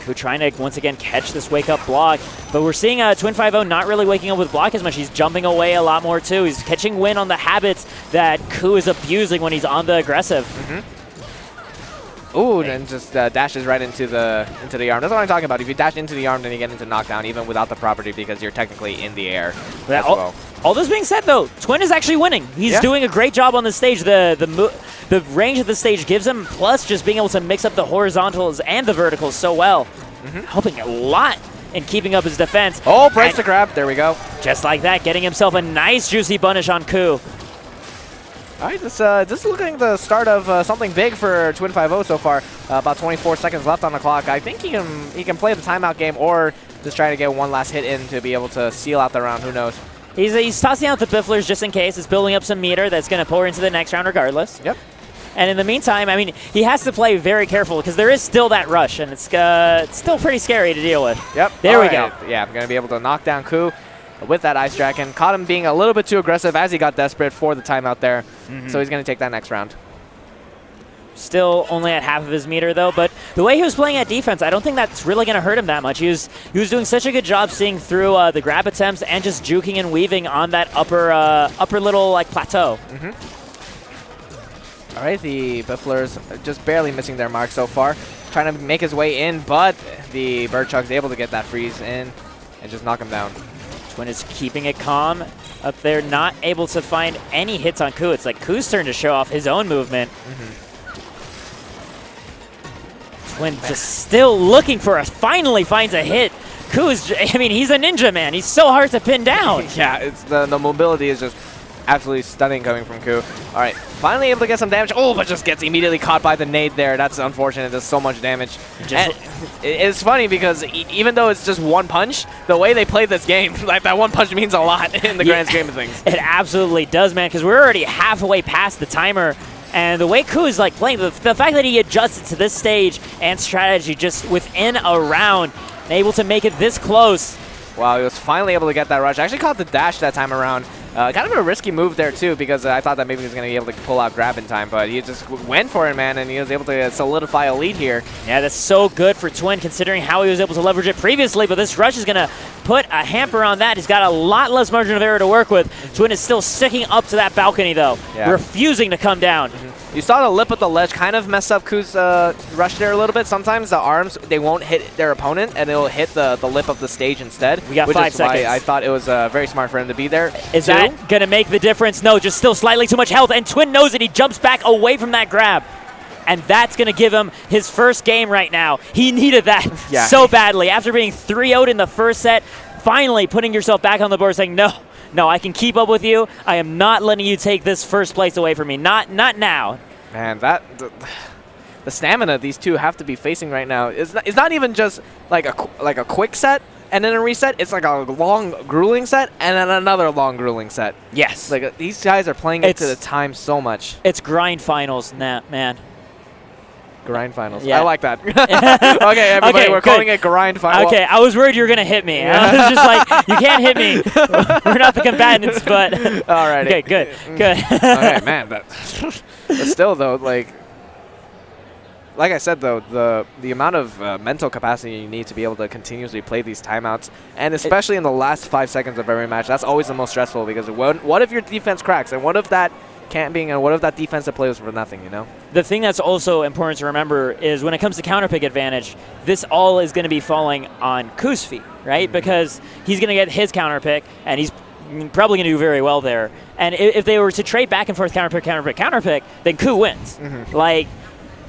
Who trying to, once again, catch this wake-up block. But we're seeing Twin 5-0 not really waking up with block as much. He's jumping away a lot more, too. He's catching wind on the habits that Ku is abusing when he's on the aggressive. Ooh, and just dashes right into the arm. That's what I'm talking about. If you dash into the arm, then you get into knockdown, even without the property, because you're technically in the air as well. All this being said, though, Twin is actually winning. He's doing a great job on the stage. The range of the stage gives him, plus just being able to mix up the horizontals and the verticals so well, helping a lot in keeping up his defense. Oh, press the grab. There we go. Just like that, getting himself a nice, juicy punish on Ku. All right, this is looking like the start of something big for Twin 5-0 so far. About 24 seconds left on the clock. I think he can play the timeout game or just try to get one last hit in to be able to seal out the round. Who knows? He's tossing out the Bifflers just in case. It's building up some meter that's going to pour into the next round regardless. Yep. And in the meantime, I mean, he has to play very careful because there is still that rush, and it's still pretty scary to deal with. Yep. There we go. Yeah, I'm going to be able to knock down Ku with that Ice Dragon. Caught him being a little bit too aggressive as he got desperate for the timeout there. So he's going to take that next round. Still only at half of his meter, though. But the way he was playing at defense, I don't think that's really going to hurt him that much. He was doing such a good job seeing through the grab attempts and just juking and weaving on that upper little like plateau. All right, the Bifflers just barely missing their mark so far. Trying to make his way in, but the Birdchug's able to get that freeze in and just knock him down. Twin is keeping it calm up there, not able to find any hits on Ku. It's like Ku's turn to show off his own movement. Twin just still looking for us, finally finds a hit. Ku is, I mean, he's a ninja, man. He's so hard to pin down. Yeah, it's the mobility is just absolutely stunning coming from Ku. All right, finally able to get some damage. Oh, but just gets immediately caught by the nade there. That's unfortunate. Does so much damage. It's funny because even though it's just one punch, the way they play this game, like that one punch means a lot in the grand scheme of things. It absolutely does, man, because we're already halfway past the timer. And the way Ku is like playing, the fact that he adjusted to this stage and strategy just within a round, and able to make it this close. Wow, he was finally able to get that rush. Actually caught the dash that time around. Kind of a risky move there, too, because I thought that maybe he was going to be able to pull out grab in time, but he just went for it, man, and he was able to solidify a lead here. Yeah, that's so good for Twin, considering how he was able to leverage it previously, but this rush is going to put a hamper on that. He's got a lot less margin of error to work with. Twin is still sticking up to that balcony, though, refusing to come down. You saw the lip of the ledge kind of mess up Ku's rush there a little bit. Sometimes the arms, they won't hit their opponent, and it'll hit the lip of the stage instead. We got 5 seconds. Why I thought it was very smart for him to be there. Is that going to make the difference? No, just still slightly too much health, and Twin knows it. He jumps back away from that grab, and that's going to give him his first game right now. He needed that so badly. After being 3-0'd in the first set, finally putting yourself back on the board saying, no, I can keep up with you. I am not letting you take this first place away from me. Not now. Man, the stamina these two have to be facing right now is not even just like a quick set and then a reset. It's like a long, grueling set and then another long, grueling set. Yes. Like these guys are playing it to the time so much. It's grind finals, man. Grind finals. Yeah. I like that. Okay, everybody, we're calling it grind finals. Okay, I was worried you were going to hit me. I was just like, you can't hit me. We're not the combatants, but... All right. Okay, good. Okay, man. But still, though, like I said, though, the amount of mental capacity you need to be able to continuously play these timeouts, and especially in the last 5 seconds of every match, that's always the most stressful, because what if your defense cracks, and what if that camping, and what if that defensive play was for nothing, you know? The thing that's also important to remember is when it comes to counterpick advantage, this all is going to be falling on Ku's feet, right? Because he's going to get his counterpick, and he's probably going to do very well there. And if they were to trade back and forth counterpick, then Ku wins. Like,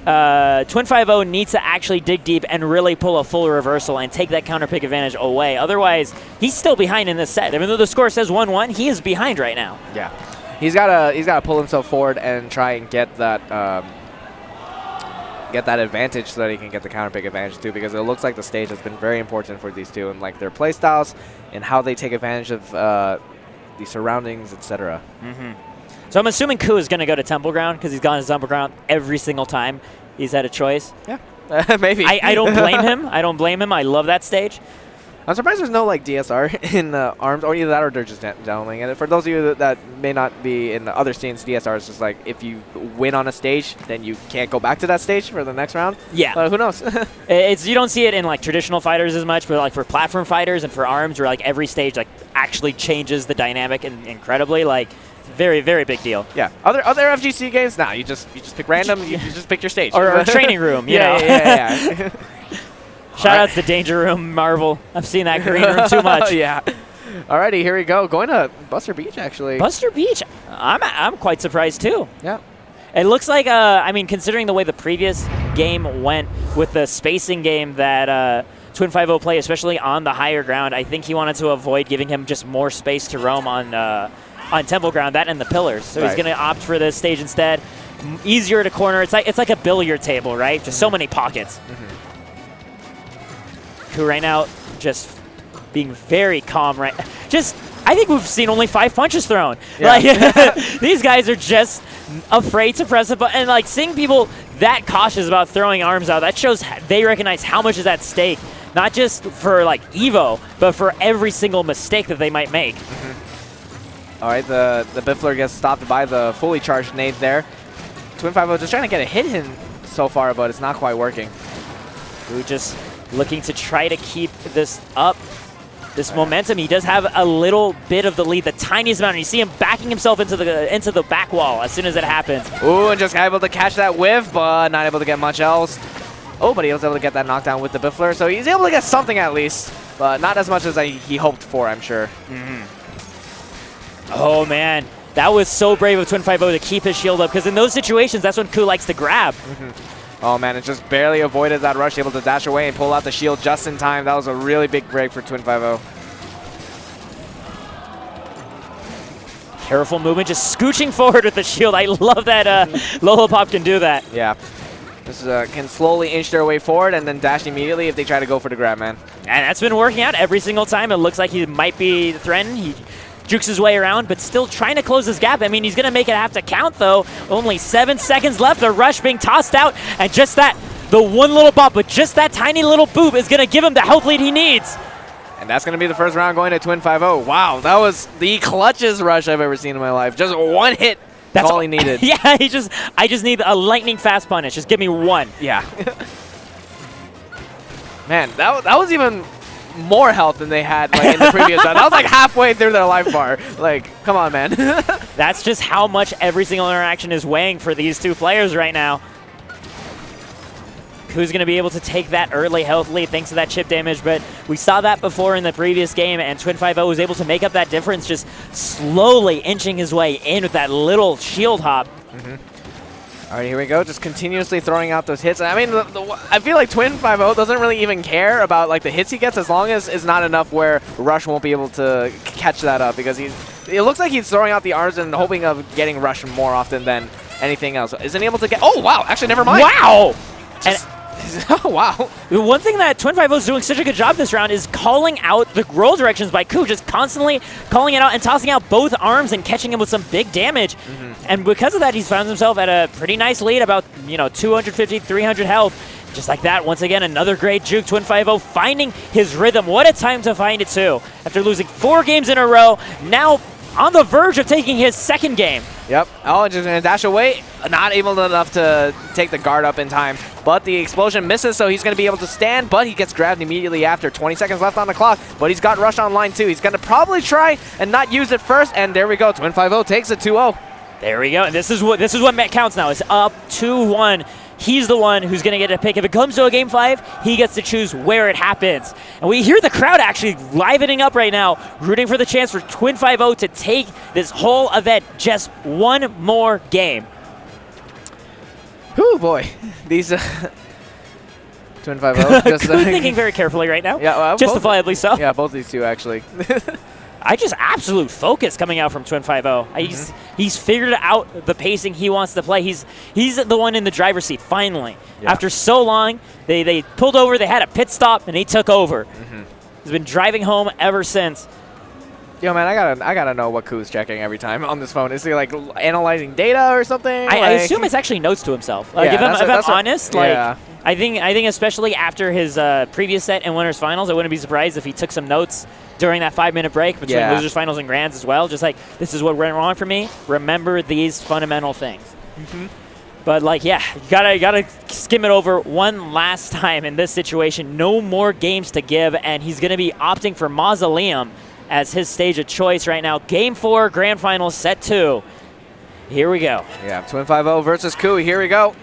Twin 5-0 needs to actually dig deep and really pull a full reversal and take that counterpick advantage away. Otherwise, he's still behind in this set. Even though the score says 1-1, he is behind right now. Yeah. He's gotta pull himself forward and try and get that advantage so that he can get the counterpick advantage too, because it looks like the stage has been very important for these two and like their play styles and how they take advantage of the surroundings, etc. So I'm assuming Ku is going to go to Temple Ground because he's gone to Temple Ground every single time he's had a choice. Yeah, maybe. I don't blame him. I love that stage. I'm surprised there's no like DSR in the arms, or either that or they're just demoing. And for those of you that may not be in the other scenes, DSR is just like if you win on a stage, then you can't go back to that stage for the next round. Yeah. But who knows? You don't see it in like traditional fighters as much, but like for platform fighters and for arms, where like every stage like actually changes the dynamic incredibly, like very, very big deal. Yeah. Other FGC games, nah, you just pick random, you just pick your stage. Or training room, you know. Yeah. Shout out to the Danger Room, Marvel. I've seen that green room too much. Yeah. Alrighty, here we go. Going to Buster Beach, actually. Buster Beach, I'm quite surprised too. Yeah. It looks like, I mean, considering the way the previous game went with the spacing game that Twin 5-0 play, especially on the higher ground, I think he wanted to avoid giving him just more space to roam on Temple ground, that and the pillars. So he's going to opt for this stage instead. Easier to corner. It's like a billiard table, right? Just so many pockets. Who right now just being very calm, right? I think we've seen only 5 punches thrown. Yeah. Like these guys are just afraid to press a button. And like seeing people that cautious about throwing arms out, that shows they recognize how much is at stake. Not just for like EVO, but for every single mistake that they might make. All right, the Biffler gets stopped by the fully charged nade there. Twin 5-0 just trying to get a hit in so far, but it's not quite working. Who just looking to try to keep this up, this momentum. He does have a little bit of the lead, the tiniest amount. And you see him backing himself into the back wall as soon as it happens. Ooh, and just able to catch that whiff, but not able to get much else. Oh, but he was able to get that knockdown with the Biffler, so he's able to get something at least, but not as much as he hoped for, I'm sure. Oh, man. That was so brave of Twin 5-0 to keep his shield up, because in those situations, that's when Ku likes to grab. Oh, man, it just barely avoided that rush, able to dash away and pull out the shield just in time. That was a really big break for Twin 5-0. Careful movement, just scooching forward with the shield. I love that Lollipop can do that. Yeah. This can slowly inch their way forward and then dash immediately if they try to go for the grab, man. And that's been working out every single time. It looks like he might be threatened. He jukes his way around, but still trying to close his gap. I mean, he's going to make it have to count, though. Only 7 seconds left. The rush being tossed out. And just that, the one little bop, but just that tiny little boop is going to give him the health lead he needs. And that's going to be the first round going to Twin 5-0. Wow, that was the clutchest rush I've ever seen in my life. Just one hit. That's all he needed. Yeah, I just need a lightning fast punish. Just give me one. Yeah. Man, that was even more health than they had like in the previous round. That was like halfway through their life bar. Like, come on, man. That's just how much every single interaction is weighing for these two players right now. Who's going to be able to take that early health lead thanks to that chip damage, but we saw that before in the previous game, and Twin 5-0 was able to make up that difference, just slowly inching his way in with that little shield hop. All right, here we go. Just continuously throwing out those hits. I mean, I feel like Twin 5-0 doesn't really even care about like the hits he gets as long as it's not enough where Rush won't be able to catch that up, because it looks like he's throwing out the arms and hoping of getting Rush more often than anything else. Isn't he able to get... Oh, wow. Actually, never mind. Wow. Oh, wow. One thing that Twin 5-0 is doing such a good job this round is calling out the roll directions by Ku, just constantly calling it out and tossing out both arms and catching him with some big damage. And because of that, he's found himself at a pretty nice lead, about 250, 300 health. Just like that, once again, another great juke. Twin 5-0 finding his rhythm. What a time to find it, too. After losing 4 games in a row, now on the verge of taking his second game. Yep. Oh, just going to dash away. Not able enough to take the guard up in time. But the explosion misses, so he's going to be able to stand, but he gets grabbed immediately after. 20 seconds left on the clock, but he's got Rush online too. He's going to probably try and not use it first, and there we go. Twin 5-0 takes it 2-0. There we go. And this is what counts now. It's up 2-1. He's the one who's going to get a pick. If it comes to a Game 5, he gets to choose where it happens. And we hear the crowd actually livening up right now, rooting for the chance for Twin 5-0 to take this whole event just one more game. Whew, boy. These Twin 5-0. Just thinking very carefully right now. Yeah, well, justifiably so. Yeah, both these two actually. I just absolute focus coming out from Twin 5-0. He's figured out the pacing he wants to play. He's the one in the driver's seat finally. Yeah. After so long, they pulled over, they had a pit stop, and he took over. He's been driving home ever since. Yo, man, I gotta know what Ku's checking every time on this phone. Is he like analyzing data or something? I assume it's actually notes to himself. Like, yeah, if I'm honest, like I think especially after his previous set in Winners Finals, I wouldn't be surprised if he took some notes during that 5-minute break between Losers Finals and Grands as well. Just like, this is what went wrong for me. Remember these fundamental things. But like, yeah, you gotta skim it over one last time in this situation. No more games to give, and he's gonna be opting for Mausoleum as his stage of choice right now. Game 4, Grand Finals, set 2. Here we go. Yeah, Twin 5-0 versus Ku. Here we go.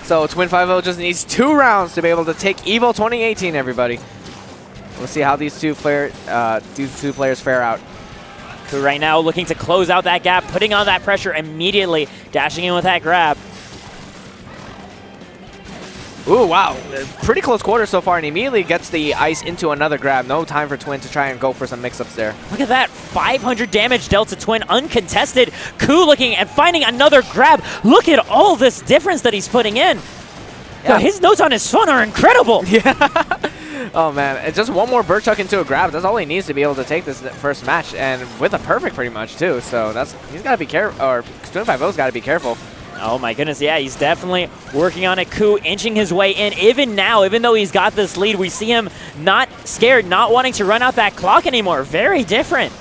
So Twin 5-0 just needs 2 rounds to be able to take EVO 2018, everybody. We'll see how these two players fare out. Ku right now looking to close out that gap, putting on that pressure immediately, dashing in with that grab. Ooh, wow. Pretty close quarter so far, and immediately gets the ice into another grab. No time for Twin to try and go for some mix-ups there. Look at that. 500 damage dealt to Twin, uncontested. Ku looking and finding another grab. Look at all this difference that he's putting in. Yeah. His notes on his phone are incredible. Yeah. Oh, man. It's just one more bird chuck into a grab. That's all he needs to be able to take this first match, and with a perfect pretty much, too. So he's got to be careful, or Twin 5-0's got to be careful. Oh my goodness, yeah, he's definitely working on it. Ku inching his way in. Even now, even though he's got this lead, we see him not scared, not wanting to run out that clock anymore. Very different.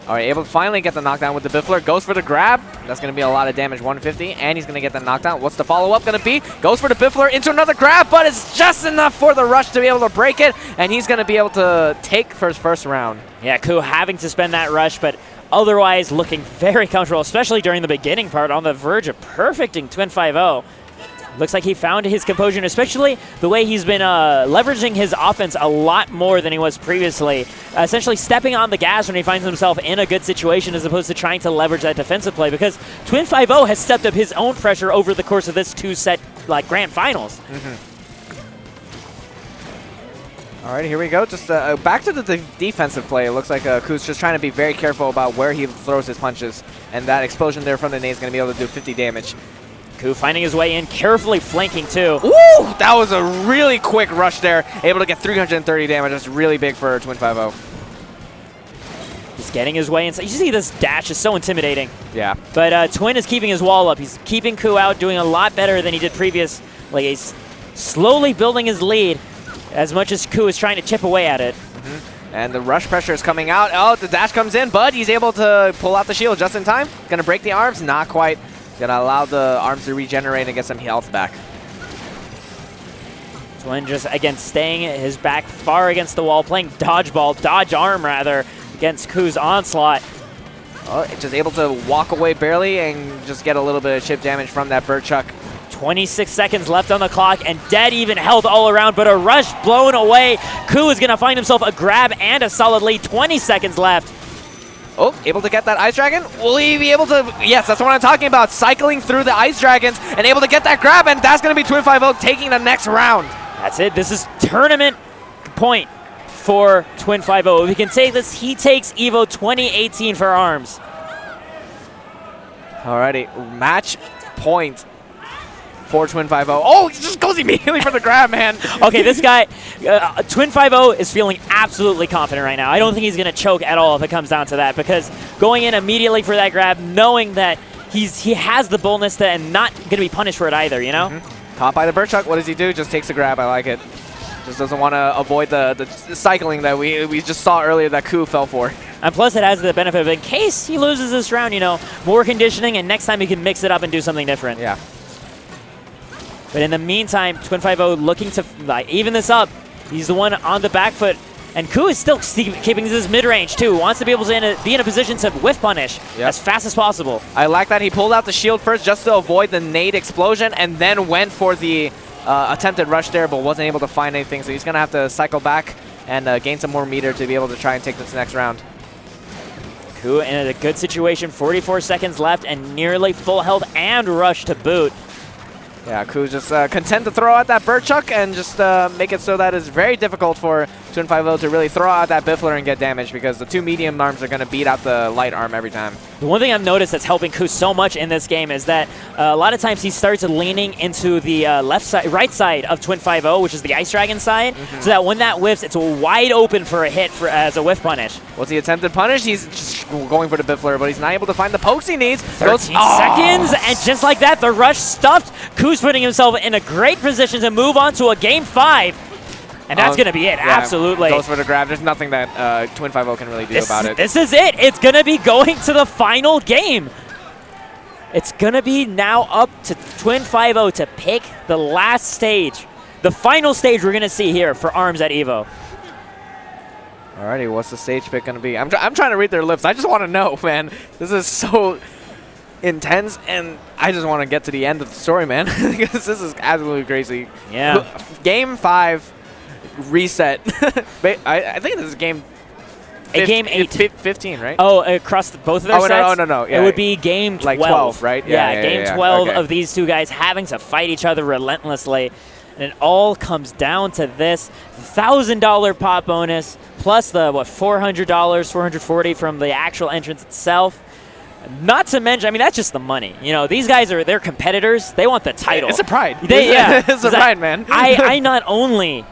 All right, able to finally get the knockdown with the Biffler. Goes for the grab. That's going to be a lot of damage, 150, and he's going to get the knockdown. What's the follow-up going to be? Goes for the Biffler into another grab, but it's just enough for the rush to be able to break it, and he's going to be able to take for his first round. Yeah, Ku having to spend that rush, but otherwise looking very comfortable, especially during the beginning part, on the verge of perfecting Twin 5-0. Looks like he found his composure, and especially the way he's been leveraging his offense a lot more than he was previously. Essentially stepping on the gas when he finds himself in a good situation as opposed to trying to leverage that defensive play, because Twin 5-0 has stepped up his own pressure over the course of this 2-set Grand Finals. All right, here we go. Just back to the defensive play. It looks like Ku's just trying to be very careful about where he throws his punches, and that explosion there from the nade is going to be able to do 50 damage. Ku finding his way in, carefully flanking too. Ooh, that was a really quick rush there. Able to get 330 damage. That's really big for Twin 5-0. He's getting his way inside. You see this dash is so intimidating. Yeah. But Twin is keeping his wall up. He's keeping Ku out, doing a lot better than he did previously. He's slowly building his lead as much as Ku is trying to chip away at it. And the rush pressure is coming out. Oh, the dash comes in, but he's able to pull out the shield just in time. Gonna break the arms, not quite. Gonna allow the arms to regenerate and get some health back. Twin just, again, staying his back far against the wall, playing dodgeball, dodge arm rather, against Ku's onslaught. Oh, just able to walk away barely and just get a little bit of chip damage from that bird chuck. 26 seconds left on the clock, and dead even health all around, but a rush blown away. Ku is going to find himself a grab and a solid lead. 20 seconds left. Oh, able to get that Ice Dragon? Will he be able to? Yes, that's what I'm talking about. Cycling through the Ice Dragons and able to get that grab, and that's going to be Twin 5-0 taking the next round. That's it. This is tournament point for Twin 5-0. If he can take this, he takes EVO 2018 for ARMS. Alrighty, match point for Twin 5-0. Oh, he just goes immediately for the grab, man. Okay, this guy, Twin 5-0 is feeling absolutely confident right now. I don't think he's going to choke at all if it comes down to that, because going in immediately for that grab, knowing that he has the boldness to, and not going to be punished for it either, you know? Caught by the bird chuck. What does he do? Just takes the grab. I like it. Just doesn't want to avoid the cycling that we just saw earlier that Ku fell for. And plus it has the benefit of, in case he loses this round, you know, more conditioning, and next time he can mix it up and do something different. Yeah. But in the meantime, Twin 5-0 looking to even this up. He's the one on the back foot. And Ku is still keeping his mid-range, too. Wants to be able to be in a position to whiff punish as fast as possible. I like that he pulled out the shield first just to avoid the nade explosion, and then went for the attempted rush there, but wasn't able to find anything. So he's going to have to cycle back and gain some more meter to be able to try and take this next round. Ku in a good situation. 44 seconds left and nearly full health and rush to boot. Yeah, Ku's just content to throw out that bird chuck and just make it so that it's very difficult for Twin 5-0 to really throw out that Biffler and get damage, because the 2 medium arms are going to beat out the light arm every time. The one thing I've noticed that's helping Ku so much in this game is that a lot of times he starts leaning into the right side of Twin 5-0, which is the Ice Dragon side, so that when that whiffs, it's wide open for a hit as a whiff punish. What's the attempted punish? He's just going for the Biffler, but he's not able to find the pokes he needs. 13 seconds, and just like that, the rush stuffed. Ku's putting himself in a great position to move on to a Game 5. And that's going to be it, yeah, absolutely. Goes for the grab. There's nothing that Twin 5-0 can really do about it. This is it. It's going to be going to the final game. It's going to be now up to Twin 5-0 to pick the last stage. The final stage we're going to see here for ARMS at EVO. Alrighty, what's the stage pick going to be? I'm trying to read their lips. I just want to know, man. This is so intense, and I just want to get to the end of the story, man, because this is absolutely crazy. Yeah. Game 5. Reset. I think this is game 15, right? Oh, across both of their sets? No. Yeah, it would be game 12. Like 12, right? Yeah, game 12 of these two guys having to fight each other relentlessly. And it all comes down to this $1,000 pot bonus plus the, $400, $440 from the actual entrance itself. Not to mention, I mean, that's just the money. You know, these guys they're competitors. They want the title. It's a pride. It's a pride, man. I not only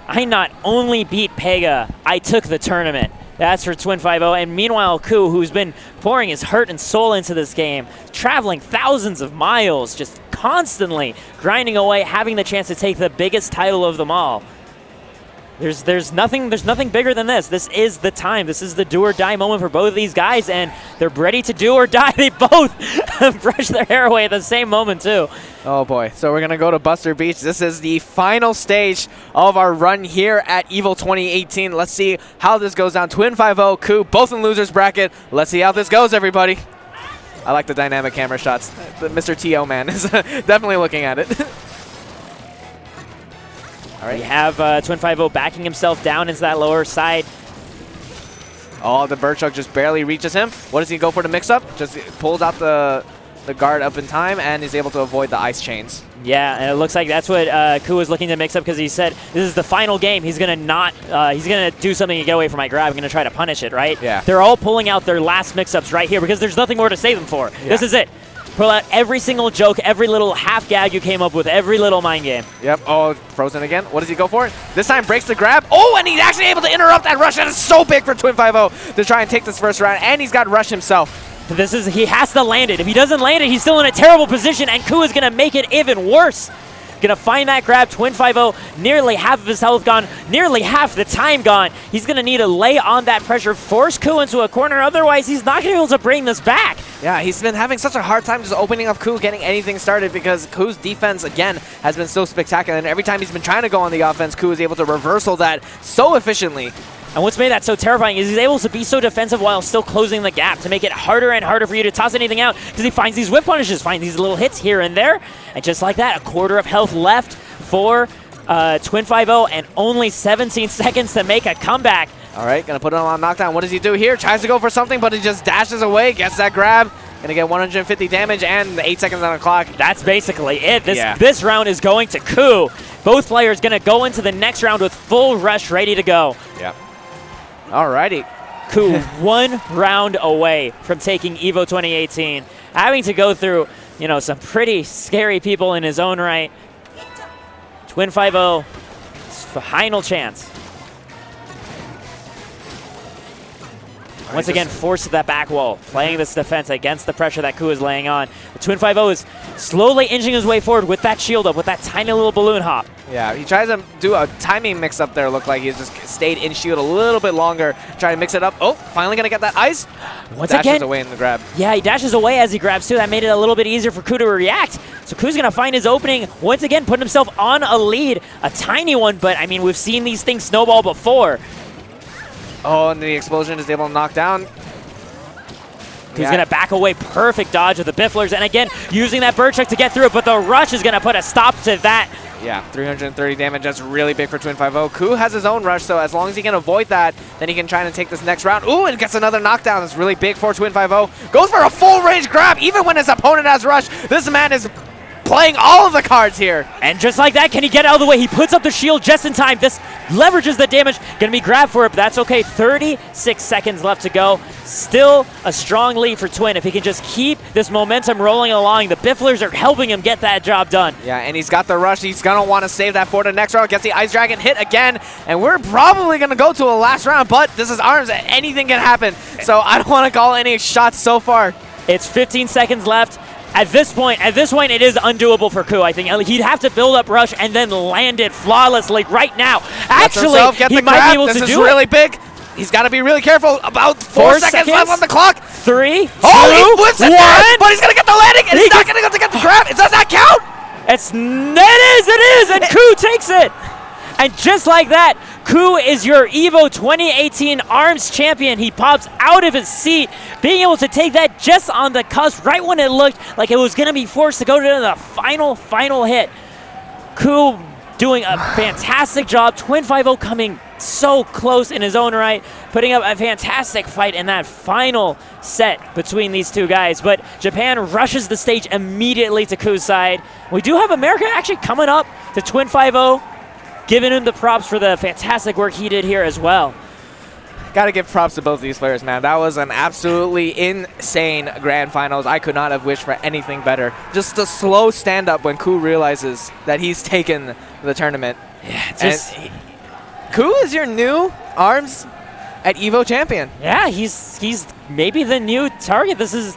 beat Pega, I took the tournament. That's for Twin 5-0. And meanwhile, Ku, who's been pouring his heart and soul into this game, traveling thousands of miles, just constantly grinding away, having the chance to take the biggest title of them all. There's nothing bigger than this. This is the time. This is the do or die moment for both of these guys, and they're ready to do or die. They both brush their hair away at the same moment too. Oh boy. So we're gonna go to Buster Beach. This is the final stage of our run here at EVO 2018. Let's see how this goes down. Twin 5-0, Ku, both in losers bracket. Let's see how this goes, everybody. I like the dynamic camera shots. Mr. T.O. man is definitely looking at it. All right. We have Twin 5-0 backing himself down into that lower side. Oh, the Birdchuck just barely reaches him. What does he go for the mix-up? Just pulls out the guard up in time and is able to avoid the ice chains. Yeah, and it looks like that's what Ku was looking to mix up, because he said this is the final game. He's gonna do something to get away from my grab. I'm gonna try to punish it, right? Yeah. They're all pulling out their last mix-ups right here because there's nothing more to save them for. Yeah. This is it. Pull out every single joke, every little half gag you came up with, every little mind game. Yep. Oh, frozen again. What does he go for? This time breaks the grab. Oh, and he's actually able to interrupt that rush. That is so big for Twin 5-0 to try and take this first round, and he's got rush himself. He has to land it. If he doesn't land it, he's still in a terrible position, and Ku is going to make it even worse. Going to find that grab. Twin 5-0, nearly half of his health gone, nearly half the time gone. He's going to need to lay on that pressure, force Ku into a corner. Otherwise, he's not going to be able to bring this back. Yeah, he's been having such a hard time just opening up Ku, getting anything started, because Ku's defense, again, has been so spectacular. And every time he's been trying to go on the offense, Ku is able to reversal that so efficiently. And what's made that so terrifying is he's able to be so defensive while still closing the gap to make it harder and harder for you to toss anything out, because he finds these whip punishes, finds these little hits here and there. And just like that, a quarter of health left for Twin 5-0 and only 17 seconds to make a comeback. All right, going to put it on knockdown. What does he do here? Tries to go for something, but he just dashes away, gets that grab. Going to get 150 damage and 8 seconds on the clock. That's basically it. This round is going to Ku. Both players going to go into the next round with full rush ready to go. Yeah. Alrighty. Ku 1 round away from taking EVO 2018. Having to go through, some pretty scary people in his own right. Twin 5-0, final chance. Once again, forced to that back wall, playing this defense against the pressure that Ku is laying on. But Twin 5-0 is slowly inching his way forward with that shield up, with that tiny little balloon hop. Yeah, he tries to do a timing mix-up there. Looked like he just stayed in shield a little bit longer, trying to mix it up. Oh, finally going to get that ice. Dashes away in the grab. Yeah, he dashes away as he grabs too. That made it a little bit easier for Ku to react. So Ku's going to find his opening, once again, putting himself on a lead. A tiny one, but, I mean, we've seen these things snowball before. Oh, and the explosion is able to knock down. He's going to back away. Perfect dodge of the Bifflers. And again, using that bird check to get through it, but the rush is going to put a stop to that. Yeah, 330 damage. That's really big for Twin 5-0. Ku has his own rush, so as long as he can avoid that, then he can try to take this next round. Ooh, and gets another knockdown. That's really big for Twin 5-0. Goes for a full range grab, even when his opponent has rush. This man is playing all of the cards here. And just like that, can he get out of the way? He puts up the shield just in time. This leverages the damage. Gonna be grabbed for it, but that's okay. 36 seconds left to go. Still a strong lead for Twin. If he can just keep this momentum rolling along, the Bifflers are helping him get that job done. Yeah, and he's got the rush. He's gonna want to save that for the next round. Gets the Ice Dragon hit again, and we're probably gonna go to a last round, but this is ARMS. Anything can happen, so I don't want to call any shots so far. It's 15 seconds left. At this point, it is undoable for Ku, I think. He'd have to build up rush and then land it flawlessly right now. Actually, he might be able to do it. This is really big. He's got to be really careful. About 4 seconds left on the clock. 3, 2, he whips it 1. down, but he's going to get the landing, and he's not going to get the grab. It does not count. It is, and Ku takes it. And just like that, Ku is your EVO 2018 ARMS champion. He pops out of his seat, being able to take that just on the cusp, right when it looked like it was going to be forced to go to the final hit. Ku doing a fantastic job. Twin 5-0 coming so close in his own right, putting up a fantastic fight in that final set between these two guys. But Japan rushes the stage immediately to Ku's side. We do have America actually coming up to Twin 5-0. Giving him the props for the fantastic work he did here as well. Got to give props to both these players, man. That was an absolutely insane grand finals. I could not have wished for anything better. Just a slow stand-up when Ku realizes that he's taken the tournament. Yeah, Ku is your new ARMS at EVO champion. Yeah, he's maybe the new target. This is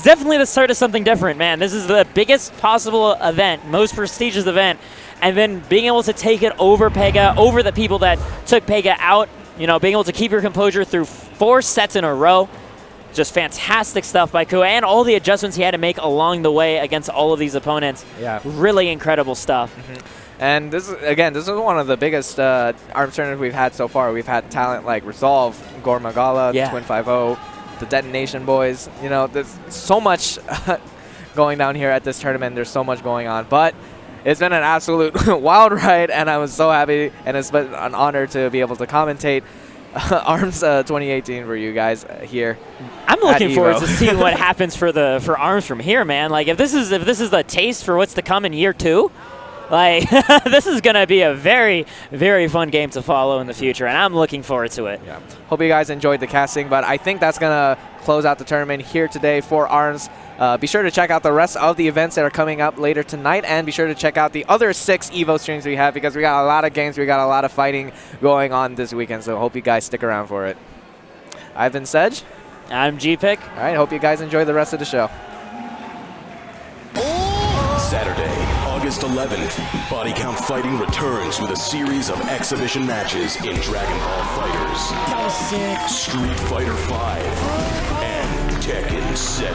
definitely the start of something different, man. This is the biggest possible event, most prestigious event. And then being able to take it over Pega, over the people that took Pega out, you know, being able to keep your composure through 4 sets in a row. Just fantastic stuff by Ku, and all the adjustments he had to make along the way against all of these opponents. Yeah. Really incredible stuff. And this is one of the biggest ARMS tournaments we've had so far. We've had talent like Resolve, Gormagala, Twin 5-0, the Detonation Boys. You know, there's so much going down here at this tournament. There's so much going on, but it's been an absolute wild ride, and I was so happy, and it's been an honor to be able to commentate ARMS 2018 for you guys here. I'm looking forward to seeing what happens for ARMS from here, man. Like if this is the taste for what's to come in year 2, like this is gonna be a very, very fun game to follow in the future, and I'm looking forward to it. Yeah. Hope you guys enjoyed the casting, but I think that's gonna close out the tournament here today for ARMS. Be sure to check out the rest of the events that are coming up later tonight, and be sure to check out the other 6 EVO streams we have, because we got a lot of games, we got a lot of fighting going on this weekend, so hope you guys stick around for it. I've been Sedge. I'm G-Pick. All right, hope you guys enjoy the rest of the show. Saturday, August 11th, Body Count Fighting returns with a series of exhibition matches in Dragon Ball Fighters, That was sick. Street Fighter V, and Tekken 7.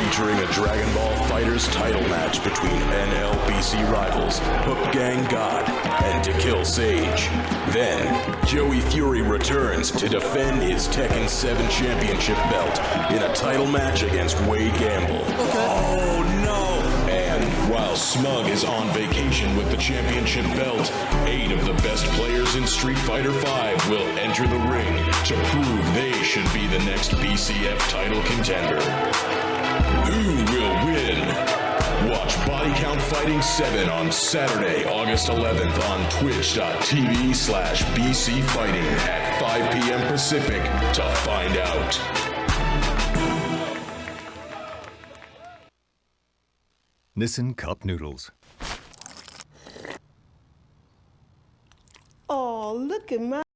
Featuring a Dragon Ball Fighters title match between NLBC rivals Hook Gang God and To Kill Sage. Then, Joey Fury returns to defend his Tekken 7 championship belt in a title match against Wade Gamble. Oh no! And while Smug is on vacation with the championship belt, 8 of the best players in Street Fighter V will enter the ring to prove they should be the next BCF title contender. Who will win? Watch Body Count Fighting 7 on Saturday, August 11th on twitch.tv/BC Fighting at 5 p.m. Pacific to find out. Nissin Cup Noodles. Oh, look at my